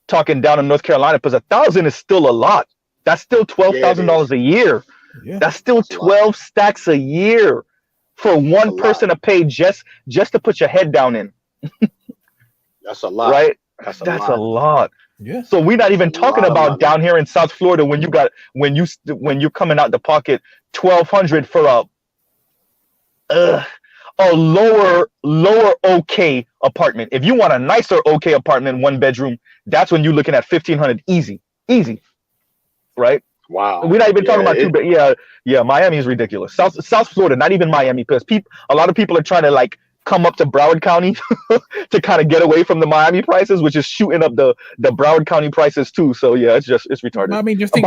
talking down in North Carolina, because $1,000 is still a lot. That's still $12,000 a year. Yeah, that's still 12 stacks a year for one person to pay just to put your head down in. That's a lot, right? That's a lot. Yeah. So we're not even talking about down here in South Florida when you're coming out the pocket $1,200 for a lower okay apartment. If you want a nicer okay apartment, 1 bedroom, that's when you're looking at 1,500 easy, right? Wow. We're not even talking about it- 2 bed. Yeah. Miami is ridiculous. South Florida, not even Miami, because a lot of people are trying to like come up to Broward County to kind of get away from the Miami prices, which is shooting up the Broward County prices too. So yeah, it's retarded. I mean, just think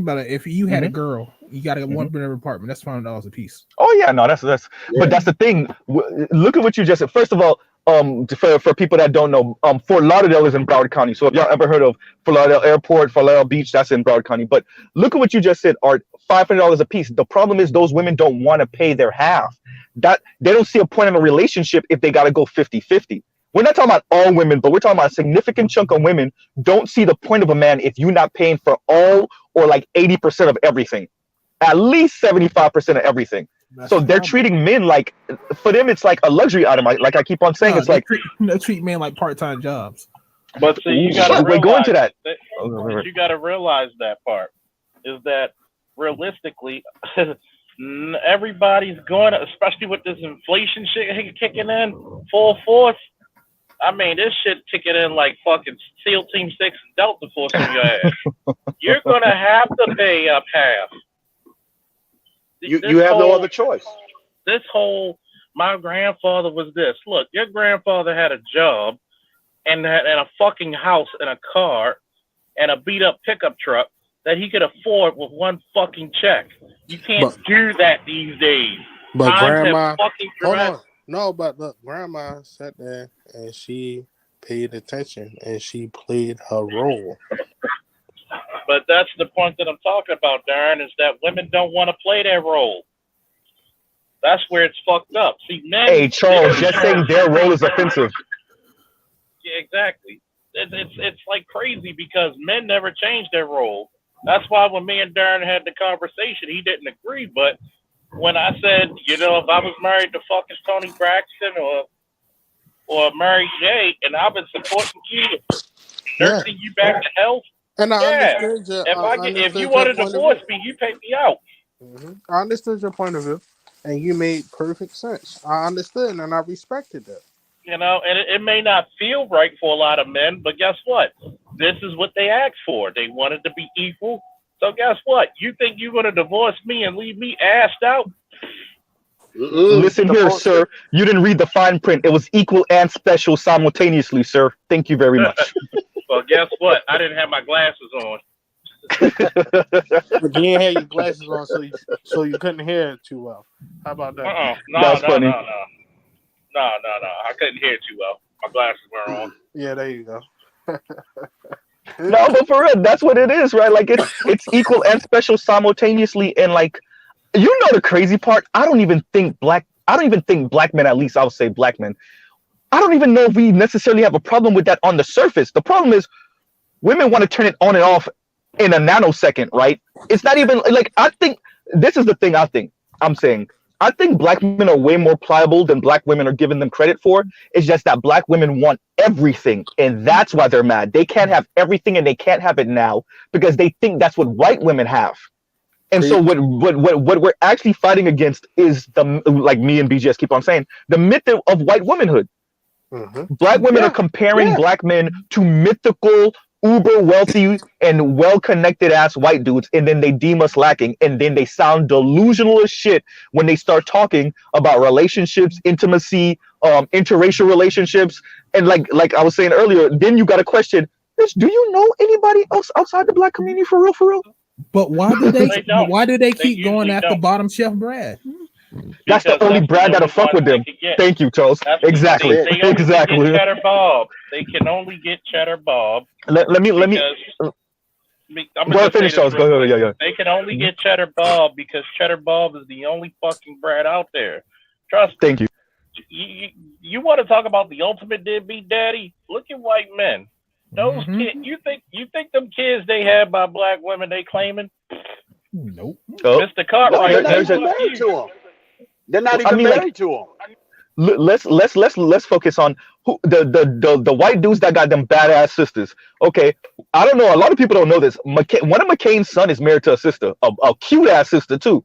about it. If you had a girl, you got a 1 bedroom apartment. That's $500 a piece. Oh yeah, no, that's. But that's the thing. Look at what you just said. First of all, for people that don't know, Fort Lauderdale is in Broward County. So if y'all ever heard of Fort Lauderdale Airport, Fort Lauderdale Beach, that's in Broward County. But look at what you just said, Art. $500 a piece. The problem is those women don't want to pay their half. That they don't see a point in a relationship if they got to go 50-50. We're not talking about all women, but we're talking about a significant chunk of women don't see the point of a man if you're not paying for all or like 80% of everything, at least 75% of everything. So they're treating men like, for them, it's like a luxury item. Like I keep on saying, it's like they treat men like part-time jobs. But see, you got to we're going to that. You got to realize that part is that realistically, everybody's going, especially with this inflation shit kicking in full force. I mean, this shit kicking in like fucking SEAL Team 6 and Delta Force on your ass. You're gonna have to pay up half. You have no other choice. My grandfather was this. Look, your grandfather had a job and a fucking house and a car and a beat up pickup truck that he could afford with one fucking check. You can't do that these days. But grandma, hold on. No, but look, grandma sat there and she paid attention and she played her role. But that's the point that I'm talking about, Darren, is that women don't want to play their role. That's where it's fucked up. See, men. Hey, Charles, just saying their role is offensive. Yeah, exactly. It's like crazy because men never change their role. That's why when me and Darren had the conversation, he didn't agree. But when I said, if I was married to fucking Tony Braxton or Mary J, and I've been supporting you, nursing you back to health. And I understood if you want to divorce me, you pay me out. Mm-hmm. I understood your point of view, and you made perfect sense. I understood, and I respected that. And it may not feel right for a lot of men, but guess what? This is what they asked for. They wanted to be equal. So guess what? You think you're going to divorce me and leave me assed out? Listen here, sir. You didn't read the fine print. It was equal and special simultaneously, sir. Thank you very much. Well, guess what? I didn't have my glasses on. But you didn't have your glasses on, so you couldn't hear it too well. How about that? That's funny. No. I couldn't hear it too well. My glasses were on. Yeah, there you go. No, but for real, that's what it is, right? Like it's equal and special simultaneously, and like the crazy part. I don't even think black men, at least I would say black men. I don't even know if we necessarily have a problem with that on the surface. The problem is women want to turn it on and off in a nanosecond, right? It's not even like, I think this is the thing I think black men are way more pliable than black women are giving them credit for. It's just that black women want everything, and that's why they're mad. They can't have everything, and they can't have it now because they think that's what white women have. And so what we're actually fighting against is like me and BGS keep on saying, the myth of white womanhood. Mm-hmm. Black women are comparing black men to mythical, uber wealthy and well-connected ass white dudes, and then they deem us lacking, and then they sound delusional as shit when they start talking about relationships, intimacy, interracial relationships, and like I was saying earlier, then you got to question, bitch, do you know anybody else outside the black community for real? But why do they keep going after bottom shelf Brad? That's the only Brad that'll fuck with them. Thank you, Charles. Exactly. Exactly. Cheddar Bob. They can only get Cheddar Bob. Let me. Go ahead, finish, Charles. Go ahead. Yeah. They can only get Cheddar Bob because Cheddar Bob is the only fucking Brad out there. Trust me. Thank you. You want to talk about the ultimate deadbeat daddy? Look at white men. Those kids. You think them kids they had by black women they claiming? Nope. Mr. Cartwright. They're not even married to them. They're not even married to them. Let's focus on who the white dudes that got them badass sisters. Okay, I don't know. A lot of people don't know this. One of McCain's son is married to a sister, a cute ass sister too,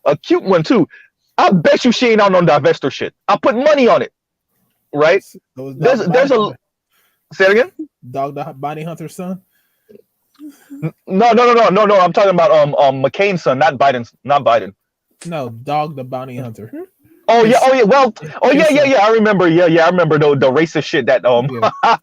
a cute one too. I bet you she ain't out on divestor shit. I put money on it. Right? There's a say it again. Dog the bounty hunter's son. No. I'm talking about McCain's son, not Biden's. Not Biden. No, Dog the bounty hunter. Oh yeah. Well. Oh yeah. I remember. Yeah. I remember the racist shit that Yeah.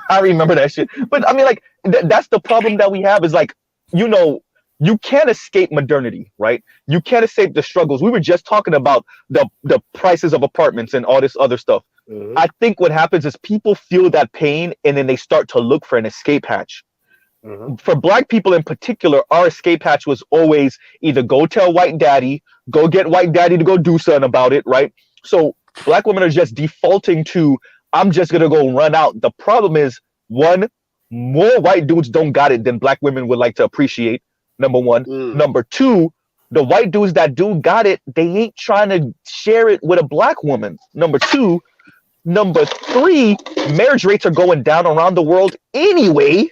I remember that shit. But I mean, like that's the problem that we have is like, you know, you can't escape modernity, right? You can't escape the struggles. We were just talking about the prices of apartments and all this other stuff. Mhm. I think what happens is people feel that pain and then they start to look for an escape hatch. Mhm. For Black people in particular, our escape hatch was always either go tell white daddy, go get white daddy to go do something about it, right? So Black women are just defaulting to, I'm just gonna go run out. The problem is, one, more white dudes don't got it than Black women would like to appreciate. Number one. Number two, the white dudes that do got it, they ain't trying to share it with a Black woman. Number two. Number three, marriage rates are going down around the world anyway.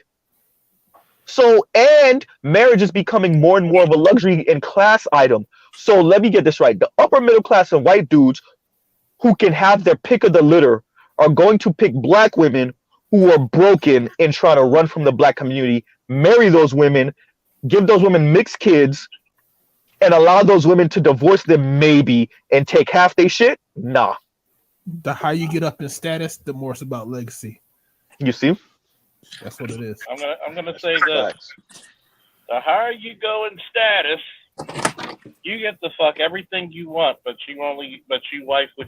So, and marriage is becoming more and more of a luxury and class item. So let me get this right. The upper middle class and white dudes who can have their pick of the litter are going to pick Black women who are broken and trying to run from the Black community, marry those women, give those women mixed kids, and allow those women to divorce them maybe and take half their shit? Nah. The higher you get up in status, the more it's about legacy. You see? That's what it is. I'm gonna say this: the higher you go in status, you get to fuck everything you want, but you wife what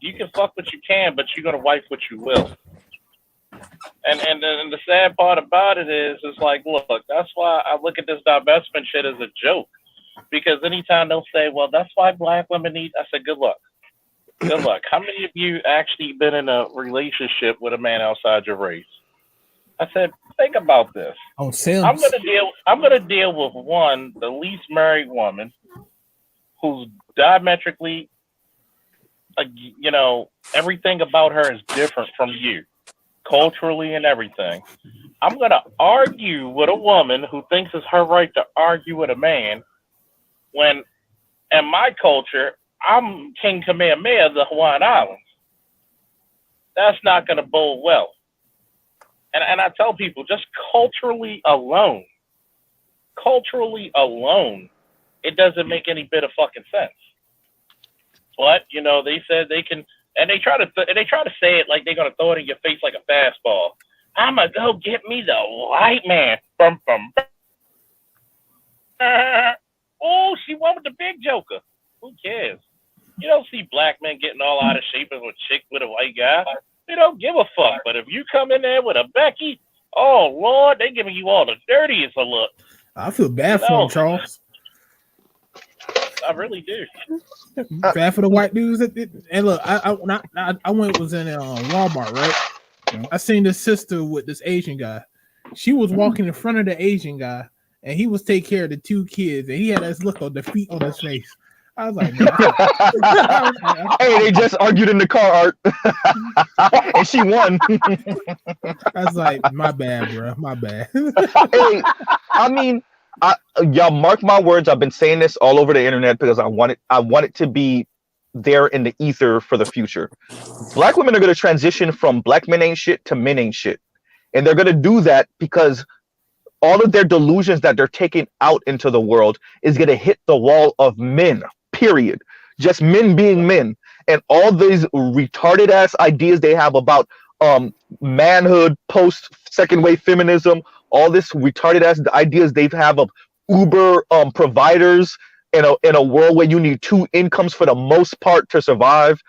you can fuck what you can, but you're gonna wife what you will. And the sad part about it is, it's like, look, that's why I look at this divestment shit as a joke, because anytime they'll say, well, that's why Black women need, I said, good luck. Good luck. How many of you actually been in a relationship with a man outside your race? I said, think about this. On Sims. I'm gonna deal with one, the least married woman, who's diametrically, everything about her is different from you, culturally and everything. I'm gonna argue with a woman who thinks it's her right to argue with a man, when in my culture, I'm King Kamehameha of the Hawaiian Islands. That's not going to bode well. And I tell people, just culturally alone, it doesn't make any bit of fucking sense. But, they said they can, and they try to say it like they're going to throw it in your face like a fastball. I'm going to go get me the white man. Oh, she won with the big joker. Who cares? You don't see Black men getting all out of shape as a chick with a white guy. They don't give a fuck. But if you come in there with a Becky, oh Lord, they giving you all the dirtiest of look. I feel bad for him, Charles. I really do. Bad for the white dudes. And look, I was in Walmart, right? I seen this sister with this Asian guy. She was walking in front of the Asian guy, and he was taking care of the two kids, and he had this look on the feet on his face. I was like, man. Hey, they just argued in the car, Art. And she won. I was like, my bad, bro. My bad. Hey, I mean, y'all mark my words. I've been saying this all over the internet because I want it to be there in the ether for the future. Black women are going to transition from Black men ain't shit to men ain't shit. And they're going to do that because all of their delusions that they're taking out into the world is going to hit the wall of men. Period. Just men being men, and all these retarded ass ideas they have about manhood, post second wave feminism, all this retarded ass ideas they have of Uber providers in a world where you need two incomes for the most part to survive.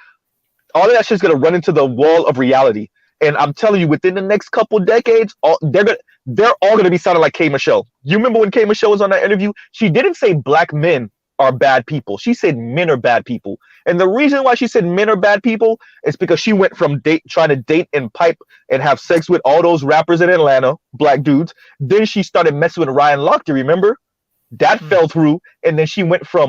All of that shit's gonna run into the wall of reality. And I'm telling you, within the next couple decades, they're all gonna be sounding like K. Michelle. You remember when K. Michelle was on that interview? She didn't say Black men are bad people. She said men are bad people. And the reason why she said men are bad people is because she went from trying to date and pipe and have sex with all those rappers in Atlanta, Black dudes. Then she started messing with Ryan Lochte, remember? That fell through. And then she went I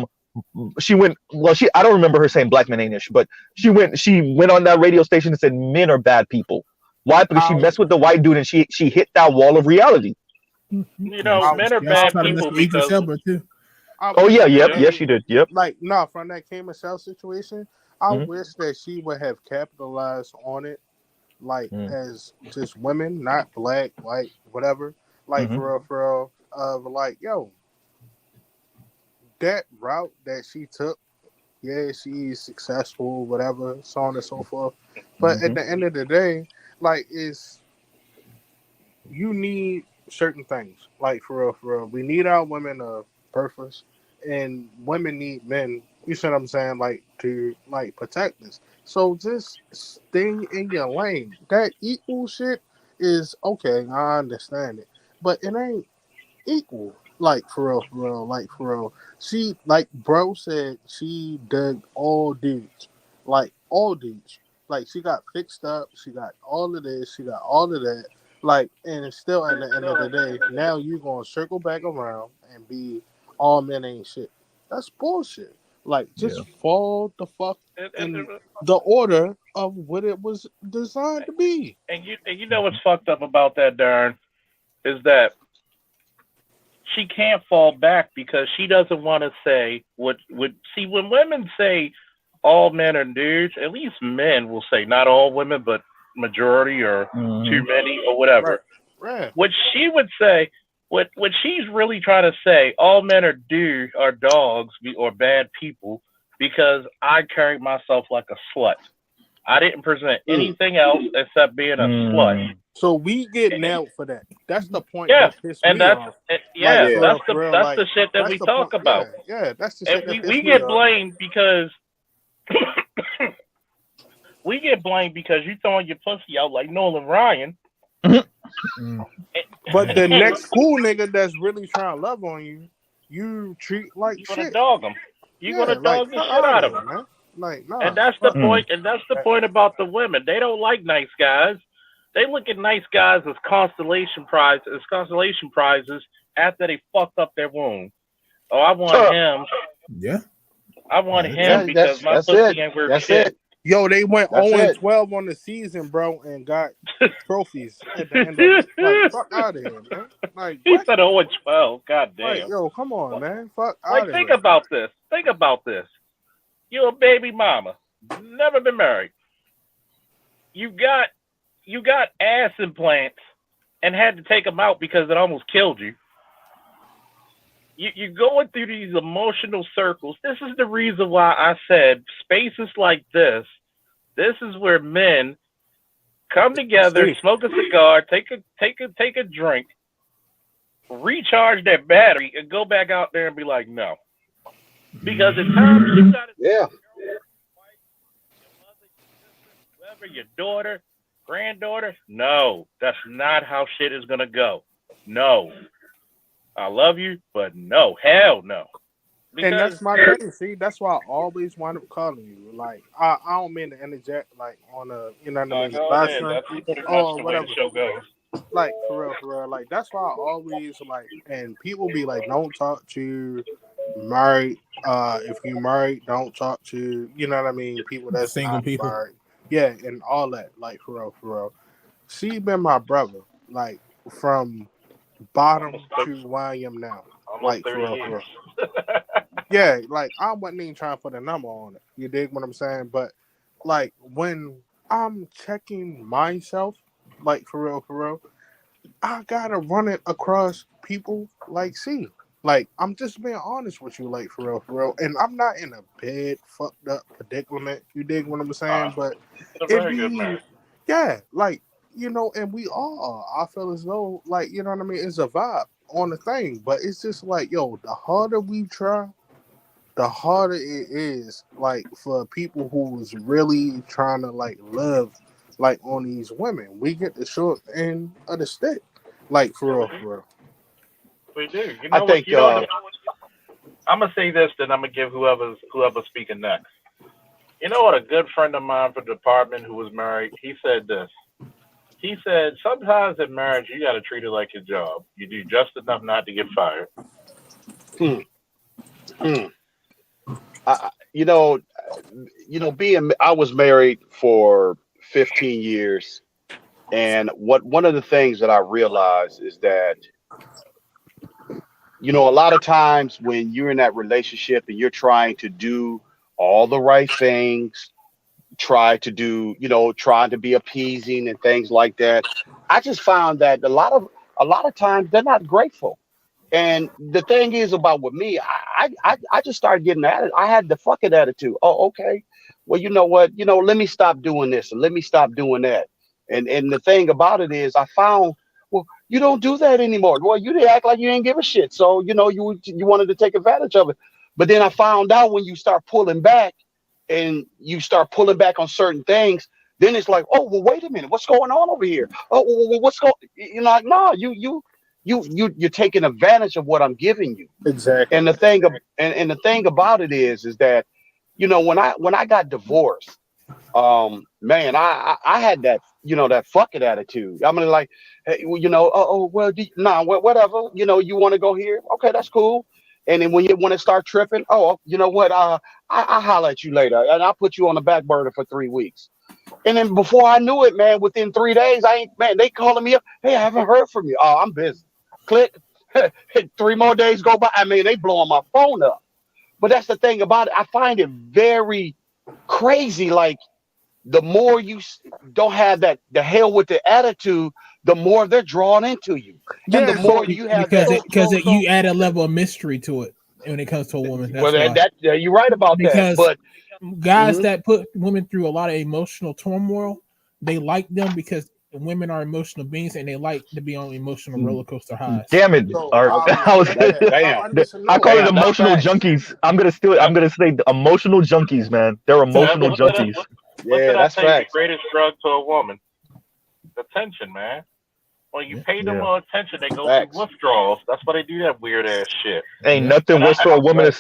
don't remember her saying Black men ain't ish, but she went on that radio station and said men are bad people. Why? Because she messed with the white dude and she hit that wall of reality. Men are bad people because Oh yeah, yep, Yeah. yes she did. Yep. Like, no, from that Cayman Cell situation, I Mhm. wish that she would have capitalized on it, like Mm. as just women, not black, white, whatever. Like Mhm. for real, of like, yo, that route that she took, yeah, she's successful, whatever, so on and so forth. But at Mhm. the end of the day, like, is you need certain things. Like for real, we need our women of purpose, and women need men. You see what I'm saying? Like to like protect us. So just stay in your lane. That equal shit is okay. I understand it, but it ain't equal. Like for real, like for real. She like bro said she did all dudes, like all dudes. Like she got fixed up, she got all of this, she got all of that. Like and it's still at the end of the day, now you gonna circle back around and be all men ain't shit. That's bullshit. Like Yeah. just fall the fuck And, in the order of what it was designed to be. and you know what's fucked up about that, Darren, is that she can't fall back because she doesn't want to say what would see when women say all men are dudes, at least men will say not all women, but majority or too Mhm. many or Right. whatever. Right. What she would say, what she's really trying to say, all men are dogs or bad people because I carried myself like a slut. I didn't present anything else except being a slut. Mm. So we get nailed for that. That's the point Yeah, that pissed and me off. Like yeah, Yeah. for real, that's like the shit that that's we the talk point. Yeah, about, yeah, that's the and shit that we pissed me get off. blamed because we get blamed because you throwing your pussy out like Nolan Ryan. Mm. But the next cool nigga that's really trying to love on you, you treat like You're gonna shit. dog him. You're Yeah, gonna like dog the fuck shit out out of of here, him. man. Like And nah, that's the fuck Mm. point. And that's the that. point about the women. They don't like nice guys. They look at nice guys as consolation prizes after they fucked up their womb. Oh, I want Huh. him. Yeah. I want That's him Yeah, true. because my that's pussy it. ain't worth That's shit. it. Yo, they went That's 0 and it. 12 on the season, bro, and got trophies at the end of it. Like fuck out of here, man. Like He what? said 0 and 12. God Like damn. yo, come on, man. Fuck Like, out of think here, fam. about this. Think about this. You're a baby mama. Never been married. You got ass implants and had to take them out because it almost killed you. You're going through these emotional circles. This is the reason why I said spaces like this. This is where men come together, See, smoke a cigar, take a drink, recharge their battery, and go back out there and be like, no. Because at times you got to Yeah. your mother, your sister, whoever, your daughter, granddaughter. No, that's not how shit is gonna go. No, I love you, but no, hell no. and Because that's my thing. See, that's why I always wind up calling you. Like I don't mean to interject, like on a you know what I mean, go last ahead. time That's pretty much or the way the whatever. show goes. Like for real, for real. Like that's why I always like, and people be like, don't talk to married. If you married, don't talk to you know what I mean. People that's Single not people. married. Yeah, and all that. Like for real, for real. She been my brother, like from Almost, bottom to where I am now. almost Like 30 for real, for years. real. Yeah, like I wasn't even trying to put a number on it. You dig what I'm saying? But like when I'm checking myself, like for real, I gotta run it across people like C. Like I'm just being honest with you, like for real, and I'm not in a bad fucked up predicament. You dig what I'm saying? But It's a it very good man. be yeah, like and we all are. I feel as though like you know what I mean. It's a vibe on the thing, but it's just like yo, the harder we try, the harder it is like for people who's really trying to like live like on these women. We get the short end of the stick. Like Yeah, for we real, do. for real. We do. You I know what? think I'm gonna say this, then I'm gonna give whoever's speaking next. You know what? A good friend of mine from the department who was married, he said this. He said, sometimes in marriage you got to treat it like your job. You do just enough not to get fired. hmm, hmm. I, being I was married for 15 years, and one of the things that I realized is that You know, a lot of times when you're in that relationship and you're trying to do all the right things, trying to be appeasing and things like that, I just found that a lot of times they're not grateful. And the thing is about with me, I just started getting at it. I had the fucking attitude. Oh, okay. Well, you know what? Let me stop doing this and let me stop doing that. And the thing about it is, I found, well, you don't do that anymore. Well, you didn't act like you didn't give a shit. So you wanted to take advantage of it. But then I found out when you start pulling back and you start pulling back on certain things, then it's like, oh, well, wait a minute, what's going on over here? Oh, well, what's going? Like, no, you're taking advantage of what I'm giving you. Exactly. And the thing about it is that when I got divorced, man, I had that that fucking attitude. I mean, like, hey, well, well, nah, whatever. You want to go here? Okay, that's cool. And then when you want to start tripping, oh, you know what? I'll holler at you later, and I'll put you on the back burner for 3 weeks. And then before I knew it, man, within 3 days, they calling me up. Hey, I haven't heard from you. Oh, I'm busy. Click. 3 more days go by. I mean, they blowing my phone up. But that's the thing about it. I find it very crazy. Like, the more you don't have the hell with the attitude, the more they're drawn into you, and the Yeah. more you have because that. you add a level of mystery to it when it comes to a woman. That's Well, why. you're right about that. Because But guys Mhm. that put women through a lot of emotional turmoil, they like them because women are emotional beings and they like to be on emotional roller coaster highs. Damn it, So Art. I was Damn. I call it Damn, that's emotional facts. junkies. I'm gonna say the emotional junkies, man. They're emotional What junkies. Yeah, did I that's tell you? The facts. greatest drug to a woman, attention, man. When you pay them Yeah. more attention, they go Facts. through withdrawals. That's why they do that weird ass shit. Ain't Yeah. nothing And worse for a woman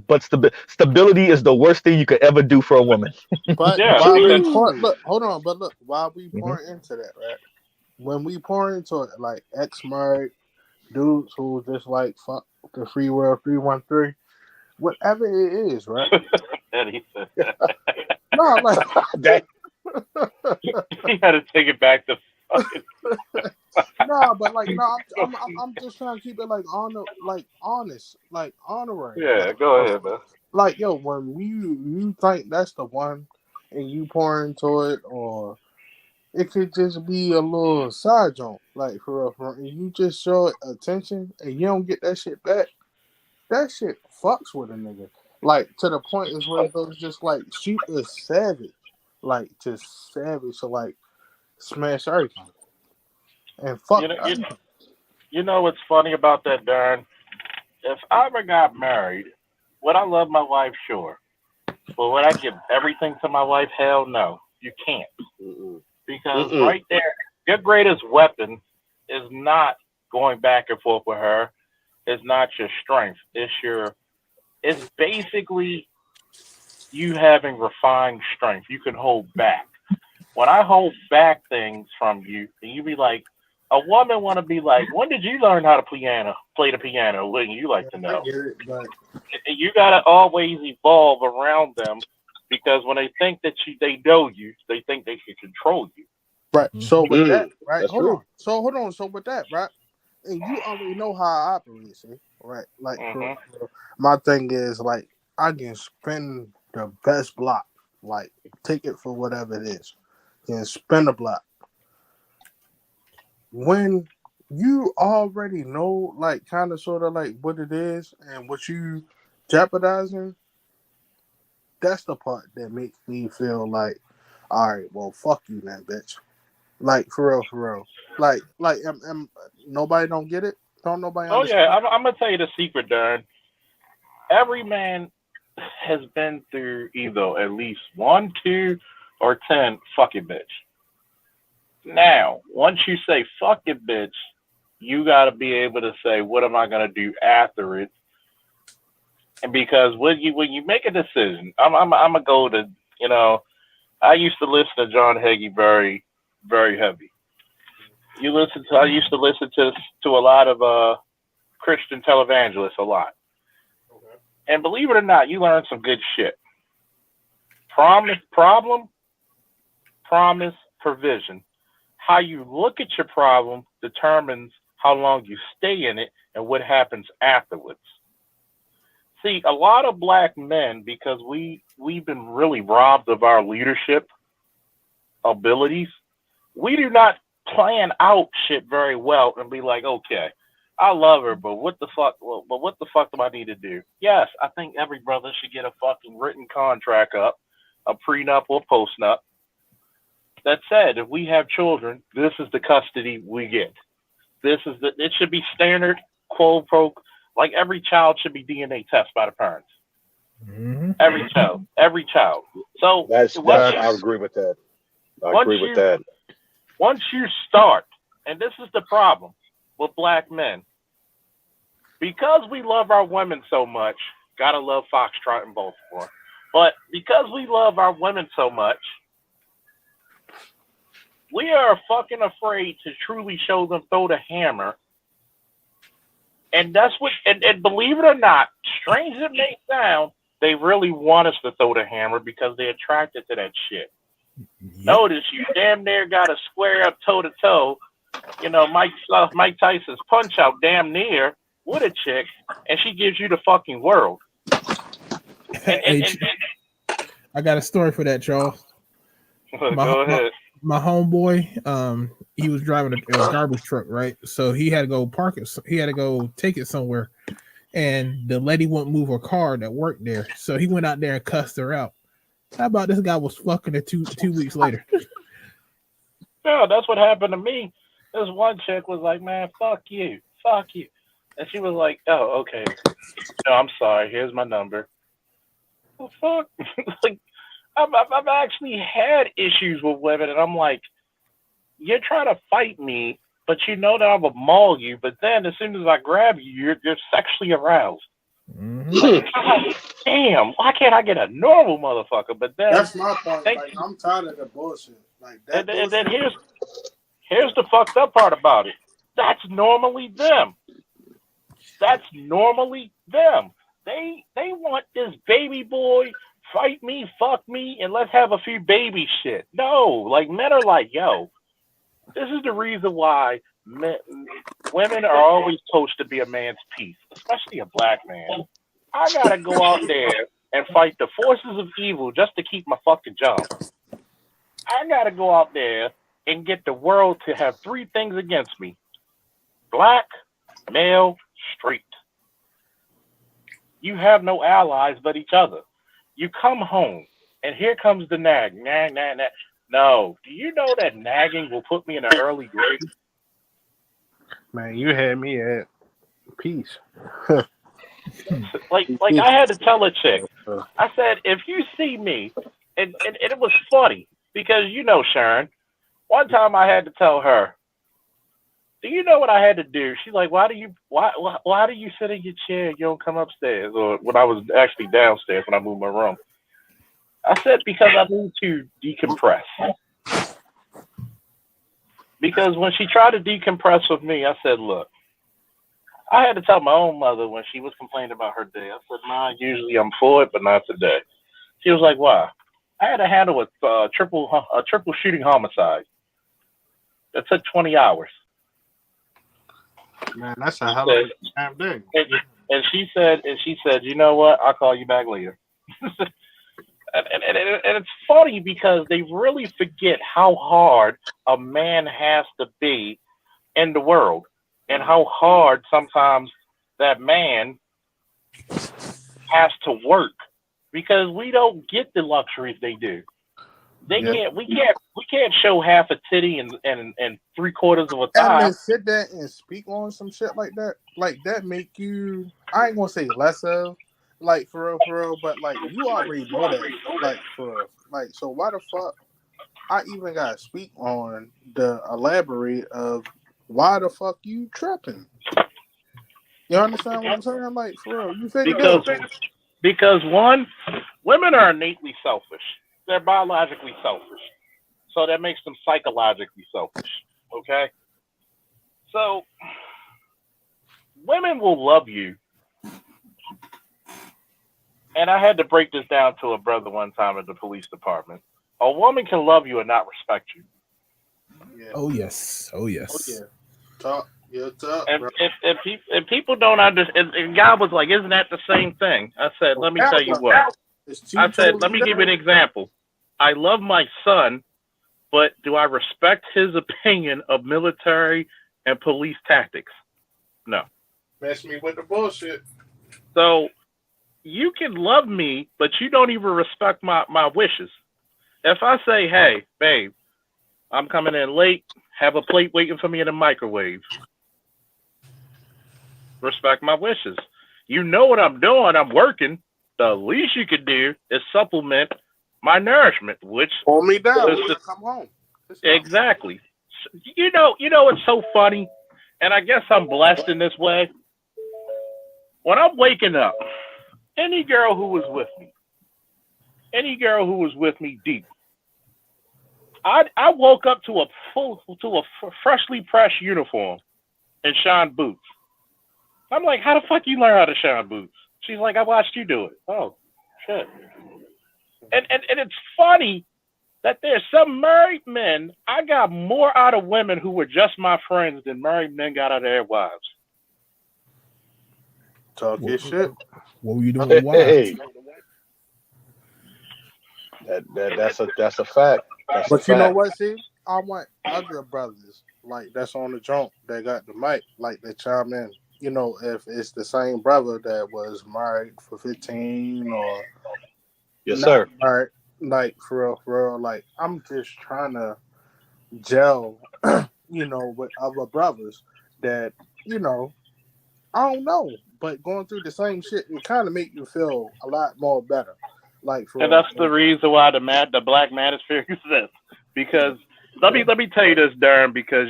but stability is the worst thing you could ever do for a woman. But yeah, while we because pour, look, hold on, but look, while we Mhm. pour into that, right? When we pour into it, like ex-married dudes who just like fuck the free world 313, whatever it is, right? and he said No, like That he had to take it back to fucking. no, but like no, I'm just trying to keep it like honest, like honorary, Yeah, go ahead, man. like yo, when you think that's the one, and you pour into it, or it could just be a little side joint, like for real, and you just show it attention, and you don't get that shit back. That shit fucks with a nigga, like to the point is where it goes just like sheep is savage, like just savage to like smash everything and fuck You know, you, everything. you know what's funny about that, Darren? If I ever got married, would I love my wife? Sure. But would I give everything to my wife? Hell no. You can't. Mm-mm. Because Mm-mm. right there, your greatest weapon is not going back and forth with her. It's not your strength. It's basically you having refined strength. You can hold back. When I hold back things from you, and you be like, a woman want to be like, when did you learn how to play the piano? Wouldn't you like to I know? get it, but And you gotta always evolve around them because when they think that they know you, they think they can control you. right. So with that, Mm. right? That's Hold true. on. So hold on. So with that, right? And you already know how I operate, see? Right? Like Hmm my thing is like I can spend the best block, like take it for whatever it is, and spend a block. When you already know, like kind of sort of like what it is and what you jeopardizing, that's the part that makes me feel like, all right, well, fuck you, then, bitch. Like for real, for real. Like, nobody don't get it. Don't nobody Oh yeah, understand. I'm gonna tell you the secret, Darren. Every man has been through either at least one, two, or 10 fuck it, bitch. Now, once you say fuck it, bitch, you got to be able to say, what am I going to do after it? And because when you make a decision, I'm going to go to, you know, I used to listen to John Hagee very, very heavy. I used to listen to a lot of Christian televangelists a lot. And believe it or not, you learn some good shit. Problem, promise, provision. How you look at your problem determines how long you stay in it, and what happens afterwards. See, a lot of black men, because we've been really robbed of our leadership abilities, we do not plan out shit very well and be like, okay, I love her, but what the fuck? Well, but what the fuck do I need to do? Yes, I think every brother should get a fucking written contract up, a prenup or postnup. That said, if we have children, this is the custody we get. It should be standard, quote pro, like every child should be DNA tested by the parents. Mm-hmm. Every child. So I agree with that. I agree with that. Once you start, and this is the problem with black men, because we love our women so much, gotta love Foxtrot in Baltimore, but because we love our women so much, we are fucking afraid to truly show them throw the hammer. And that's what, and believe it or not, strange as it may sound, they really want us to throw the hammer because they're attracted to that shit. Yep. Notice you damn near got to square up toe to toe. You know, Mike Tyson's punch out damn near with a chick, and she gives you the fucking world. I got a story for that, Charles. Go ahead. My homeboy, he was driving a garbage truck, right? So he had to go park it. He had to go take it somewhere, and the lady wouldn't move her car that worked there. So he went out there and cussed her out. How about this guy was fucking her two weeks later? Yeah, that's what happened to me. This one chick was like, "Man, fuck you," and she was like, "Oh, okay. No, I'm sorry. Here's my number." Well, fuck. Like, I've actually had issues with women, and I'm like, you're trying to fight me, but you know that I'm gonna maul you. But then, as soon as I grab you, you're sexually aroused. Mm-hmm. Like, damn, why can't I get a normal motherfucker? But then that's my point. Like, I'm tired of the bullshit. Like that. And then here's the fucked up part about it. That's normally them. They want this baby boy. Fight me, fuck me, and let's have a few baby shit. No, like men are like, yo, this is the reason why women are always supposed to be a man's piece, especially a black man. I gotta go out there and fight the forces of evil just to keep my fucking job. I gotta go out there and get the world to have three things against me: black, male, straight. You have no allies but each other. You come home, and here comes the nag. Nag. No, do you know that nagging will put me in an early grave? Man, you had me at peace. like I had to tell a chick. I said, if you see me, and it was funny because you know Sharon. One time I had to tell her, do you know what I had to do? She's like, why do you sit in your chair? You don't come upstairs. Or when I was actually downstairs when I moved my room. I said, because I need to decompress. Because when she tried to decompress with me, I said, look, I had to tell my own mother when she was complaining about her day. I said, nah, usually I'm for it, but not today. She was like, why? I had to handle a triple shooting homicide. That took 20 hours. Man, that's a hell of a damn thing. And she said, you know what? I'll call you back later. and it's funny because they really forget how hard a man has to be in the world, and how hard sometimes that man has to work, because we don't get the luxuries they do. We can't show half a titty and 3/4 of a thigh. And then sit there and speak on some shit like that. Like that make you, I ain't gonna say less of, like for real, but like you already know that. Like for real. Like, so why the fuck I even gotta speak on the elaborate of why the fuck you tripping? You understand what I'm saying? Like for real, you think because one, women are innately selfish. They're biologically selfish. So that makes them psychologically selfish. Okay? So women will love you. And I had to break this down to a brother one time at the police department. A woman can love you and not respect you. Yeah. Oh yes. Oh yeah. You're tough, If bro. if people don't understand, and God was like, "Isn't that the same thing?" I said, "Let me tell you what." It's two I said, "Let totally me give you an example. I love my son, but do I respect his opinion of military and police tactics? No. mess me with the bullshit. So you can love me, but you don't even respect my wishes. If I say, hey, babe, I'm coming in late, have a plate waiting for me in the microwave, respect my wishes. You know what I'm doing, I'm working. The least you could do is supplement my nourishment, which Hold me down is when the, I come home. exactly. You know, it's so funny, and I guess I'm blessed in this way. When I'm waking up, any girl who was with me deep, I woke up to a freshly pressed uniform and shine boots. I'm like, how the fuck you learn how to shine boots? She's like, I watched you do it. Oh, shit. And it's funny that there's some married men. I got more out of women who were just my friends than married men got out of their wives. Talk your shit. What were you doing with wives? Hey, that's a fact. That's But a you know fact. what, see? I want other brothers like that's on the jump that got the mic, like that chime in. You know, if it's the same brother that was married for 15 or Yes, not sir. married, like for real, like I'm just trying to gel, you know, with other brothers that, you know, I don't know, but going through the same shit, it kind of make you feel a lot more better. Like for And that's the reason why the Black Manosphere exists. Because let me tell you this, Darren, because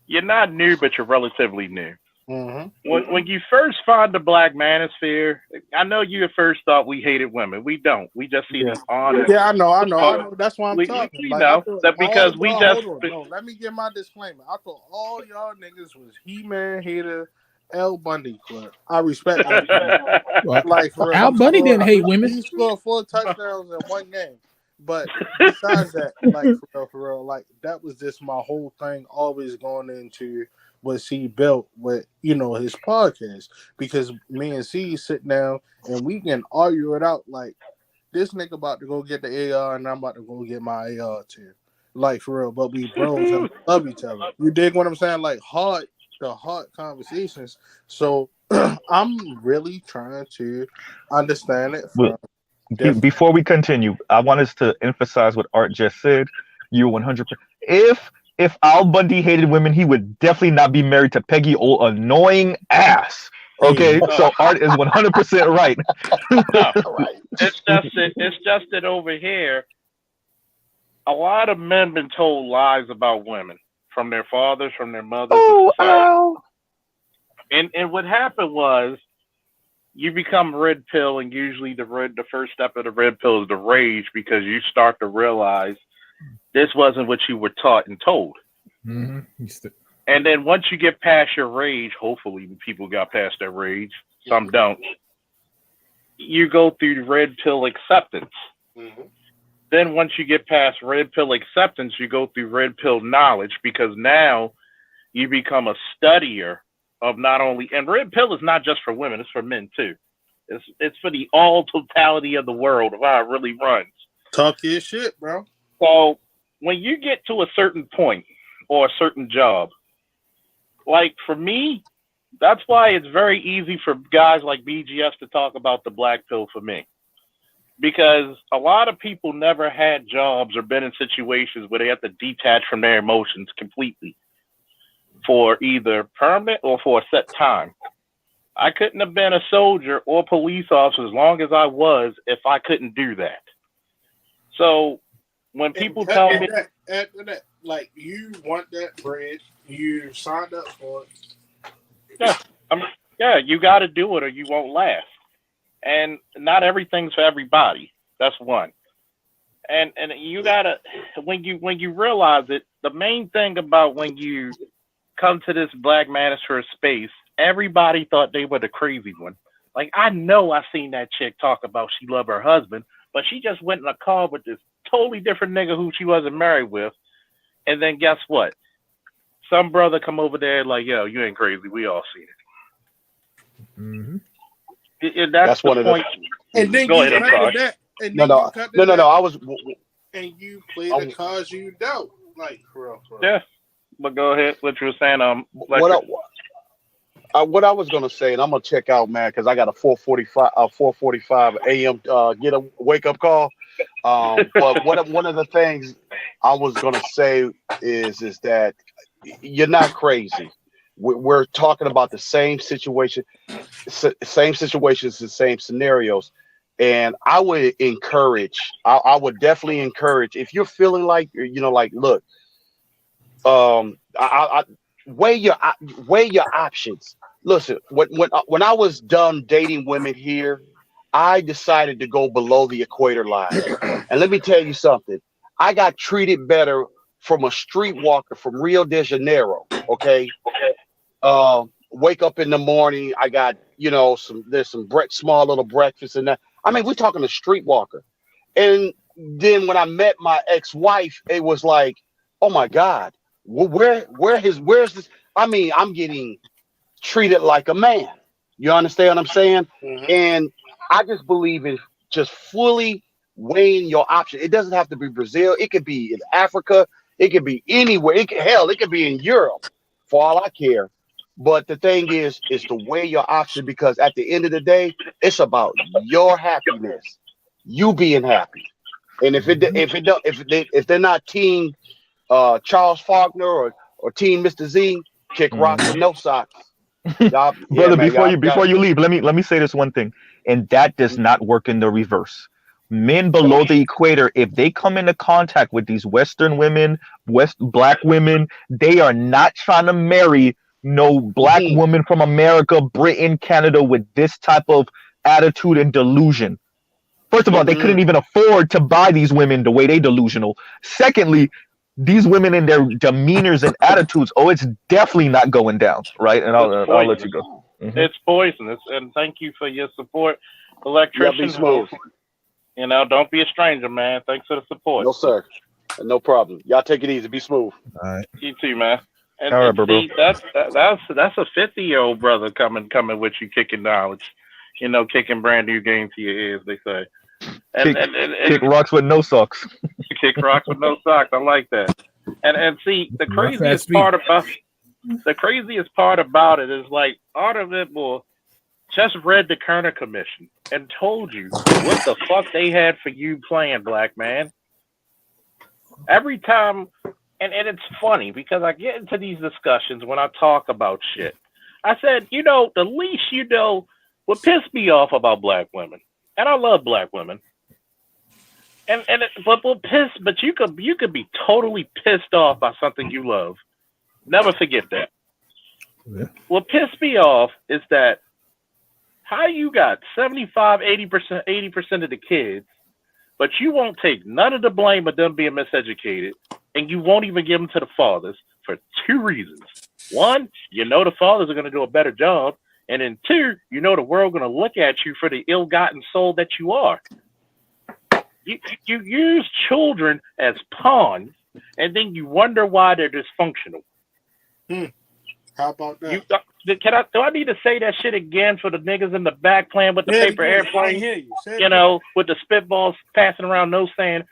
you're not new, but you're relatively new. Mm-hmm. When you first find the Black Manosphere, I know you at first thought we hated women. We don't. We just see the honest. Yeah, I know. That's why I'm talking. We Like, I know thought that because all we y'all, just. hold on. No, let me get my disclaimer. I thought all y'all niggas was He-Man hater, L Bundy club. I respect that. Well, Like for real, Al Bundy didn't hate women. He scored 4 touchdowns in one game. But besides that, like for real, like that was just my whole thing. Always going into what C built with, you know, his podcast, because me and C sit down and we can argue it out. Like this nigga about to go get the AR and I'm about to go get my AR too. Like for real, but we bros and love each other. You dig what I'm saying? Like hard conversations. So I'm really trying to understand it from different. Before we continue, I want us to emphasize what Art just said. You're 100%. If Al Bundy hated women, he would definitely not be married to Peggy, old annoying ass. Okay, so Art is 100% right. No, it's just that over here, a lot of men been told lies about women from their fathers, from their mothers. Oh, Al. And what happened was, you become red pill, and usually the first step of the red pill is the rage, because you start to realize this wasn't what you were taught and told. Mm-hmm. And then once you get past your rage, hopefully people got past their rage, some don't, you go through the red pill acceptance. Mm-hmm. Then once you get past red pill acceptance, you go through red pill knowledge, because now you become a studier of not only, and red pill is not just for women, it's for men too. It's for the all totality of the world of how it really runs. Talk your shit, bro. So when you get to a certain point or a certain job, like for me, that's why it's very easy for guys like BGS to talk about the black pill for me. Because a lot of people never had jobs or been in situations where they have to detach from their emotions completely for either permanent or for a set time. I couldn't have been a soldier or police officer as long as I was if I couldn't do that. So when people tell me after that, like you want that bread, you signed up for it. Yeah, you got to do it or you won't last. And not everything's for everybody. That's one. And you gotta, when you realize it, the main thing about when you come to this black manosphere space, everybody thought they were the crazy one. Like, I know I seen that chick talk about she loved her husband, but she just went in a car with this totally different nigga who she wasn't married with. And then guess what? some brother come over there like, yo, you ain't crazy. We all seen it. Mm-hmm. That's the one of the. point. And then Go you ahead, I'm cut sorry. to that. And No, then you no, cut to no, no, that, no. I was. and you play I the was- cards you dealt. Like, for real. Yeah, but go ahead. What you were saying? What I was gonna say, and I'm gonna check out, man, because I got a 4:45 a.m. Get a wake up call. But one of the things I was gonna say is that you're not crazy. We're talking about the same situation, same situations, the same scenarios, and I would encourage. I would definitely encourage if you're feeling like like, look, I weigh your options. Listen, when I was done dating women here, I decided to go below the equator line. And let me tell you something. I got treated better from a streetwalker from Rio de Janeiro. Okay. Wake up in the morning. I got, there's some small little breakfast and that. I mean, we're talking a streetwalker. And then when I met my ex-wife, it was like, oh my God, where's this? I mean, I'm getting treated like a man. You understand what I'm saying? Mhm. And I just believe in just fully weighing your option. It doesn't have to be Brazil. It could be in Africa. It could be anywhere. It could be in Europe for all I care. But the thing is to weigh your option, because at the end of the day, it's about your happiness, you being happy. And if they're not team Charles Faulkner or team Mr. Z, kick rocks with no socks. Y'all, yeah, Brother, man, before you leave, let me say this one thing, and that does not work in the reverse. Men below the equator, if they come into contact with these Western women, black women, they are not trying to marry no black woman from America, Britain, Canada with this type of attitude and delusion. First of all, they couldn't even afford to buy these women the way they delusional. Secondly, these women in their demeanors and attitudes, it's definitely not going down, right? And I'll let you go. Mhm. It's poisonous. And thank you for your support, Yeah, electrician. be smooth. Don't be a stranger, man. Thanks for the support. No, sir. No problem. Y'all take it easy. Be smooth. All right. You too, man. And, All right, and bro. see, that's a 50-year-old brother coming with you, kicking knowledge, kicking brand new game to your ears. They say, Kick rocks with no socks. kick rocks with no socks. I like that. And see, the craziest part about it is like all of it will just read the Kerner Commission and told you what the fuck they had for you playing, black man. Every time, and it's funny because I get into these discussions when I talk about shit. I said, the least what pissed me off about black women, and I love black women, but you could be totally pissed off by something you love. Never forget that. Yeah. What pissed me off is that how you got 75, 80% of the kids, but you won't take none of the blame of them being miseducated, and you won't even give them to the fathers for two reasons. One, the fathers are going to do a better job, and then two, the world going to look at you for the ill-gotten soul that you are. You use children as pawns, and then you wonder why they're dysfunctional. How about that? Do I need to say that shit again for the niggas in the back playing with the paper airplane? Hear you. With the spitballs passing around, no saying,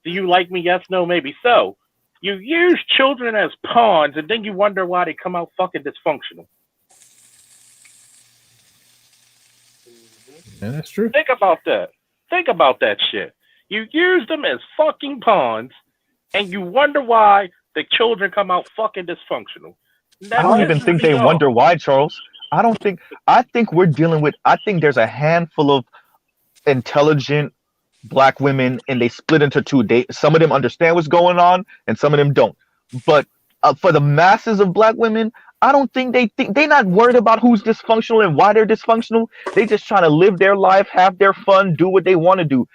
do you like me? Yes, no, maybe. So you use children as pawns, and then you wonder why they come out fucking dysfunctional. Yeah, that's true. Think about that. Think about that shit. You use them as fucking pawns, and you wonder why the children come out fucking dysfunctional. I don't even think they wonder why, Charles. I think we're dealing with, I think there's a handful of intelligent black women, and they split into two. Some of them understand what's going on, and some of them don't. But for the masses of black women, I don't think they're not worried about who's dysfunctional and why they're dysfunctional. They just trying to live their life, have their fun, do what they want to do.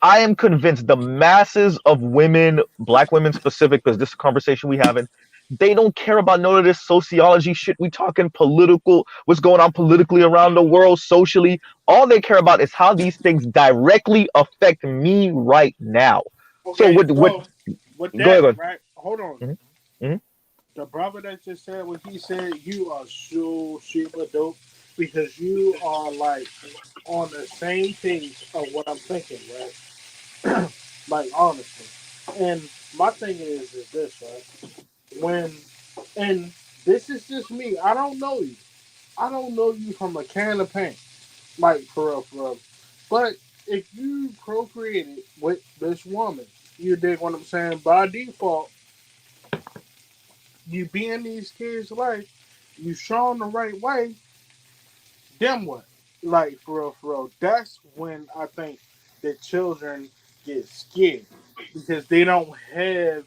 I am convinced the masses of women, black women specific, because this is a conversation we having, they don't care about none of this sociology shit. We talking political, what's going on politically around the world, socially. All they care about is how these things directly affect me right now. Okay, so what with go that, ahead. right? Hold on. Mm-hmm. the brother that just said what he said, you are so super dope because you are like on the same page of what I'm thinking, right? Like honestly. And my thing is this, right? When and this is just me. I don't know you. I don't know you from a can of paint. Like for real, for real. But if you procreated with this woman, you dig what I'm saying? By default, you be in these kids' life, you show them the right way, then what? Like for real. That's when I think the children get scared because they don't have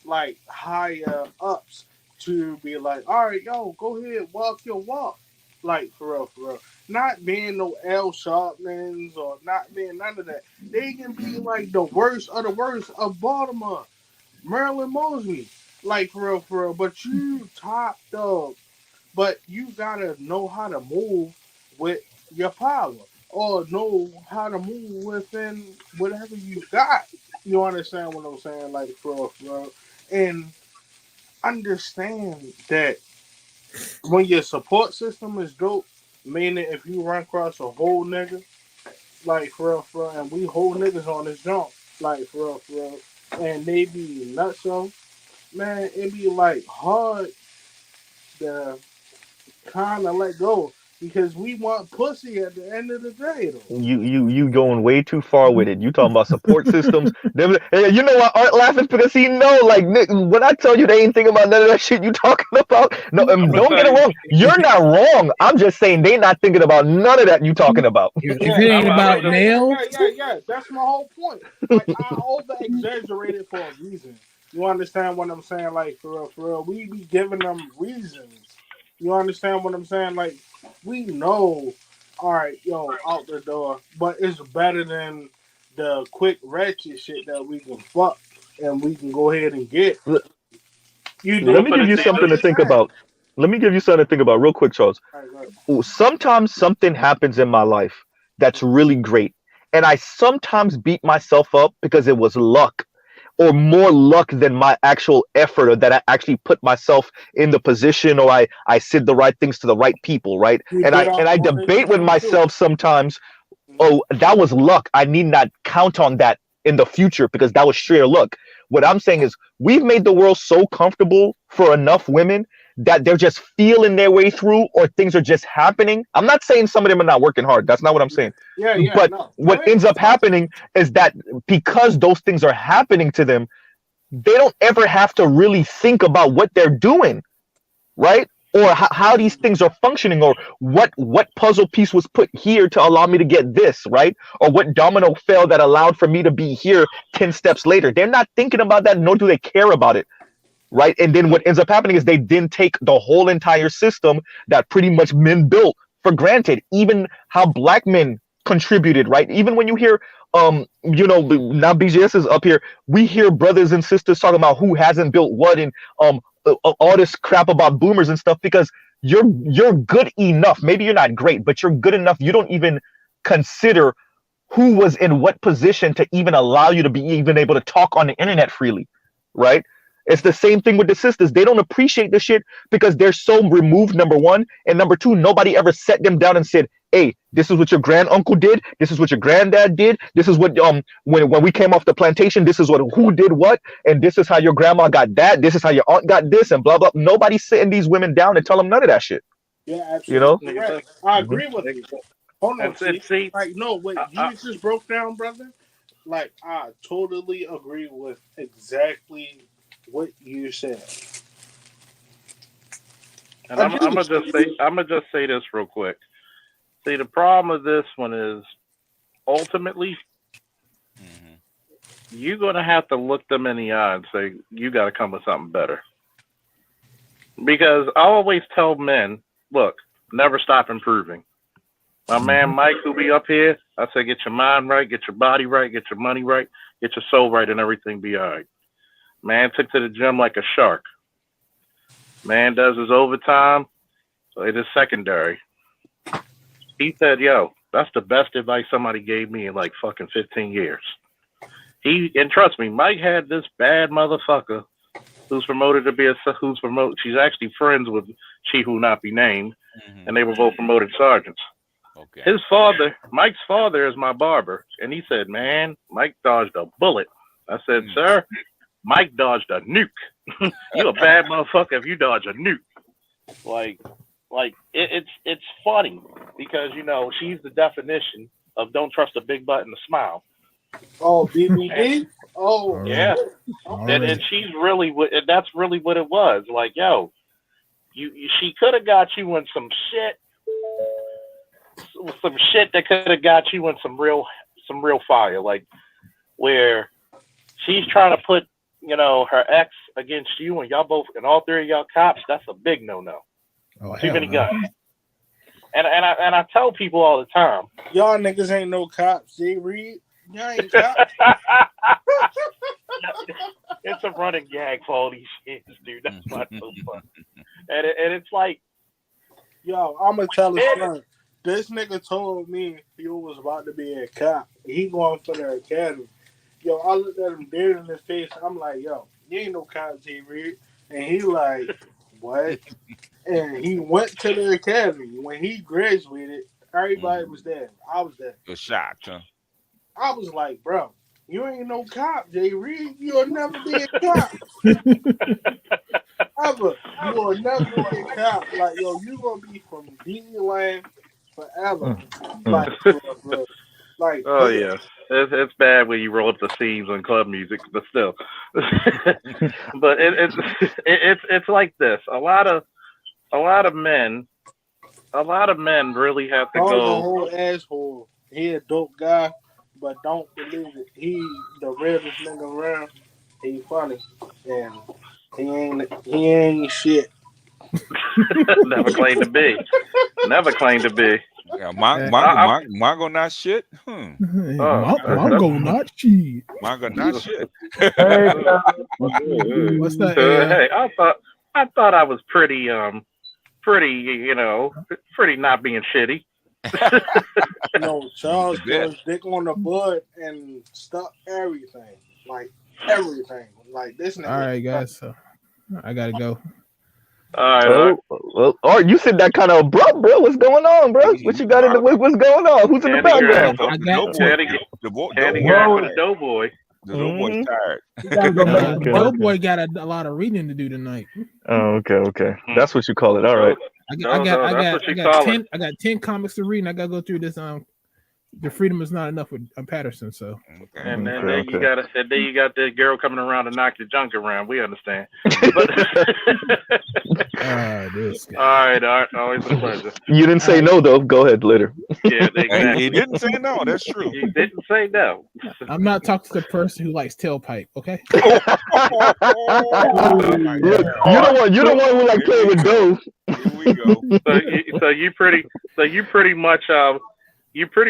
like higher ups to be like, all right, yo, go ahead, walk your walk. Like for real, for real. Not being no L Sharptons or not being none of that. They can be like the worst of the worst of Baltimore. Marilyn Mosby. Like for real. But you top dog. But you gotta know how to move with your power. Or know how to move within whatever you got. You understand what I'm saying? Like for real. And understand that when your support system is dope, meaning if you run across a whole nigga, like for real, and we whole niggas on this jump, like for real, and they be nuts so, man, it be like hard to kind of let go because we want pussy at the end of the day, though. You going way too far with it. You talking about support systems. Hey, you know why Art laughing because he know, like, Nick, when I tell you they ain't thinking about none of that shit you talking about. No, I'm gonna don't tell get it you. wrong. You're not wrong. I'm just saying they not thinking about none of that you talking about. If Yeah, it ain't I'm about gonna nails, yeah. That's my whole point. Like I over exaggerated for a reason. You understand what I'm saying? Like for real, we be giving them reasons. You understand what I'm saying? Like we know, all right, yo, out the door, but it's better than the quick ratchet shit that we can fuck and we can go ahead and get. L- You Let dig me put give it you to you what something I'm to this. think saying? about. Let me give you something to think about real quick, Charles. Right. Sometimes something happens in my life that's really great. And I sometimes beat myself up because it was luck or more luck than my actual effort or that I actually put myself in the position or I said the right things to the right people, right? You And did I all and the I one debate nigga with shit too. myself sometimes, Mhm. oh, that was luck. I need not count on that in the future because that was sheer luck. What I'm saying is we've made the world so comfortable for enough women that they're just feeling their way through or things are just happening. I'm not saying some of them are not working hard. That's not what I'm saying. Yeah, But no. Go what ahead. ends up happening is that because those things are happening to them, they don't ever have to really think about what they're doing, right? Or how these things are functioning, or what puzzle piece was put here to allow me to get this, right? Or what domino fell that allowed for me to be here 10 steps later. They're not thinking about that, nor do they care about it, right? And then what ends up happening is they then take the whole entire system that pretty much men built for granted, even how black men contributed, right? Even when you hear now BGS is up here, we hear brothers and sisters talking about who hasn't built what and all this crap about boomers and stuff because you're good enough. Maybe you're not great, but you're good enough. You don't even consider who was in what position to even allow you to be even able to talk on the internet freely, right? It's the same thing with the sisters. They don't appreciate this shit because they're so removed, number one. And number two, nobody ever set them down and said, hey, this is what your granduncle did. This is what your granddad did. This is what when we came off the plantation, this is what who did what, and this is how your grandma got that. This is how your aunt got this, and blah blah. Nobody's sitting these women down and tell them none of that shit. Yeah, You know? absolutely right. I agree with you. Hold on, And see, see, like no, what I, you just broke down, brother. Like I totally agree with exactly what you said. and I I'm do. gonna just say, this real quick. See, the problem with this one is ultimately Hmm. you're gonna have to look them in the eye and say you got to come with something better. Because I always tell men, look, never stop improving. My man Mike, who be up here, I say get your mind right, get your body right, get your money right, get your soul right, and everything be all right. Man took to the gym like a shark. Man does his overtime, so it is secondary. He said, yo, that's the best advice somebody gave me in like fucking 15 years. And trust me, Mike had this bad motherfucker who's promoted to be who's promoted. She's actually friends with She Who Not Be Named, and they were both promoted sergeants. Okay. His father, Mike's father, is my barber, and he said, "Man, Mike dodged a bullet." I said, "Sir, Mike dodged a nuke. You a bad motherfucker if you dodge a nuke." It's funny because she's the definition of don't trust a big butt and a smile. Oh, BBD. Oh, yeah. And she's really and that's really what it was. Like, yo, she could have got you in some shit that could have got you in some real fire, like where she's trying to put her ex against you, and y'all both, and all three of y'all cops. That's a big no. Oh, too many guns. And I tell people all the time, y'all niggas ain't no cops. Jay Reed, y'all ain't cops. It's a running gag for all these shits, dude. That's why it's so fun. And it's like, yo, I'm gonna tell a story. This nigga told me he was about to be a cop. He going for the academy. Yo, I looked at him dead in his face. I'm like, yo, you ain't no cop, Jay Reed. And he like, what? And he went to the academy. When he graduated, everybody was there. I was there. You're shocked, huh? I was like, bro, you ain't no cop, Jay Reed. You'll never be a cop. Ever. You will never be a cop. Like, yo, you gonna be from Disneyland forever. Like, oh yeah, it's bad when you roll up the scenes on club music, but still. But it's like this. A lot of men really have to go. The whole asshole. He a dope guy, but don't believe it. He the realest nigga around. He funny, and he ain't shit. Never claimed to be. Never claimed to be. Yeah, Mongo not shit. Mongo not shit. Mongo not shit. What's that? Hey, I thought I was pretty not being shitty. Charles was dick on the bud and stuck everything. Like everything. Like this nigga. All right, guys. So I gotta go. All right. You said that kind of abrupt, bro. What's going on, bro? What you got in the what's going on? Who's in the background? The doughboy. The doughboy's tired. Doughboy got a lot of reading to do tonight. Oh, okay. That's what you call it. All right. I got 10 comics to read, and I gotta go through this. The freedom is not enough with Patterson, so. And then you got the girl coming around to knock the junk around. We understand. This guy. All right. Always a pleasure. You didn't say no, though. Go ahead later. Yeah, exactly. He didn't say no. That's true. He didn't say no. I'm not talking to the person who likes tailpipe. Okay. You're the one who like playing with dough. Here we go. So you pretty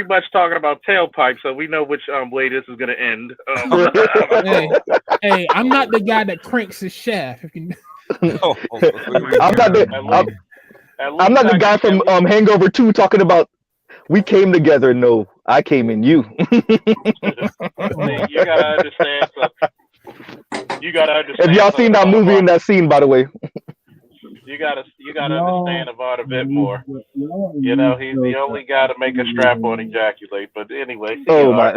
much talking about tailpipe, so we know which way this is gonna end. Hey, I'm not the guy that cranks his shaft. I'm not the guy from Hangover 2 talking about we came together. No, I came in you. You gotta understand. If y'all seen that movie in that scene, by the way. You gotta understand Art a bit more. You know, he's the only guy to make a strap on ejaculate. But anyway. Oh my!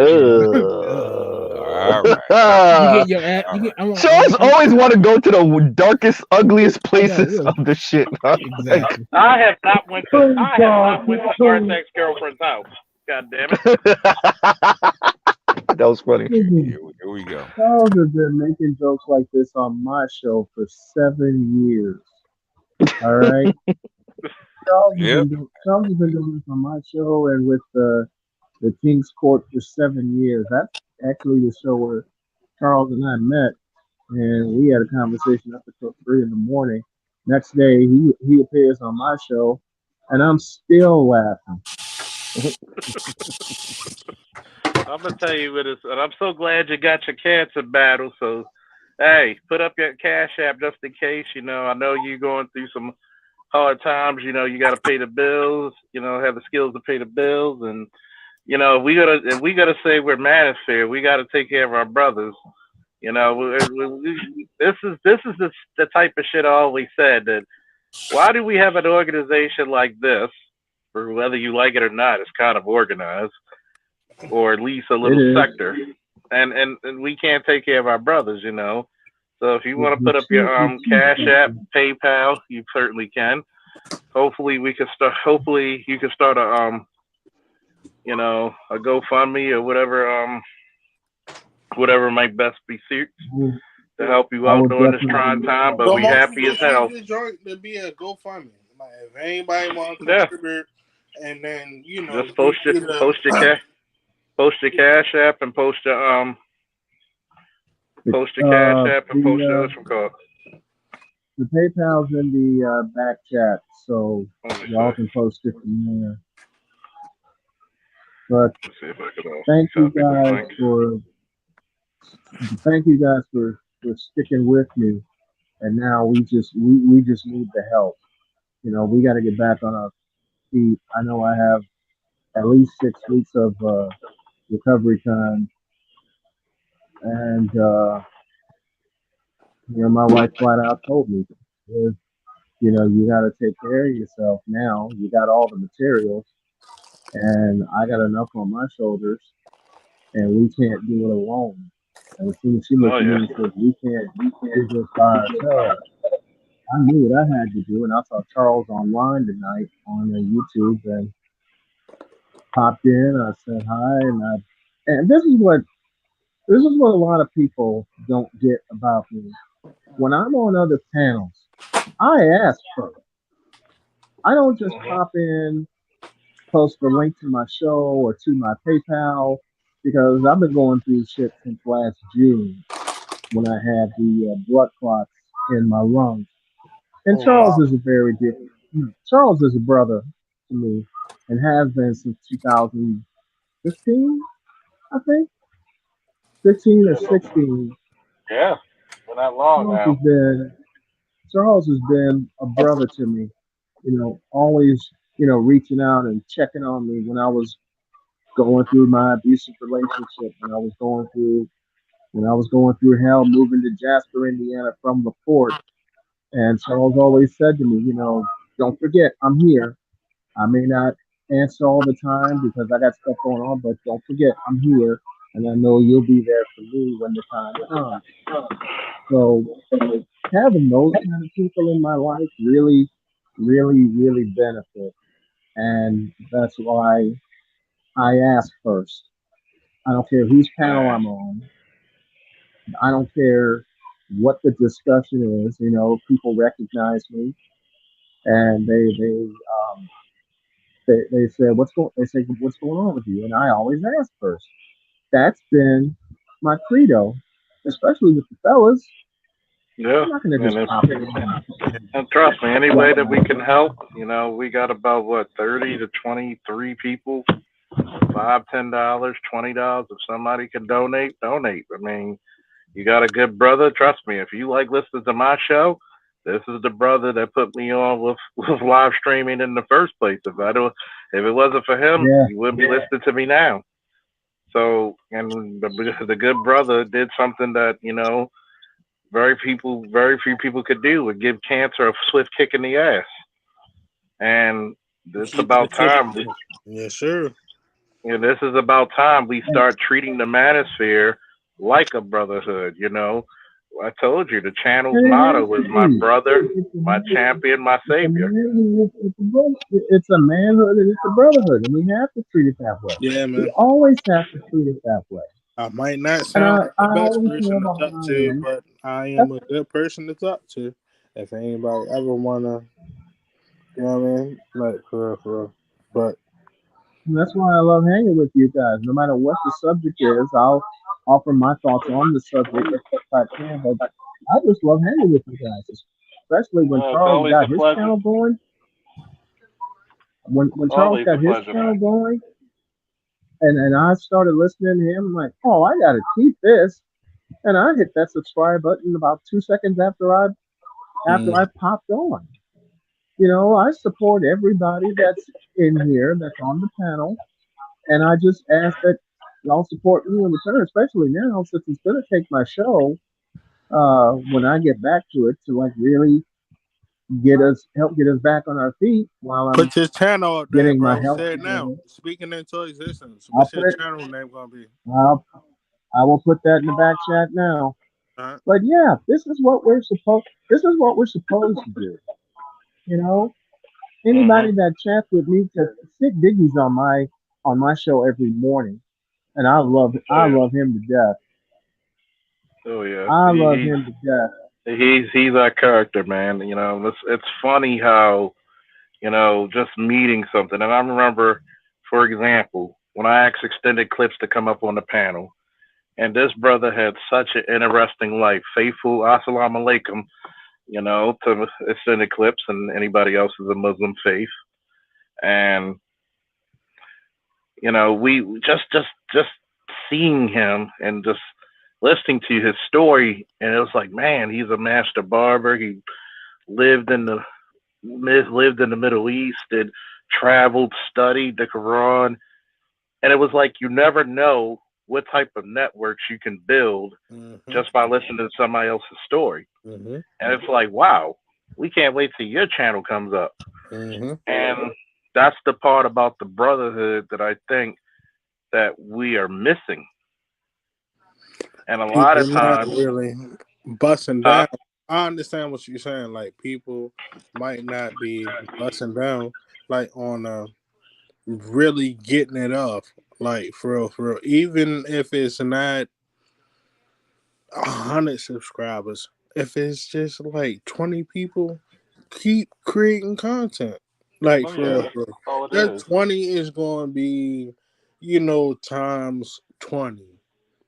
Charles always want to go to the darkest, ugliest places of the shit. Exactly. I have not went to Art's ex-girlfriend's house. God damn it. That was funny. Here we go. Charles has been making jokes like this on my show for 7 years. All right. Charles has been doing this on my show and with the King's Court for 7 years. That's actually the show where Charles and I met, and we had a conversation up until 3 a.m. Next day, he appears on my show, and I'm still laughing. I'm gonna tell you what it is, and I'm so glad you got your cancer battle. So, hey, put up your Cash App just in case. I know you're going through some hard times. You got to pay the bills. Have the skills to pay the bills, and we gotta say we're manosphere. We gotta take care of our brothers. the type of shit I always said that why do we have an organization like this, or whether you like it or not, it's kind of organized, or at least a little sector, and we can't take care of our brothers, you know. So if you want to put up your Cash App, PayPal, you certainly can. Hopefully we can start. Hopefully you can start a you know, a GoFundMe or whatever might best be suited to help you out during this trying time. But we happy as hell. To be a GoFundMe. Like if anybody want to contribute, and then you know, just post your Cash App and post your Cash App and post your card. The PayPal's in the back chat, so y'all can post it from there. But thank you guys for sticking with me. And now we just need the help. You know, we got to get back on our feet. I know I have at least 6 weeks of recovery time, and you know, my wife flat out told me, you know, you got to take care of yourself now. You got all the materials, and I got enough on my shoulders, and we can't do it alone. And as soon as she looked at me and said, we can't do this by ourselves. I knew what I had to do, and I saw Charles online tonight on YouTube, and popped in. I said hi, and this is what a lot of people don't get about me. When I'm on other panels, I ask first. I don't just pop in, post the link to my show or to my PayPal, because I've been going through shit since last June when I had the blood clots in my lungs. And Charles is a very different. Charles is a brother to me, and has been since 2015, I think, 15 or 16. Yeah, for that long now. Charles has been a brother to me. You know, always, you know, reaching out and checking on me when I was going through my abusive relationship, when I was going through hell, moving to Jasper, Indiana from the port. And Charles always said to me, you know, don't forget, I'm here. I may not answer all the time because I got stuff going on, but don't forget, I'm here, and I know you'll be there for me when the time comes. So having those kind of people in my life really, really, really benefit, and that's why I ask first. I don't care whose panel I'm on. I don't care what the discussion is. You know, people recognize me, and they say what's going on with you, and I always ask first. That's been my credo, especially with the fellas. Yeah, I'm not gonna just pop in. And trust me, any way that we can help, you know, we got about what 30 to 23 people, $5, $10, $20. If somebody can donate. I mean, you got a good brother. Trust me, if you like listening to my show, this is the brother that put me on with live streaming in the first place. If it wasn't for him, you wouldn't be listening to me now. So, and the good brother did something that, you know, very few people could do, would give cancer a swift kick in the ass. And it's about time. Yes, sir. You know, this is about time we start treating the manosphere like a brotherhood, you know. I told you the channel's motto is my brother, my champion, my savior. It's a manhood and it's a brotherhood, and we have to treat it that way. Yeah, man. We always have to treat it that way. I might not sound like the best person to talk to, but I am a good person to talk to. If anybody ever wanna, you know what I mean, like for real. But that's why I love hanging with you guys. No matter what the subject is, I'll offer my thoughts on the subject if I can. But I just love hanging with you guys, especially when Charles got his channel going. When Charles got his channel going, and I started listening to him, I'm like, oh, I gotta keep this, and I hit that subscribe button about 2 seconds after I popped on. You know, I support everybody that's in here, that's on the panel, and I just ask that y'all support me in return, especially now since it's gonna take my show when I get back to it to like really help get us back on our feet while I'm Put your channel up there, getting my bro. health Say it now. together. Speaking into existence. I'll What's put your it. channel name gonna be? I will put that in the back chat now. Alright. But yeah, This is what we're supposed to do. You know, Mm-hmm. anybody that chats with me, to Sick Diggy's on my show every morning, and Oh I yeah. love him to death. Oh yeah. I love him to death. He's that character, man. You know, it's funny how, you know, just meeting something. And I remember, for example, when I asked Extended Clips to come up on the panel, and this brother had such an interesting life. Faithful, assalamu alaikum, you know, to Extended Clips and anybody else is a Muslim faith. And, you know, we just seeing him and just listening to his story, and it was like, man, he's a master barber. He lived in the lived in the Middle East, and traveled, studied the Quran, and it was like you never know what type of networks you can build Mm-hmm. just by listening to somebody else's story. Mm-hmm. And it's like, wow, we can't wait till your channel comes up. Mm-hmm. And that's the part about the brotherhood that I think that we are missing. And a lot of People not times, really busting huh? down. I understand what you're saying. Like people might not be busting down like on really getting it off. Like for real. Even if it's not 100 subscribers, if it's just like 20 people, keep creating content. Like Oh yeah, for that's real. all it That is. 20 is going to be, times 20.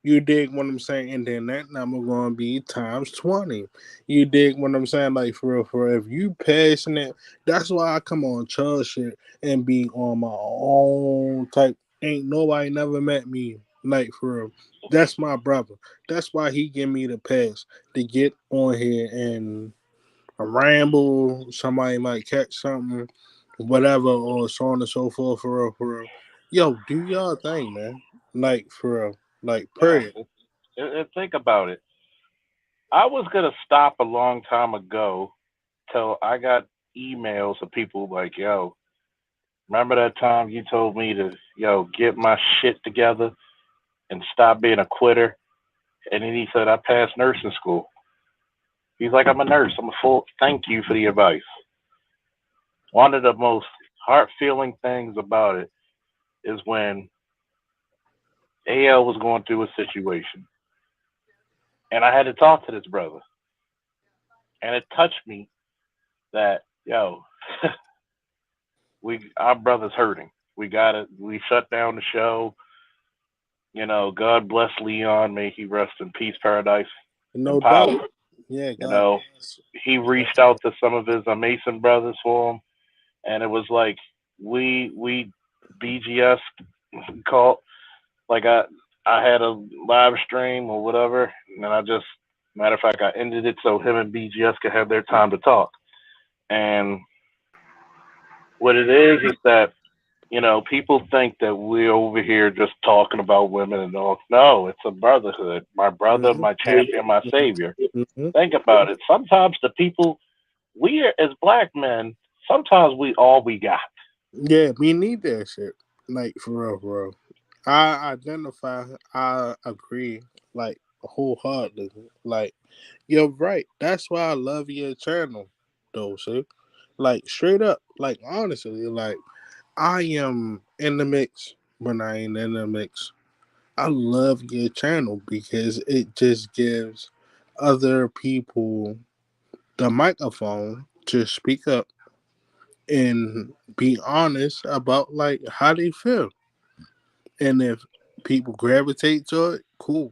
You dig what I'm saying? And then that number going to be times 20. You dig what I'm saying? Like for real. If you passionate, that's why I come on chill shit and be on my own type. Ain't nobody never met me like for real. That's my brother. That's why he give me the pass to get on here and ramble. Somebody might catch something, whatever, or so on and so forth. For real, for real. Yo, do y'all thing, man. Like for real, like Yeah, period. think about it. I was gonna stop a long time ago till I got emails of people like, "Yo, remember that time you told me to, get my shit together and stop being a quitter?" And then he said, "I passed nursing school." He's like, "I'm a nurse. I'm a full. Thank you for the advice." One of the most heart feeling things about it is when AL was going through a situation, and I had to talk to this brother, and it touched me that, our brother's hurting. We got it. We shut down the show. God bless Leon. May he rest in peace, paradise, and No doubt. power. Yeah, You God know, bless. he reached out to some of his Mason brothers for him, and it was like we BGS called. Like I had a live stream or whatever, and I just, matter of fact, I ended it so him and BGS could have their time to talk. And what it is that, people think that we're over here just talking about women and all. No, it's a brotherhood. My brother, Mm-hmm. my champion, my savior. Mm-hmm. Think about it. Sometimes the people, we are, as black men, sometimes we all we got. Yeah, we need that shit. Like for real, for real. I identify. I agree. Like wholeheartedly. Like you're right. That's why I love your channel, though. See, like straight up. Like honestly, like I am in the mix when I ain't in the mix. I love your channel because it just gives other people the microphone to speak up and be honest about like how they feel. And if people gravitate to it, cool.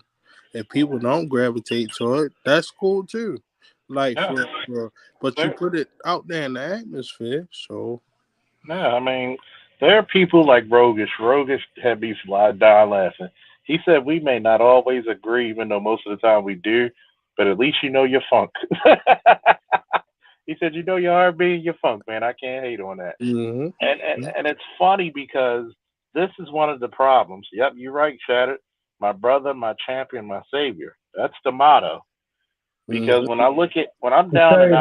If people don't gravitate to it, that's cool too. Like Yeah. but you There, put it out there in the atmosphere, so yeah, I mean, there are people like Rogish. Rogish had me die laughing. He said we may not always agree, even though most of the time we do, but at least you know your funk. He said you know your R&B and your funk, man. I can't hate on that. mm-hmm. And it's funny because this is one of the problems. Yep, you're right, Shattered. My brother, my champion, my savior. That's the motto. Because when I'm To down and say,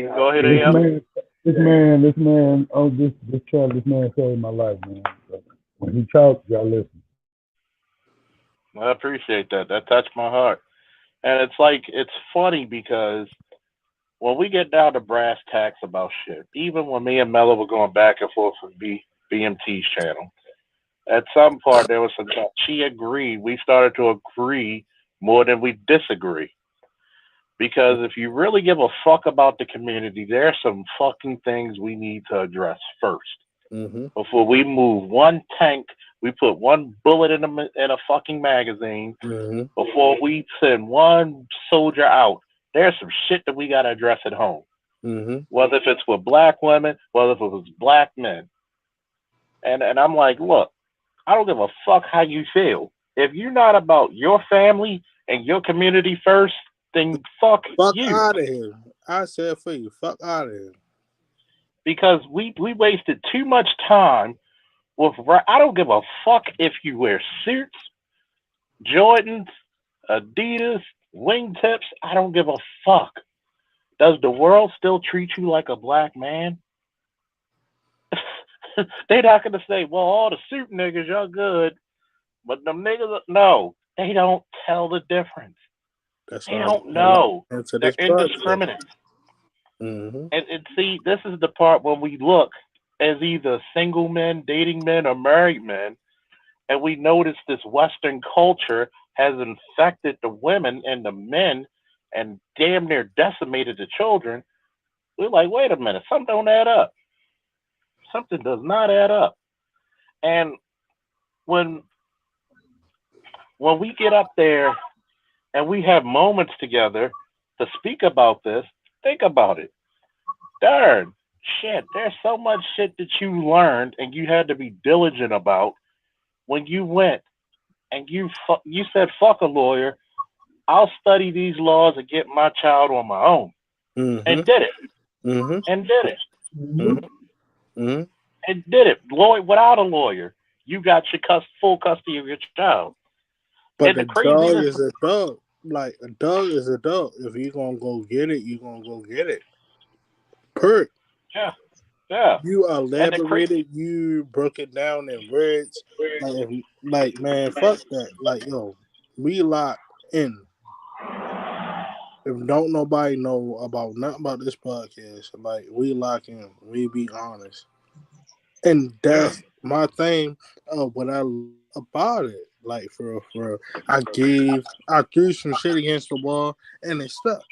out, go ahead, AM. this man, oh, this child, this man saved my life, man. So when he talks, y'all listen. I appreciate that. That touched my heart. And it's like it's funny because when we get down to brass tacks about shit, even when me and Mello were going back and forth with BMT's channel, at some part there was some she agreed. We started to agree more than we disagree. Because if you really give a fuck about the community, there's some fucking things we need to address first. Mm-hmm. Before we move one tank, we put one bullet in a fucking magazine. Mm-hmm. Before we send one soldier out, there's some shit that we got to address at home. Mm-hmm. Whether if it's with black women, whether if it was black men. And I'm like, look, I don't give a fuck how you feel. If you're not about your family and your community first, then fuck you. Out of here. I said for you, fuck out of here. Because we wasted too much time with. I don't give a fuck if you wear suits, Jordans, Adidas, wingtips. I don't give a fuck. Does the world still treat you like a black man? They're not gonna say, well, all the suit niggas, y'all good, but them niggas, no, they don't tell the difference. They don't know. They're indiscriminate. Mm-hmm. And see, this is the part when we look as either single men, dating men, or married men, and we notice this Western culture has infected the women and the men and damn near decimated the children. We're like, wait a minute, something don't add up. Something does not add up. And when we get up there and we have moments together to speak about this, think about it. Darn, shit, there's so much shit that you learned and you had to be diligent about when you went and you said, fuck a lawyer, I'll study these laws and get my child on my own. Mm-hmm. And did it. Mm-hmm. And did it. Mm-hmm. Mm-hmm. And did it. Lawyer, without a lawyer, you got your full custody of your child. But the dog is a dog. Like, a dog is a dog. If you're going to go get it, you're going to go get it. Period. Yeah. Yeah. You elaborated, you broke it down in words. Like, man, fuck that. Like, yo, we locked in. If don't nobody know about nothing about this podcast, like, we lock in. We be honest. And that's my thing of what I love about it. Like, for I threw some shit against the wall and it stuck.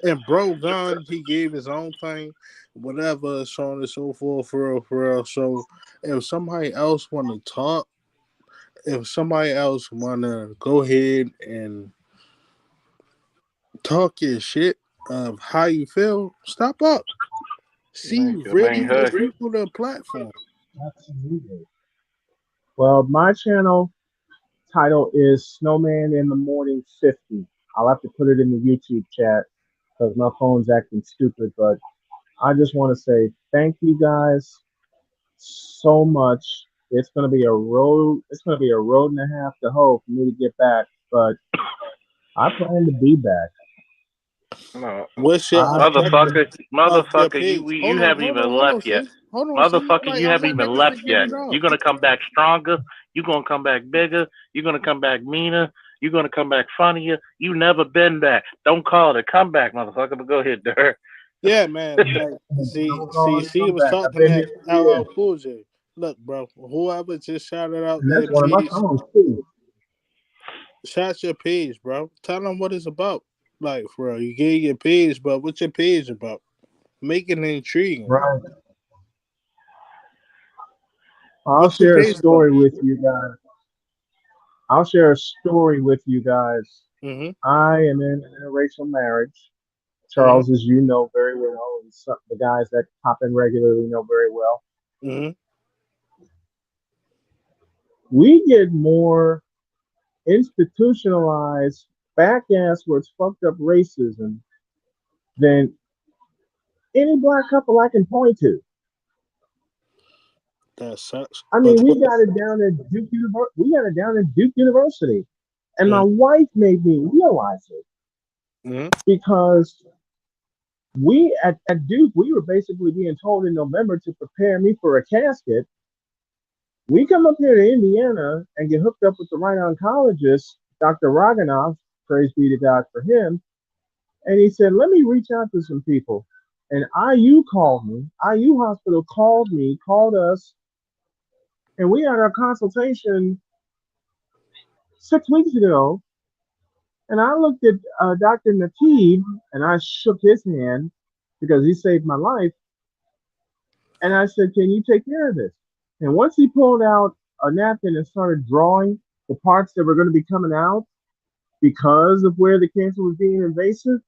And bro gone, he gave his own thing, whatever, so on and so forth, for real. So if somebody else want to talk, if somebody else want to go ahead and talk your shit of how you feel, stop up. See, really give people the platform. Absolutely. Well, my channel title is Snowman in the Morning 50. I'll have to put it in the YouTube chat because my phone's acting stupid, but I just want to say thank you guys so much. It's gonna be a road. It's gonna be a road and a half to hoe for me to get back, but I plan to be back. No. What's your motherfucker? You haven't even left yet. Motherfucker, you haven't even left yet. You're gonna come back stronger. You're gonna come back bigger. You're gonna come back meaner. You're gonna come back funnier. You never been back. Don't call it a comeback, motherfucker. But go ahead, Dirk. Yeah, man. Like, see, was talking that LL Cool J. Look, bro, whoever just shouted out and that's one of my songs too. Shout your page, bro. Tell them what it's about. Like, for real, you get your page, but what's your page about? Make it intriguing. Right. I'll share a story with you guys. Mm-hmm. I am in an interracial marriage. Charles, as you know very well, and some, the guys that pop in regularly know very well. Mm-hmm. We get more institutionalized, back-ass-words, fucked up racism than any black couple I can point to. That sucks. I mean, we got it down at Duke University. And my wife made me realize it. because we at Duke, we were basically being told in November to prepare me for a casket. We come up here to Indiana and get hooked up with the right oncologist, Dr. Raganoff, praise be to God for him. And he said, let me reach out to some people. And IU called me. IU Hospital called me, called us, and we had our consultation 6 weeks ago. And I looked at Dr. Nateeb and I shook his hand because he saved my life. And I said, can you take care of this? And once he pulled out a napkin and started drawing the parts that were going to be coming out because of where the cancer was being invasive,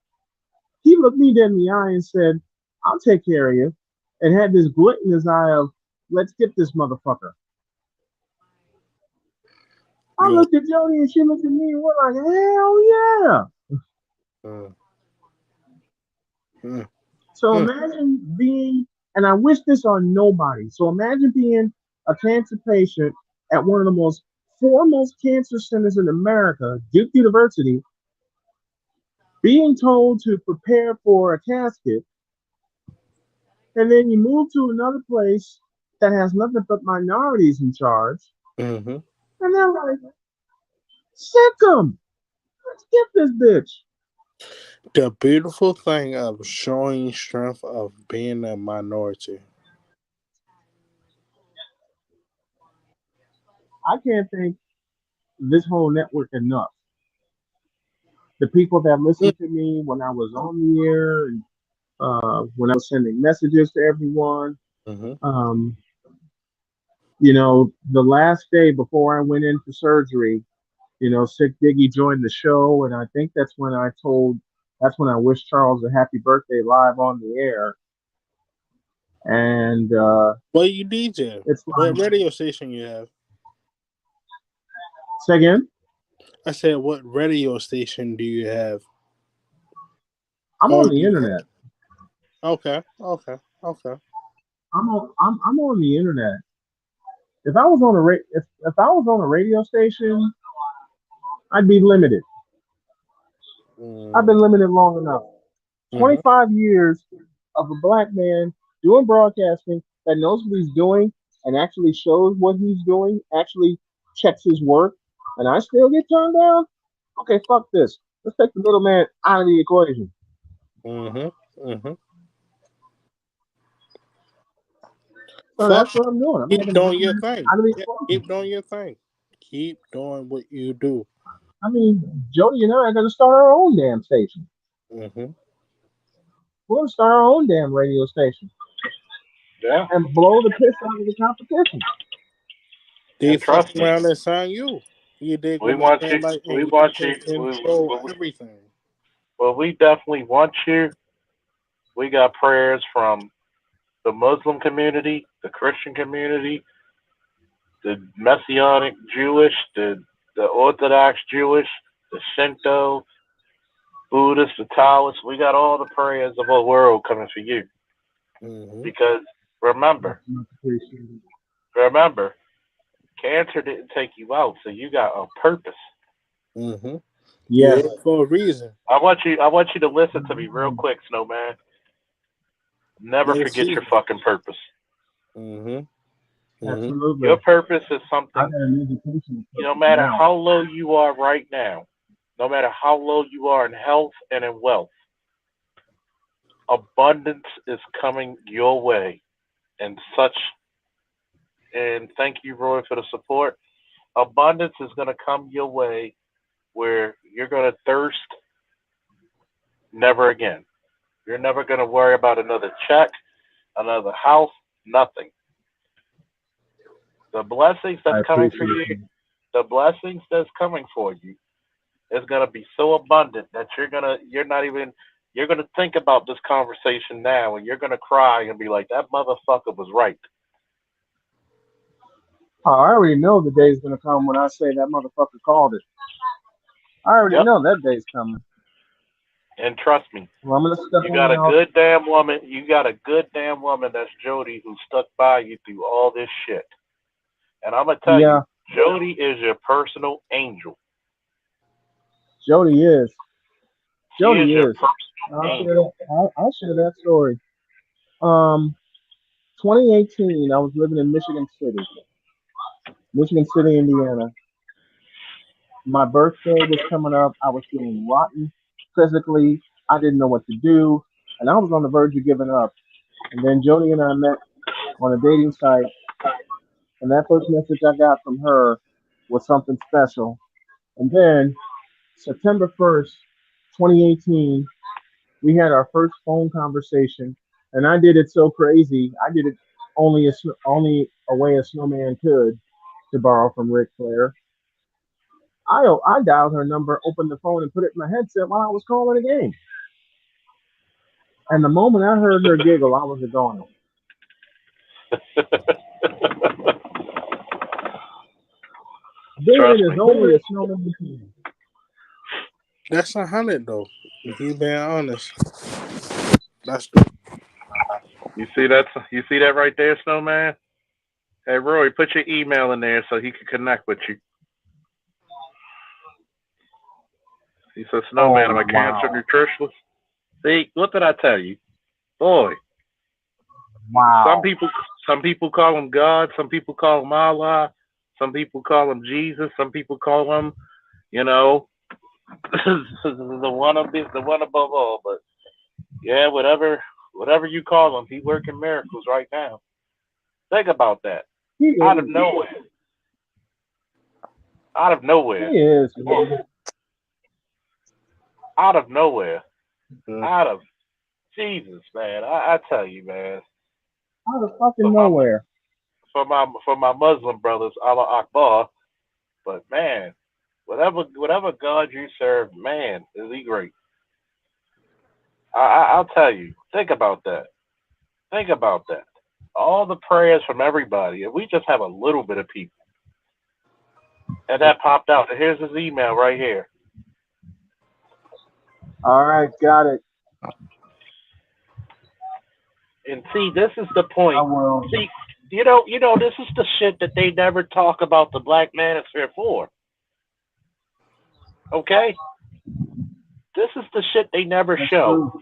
he looked me dead in the eye and said, I'll take care of you. And had this glint in his eye of, let's get this motherfucker. I looked at Jody and she looked at me and we're like, hell yeah. So imagine being, and I wish this on nobody. So imagine being a cancer patient at one of the most foremost cancer centers in America, Duke University, being told to prepare for a casket, and then you move to another place that has nothing but minorities in charge, and they're like, sick 'em. Let's get this bitch. The beautiful thing of showing strength of being a minority. I can't thank this whole network enough. The people that listened to me when I was on the air, and when I was sending messages to everyone. You know, the last day before I went in for surgery, you know, Sick Diggy joined the show, and I think that's when I wished Charles a happy birthday live on the air. And what you DJ? It's what radio station you have? Say again? I said, what radio station do you have? I'm on the internet. Okay. I'm on the internet. If I was on a radio station, I'd be limited. I've been limited long enough. 25 years of a black man doing broadcasting that knows what he's doing and actually shows what he's doing, actually checks his work, and I still get turned down? Okay, fuck this. Let's take the middleman out of the equation. So that's what I'm doing. Keep doing your thing. Keep doing your thing. Keep doing what you do. I mean, Jody and I are going to start our own damn station. We're going to start our own damn radio station. Yeah. And blow the piss out of the competition. They fuck around and sign you. You dig we what want you. like, we want you. Everything. Well, we definitely want you. We got prayers from the Muslim community, the Christian community, the Messianic Jewish, the Orthodox Jewish, the Shinto, Buddhist, the Taoist. We got all the prayers of the world coming for you. Because remember, cancer didn't take you out, so you got a purpose. Yeah, for a reason. I want you to listen to me real quick, Snowman. Never forget your fucking purpose. Absolutely. Your purpose is something. No matter how low you are right now, no matter how low you are in health and in wealth, abundance is coming your way, and thank you, Roy, for the support. Abundance is going to come your way where you're going to thirst never again. You're never going to worry about another check, another house, nothing. The blessings that's coming for you, the blessings that's coming for you is going to be so abundant that you're going to think about this conversation now, and you're going to cry and be like, that motherfucker was right. Oh, I already know the day's going to come when I say that motherfucker called it. I already know that day's coming. And trust me, well, you got a good damn woman. You got a good damn woman that's Jody, who stuck by you through all this shit. And I'm going to tell you, Jody is your personal angel. Jody is. She is Jody your is. personal I'll share angel. that. I'll share that story. Um, 2018, I was living in Michigan City, Indiana. My birthday was coming up. I was feeling rotten physically. I didn't know what to do, and I was on the verge of giving up. And then Jody and I met on a dating site, and that first message I got from her was something special. And then September 1st, 2018, we had our first phone conversation, and I did it so crazy. I did it only a way a snowman could, to borrow from Ric Flair. I dialed her number, opened the phone, and put it in my headset while I was calling a game. And the moment I heard her giggle, I was a goner. Then Trust it is me. only a snowman can. That's 100 though. If you being honest, that's the You see that? You see that right there, Snowman? Hey, Roy, put your email in there so he can connect with you. He said, Snowman, Oh am I cancer wow, nutritionist? See, what did I tell you? Boy, some wow. people some people call him God, some people call him Allah, some people call him Jesus, some people call him, you know, the one above all. But yeah, whatever you call him, he's working miracles right now. Think about that. He Out of is. nowhere. Out of He nowhere. is, man. Out of nowhere. mm. Out of Jesus, man. I tell you, man. Out of fucking For my nowhere. for my Muslim brothers, Allah Akbar. But man, whatever God you serve, man, is he great. I'll tell you. Think about that. Think about that. All the prayers from everybody, and we just have a little bit of people. And that popped out. And here's his email right here. All right, got it. And see, this is the I point. will. See, this is the shit that they never talk about the black manosphere for. Okay? This is the shit they never That's show. true.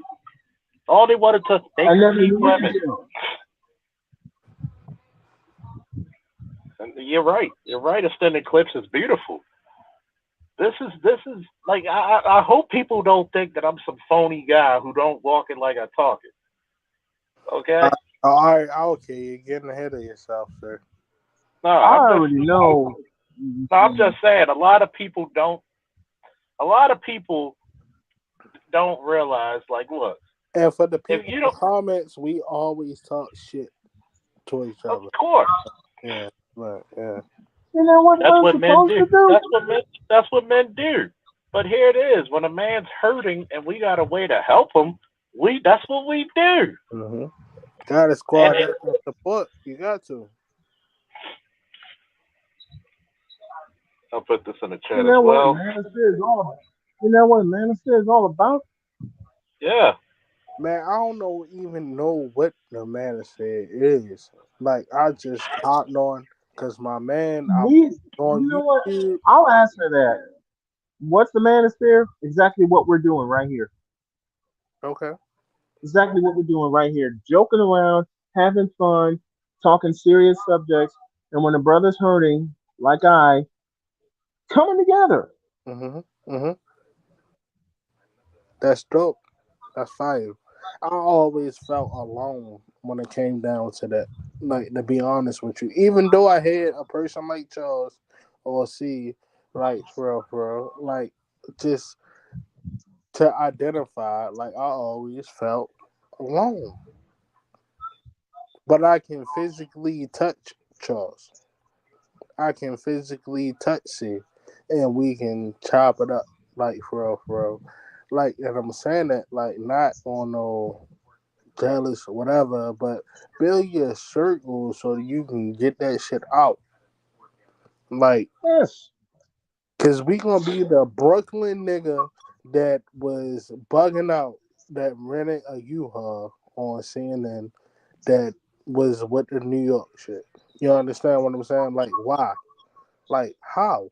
All they wanted to, they I could never keep knew women. you. And you're right. You're right. Extended clips is beautiful. This is like I hope people don't think that I'm some phony guy who don't walk it like I talk it. Okay? All right, okay, you're getting ahead of yourself, sir. No, I already know. I'm just saying a lot of people don't realize, like, look, And for the if people you in the don't, comments, we always talk shit to each of other. course, Yeah, right, yeah. You know what that's I'm what men supposed do. to do? That's what men do. But here it is, when a man's hurting and we got a way to help him, that's what we do. Mm-hmm. Got a squad And that can support. You got to. I'll put this in the chat You as know what well. manosphere is all about? You know what manosphere is all about? Yeah. Man, I don't even know what the manosphere is. Like, I just hopped on because my man, I'm You on know what? YouTube. I'll answer that. What's the manosphere? Exactly what we're doing right here. Okay. Exactly what we're doing right here. Joking around, having fun, talking serious subjects, and when a brother's hurting, like coming together. Mm-hmm. Mm-hmm. That's dope. That's fire. I always felt alone when it came down to that. Like, to be honest with you, even though I had a person like Charles or C, like for real, like just to identify, like I always felt alone. But I can physically touch Charles. I can physically touch C, and we can chop it up, like for real. Like, and I'm saying that like not on no jealous or whatever, but build your circle so you can get that shit out. Like, Yes. cause we gonna be the Brooklyn nigga that was bugging out that rented a U-Haul on CNN that was with the New York shit. You understand what I'm saying? Like, why? Like, how?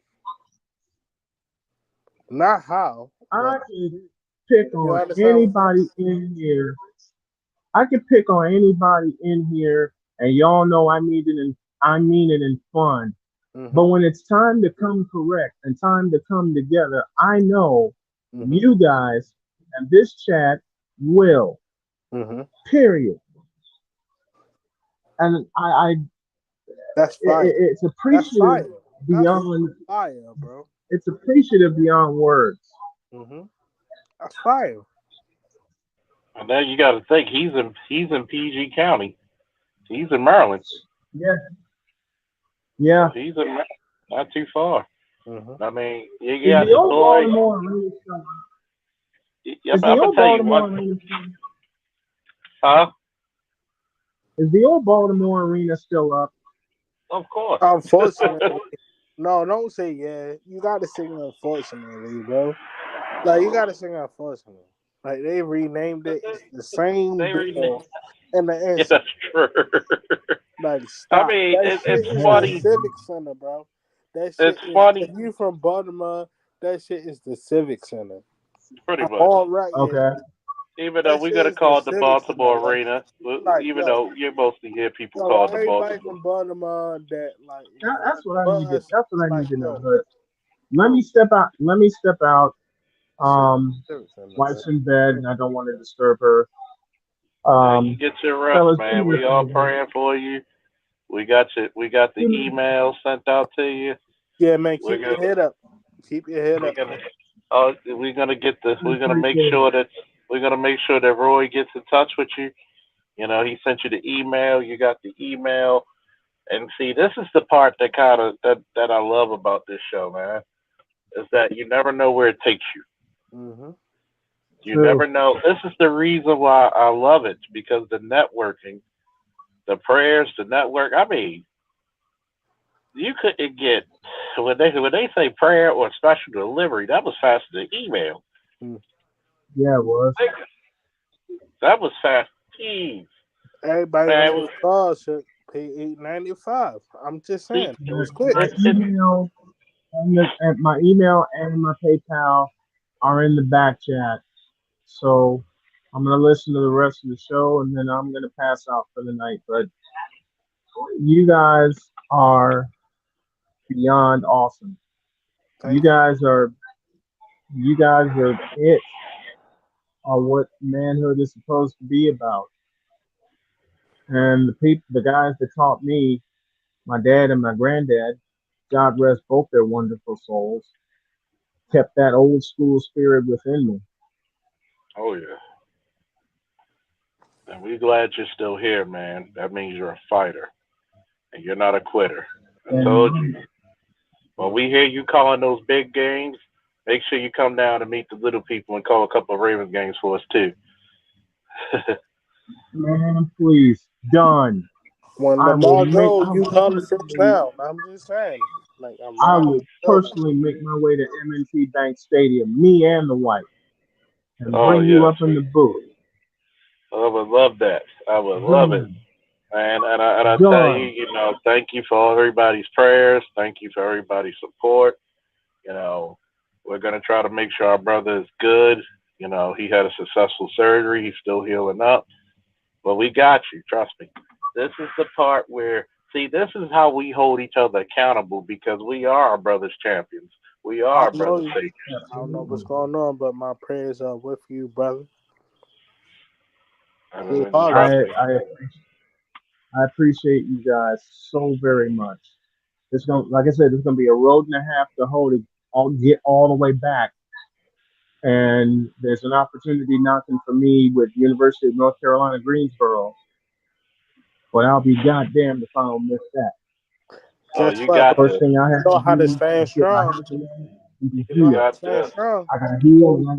Not how, I but can pick You on understand what I'm anybody in here. I can pick on anybody in here, and y'all know I mean it in fun. saying? But when it's time to come correct and time to come together, I know Mm-hmm. you guys and this chat will. Mm-hmm. Period. And That's fire. it's That's appreciative fire. That's beyond. fire, bro. It's appreciative beyond words. Mm-hmm. That's fire. And then you got to think he's in PG County. He's in Maryland. Yeah. Yeah. So he's in not too far. Mm-hmm. I mean, you Is got the the old boy. Baltimore arena still up? Yep, Is the I'm gonna old tell you Baltimore what. arena still Huh? Is the old Baltimore arena still up? Of course. Unfortunately, no, don't say yeah. You got to sing unfortunately, bro. Like you got to sing unfortunately. Like they renamed it. It's the same They deal in the Yeah, answer. that's true. Like I stop. mean, That shit it's is the funny. Civic Center, bro. That shit It's is. funny, If you from Baltimore, that shit is the Civic Center. pretty I'm much. all right. Okay. Even though That we're shit gonna is the call it the Civic Center, Baltimore bro. Arena, Like even though you mostly hear people call it the everybody Baltimore. from Baltimore that like That's what I need to. us, That's what I like need to know. yo, But let me step out. Let me step out. shit, Civic Center, bro. Wife's in bed, and I don't want to disturb her. Yeah, you get your rest, Fellas, do man. me a We all favor. praying for you. We got you. We got the Do me- email sent out to you. Yeah, man, We're keep your gonna. head up. Keep your head We're up. gonna. Oh, we're gonna get this. I We're gonna make appreciate sure it. that Roy gets in touch with you. You know, he sent you the email. You got the email. And see, this is the part that that I love about this show, man, is that you never know where it takes you. Mm-hmm. You True. never know. This is the reason why I love it, because the networking, the prayers, the network. I mean, you couldn't get when they say prayer or special delivery. That was faster than email. Yeah, it was. That was fast. Jeez, Everybody man. on this call should pay $8.95. I'm just saying, it was quick. My email and my email and my PayPal are in the back chat. So I'm gonna listen to the rest of the show, and then I'm gonna pass out for the night. But you guys are beyond awesome. You Thank you. guys are it. Are what manhood is supposed to be about. And the guys that taught me, my dad and my granddad, God rest both their wonderful souls, kept that old school spirit within me. Oh yeah. And we're glad you're still here, man. That means you're a fighter, and you're not a quitter. I told you. When we hear you calling those big games, make sure you come down and meet the little people and call a couple of Ravens games for us too. Man, please, done. When I will Lamar make. goes, I you will call the first personally. down. I'm just saying. Like I'm I not will joking. personally make my way to M&T Bank Stadium, me and the wife, and Oh bring you yes, up in the booth. I would love that. I would love it, Done. and I tell you, Done. thank you for everybody's prayers. Thank you for everybody's support. You know, we're gonna try to make sure our brother is good. You know, he had a successful surgery. He's still healing up. But we got you. Trust me. This is the part where, see, this is how we hold each other accountable, because we are our brother's champions. We are I our don't know. brother's saviors. I don't know what's going on, but my prayers are with you, brother. I Hey, mean, Harvey. trust me. I appreciate you guys so very much. It's gonna, like I said, it's gonna be a road and a half to hold it, get all the way back. And there's an opportunity knocking for me with University of North Carolina, Greensboro. But I'll be goddamned if I don't miss that. Oh, Guess you what, got bro? First this. thing I You have to know how to do stand is get my strong. health together and to You know You how heal. to got stand this. strong. I gotta heal, and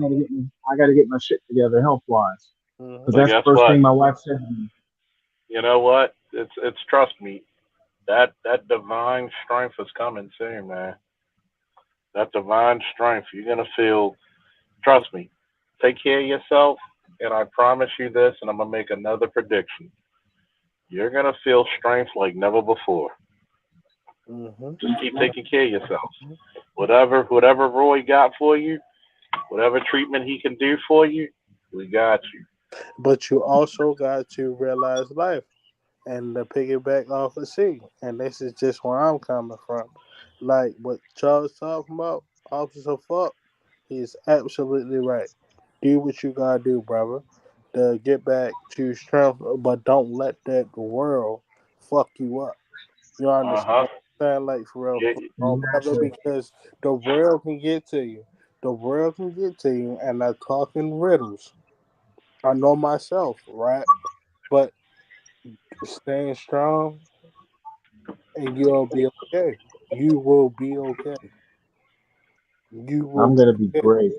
I gotta get my shit together health wise. Mm-hmm. Because But that's the guess first what? thing my wife said to me. You know what? It's trust me. That divine strength is coming soon, man. That divine strength. You're gonna feel. Trust me. Take care of yourself, and I promise you this. And I'm gonna make another prediction. You're gonna feel strength like never before. Mm-hmm. Just keep taking care of yourself. Whatever Roy got for you, Whatever treatment he can do for you, we got you. But you also got to realize life and to piggyback off of C. And this is just where I'm coming from. Like what Charles talking about, Officer Fuck, he's absolutely right. Do what you gotta do, brother, to get back to strength, but don't let that world fuck you up. You Uh understand huh. what I'm saying? Like for real, Yeah, brother, Exactly. because the world can get to you. The world can get to you, and I'm talking riddles. I know myself, right? But staying strong, and you'll be okay. You will be okay. You will I'm be gonna be okay. great.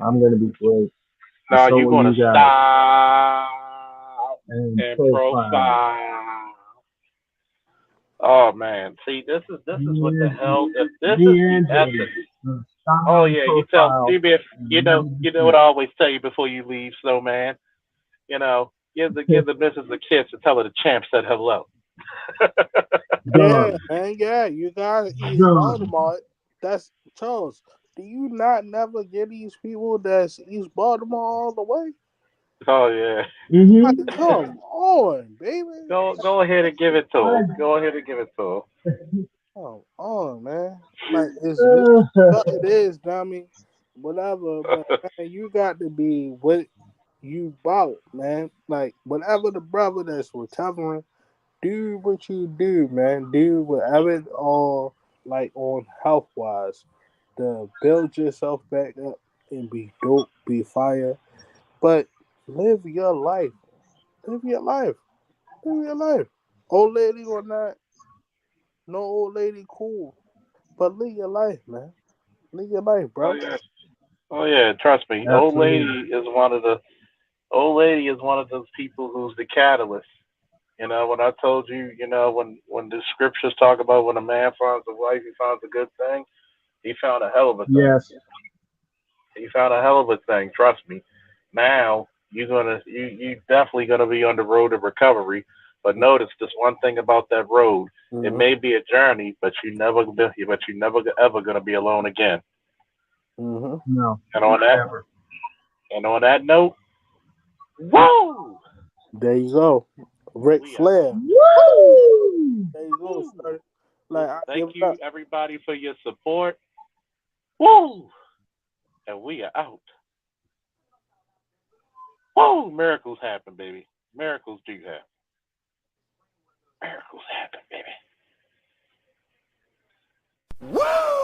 I'm gonna be great. And now so you're will gonna you guys. stop And and profile. profile. Oh man, see, this is what the hell. This is the D'Angelo. essence. Style Oh and yeah, you tell profile. DB. And never be You know what I seen. always tell you before you leave, so man. Give the missus a kiss and tell her the champ said hello. Yeah, Done. man. Yeah, you got East Done. Baltimore. That's Charles. Do you not never get these people that's East Baltimore all the way? Oh yeah. Like, Mm-hmm. come on, baby. Go ahead and give it to I, him. Go ahead and give it to him. Come on, man. Like it is, dummy. Whatever, but man, you got to be what you bought, man. Like whatever the brother that's recovering, do what you do, man. Do whatever it all like on health wise to build yourself back up and be dope, be fire. But live your life. Live your life. Live your life. Old lady or not, no old lady cool. But live your life, man. Live your life, Oh bro. yeah. Oh yeah. Trust me. absolutely. Old lady is one of those people who's the catalyst. When I told you, when the scriptures talk about when a man finds a wife, he finds a good thing. He found a hell of a thing. Yes. He found a hell of a thing. Trust me. Now you definitely gonna be on the road to recovery. But notice this one thing about that road. It Mm-hmm. may be a journey, but you never ever gonna be alone again. Mm-hmm. No. And on that Never. and on that note, woo! There you go. Ric We out. Flair. Woo! There you go, Woo! son. Like I Thank give it you up. everybody for your support. Woo! And we are out. Woo! Miracles happen, baby. Miracles do happen. Miracles happen, baby. Woo!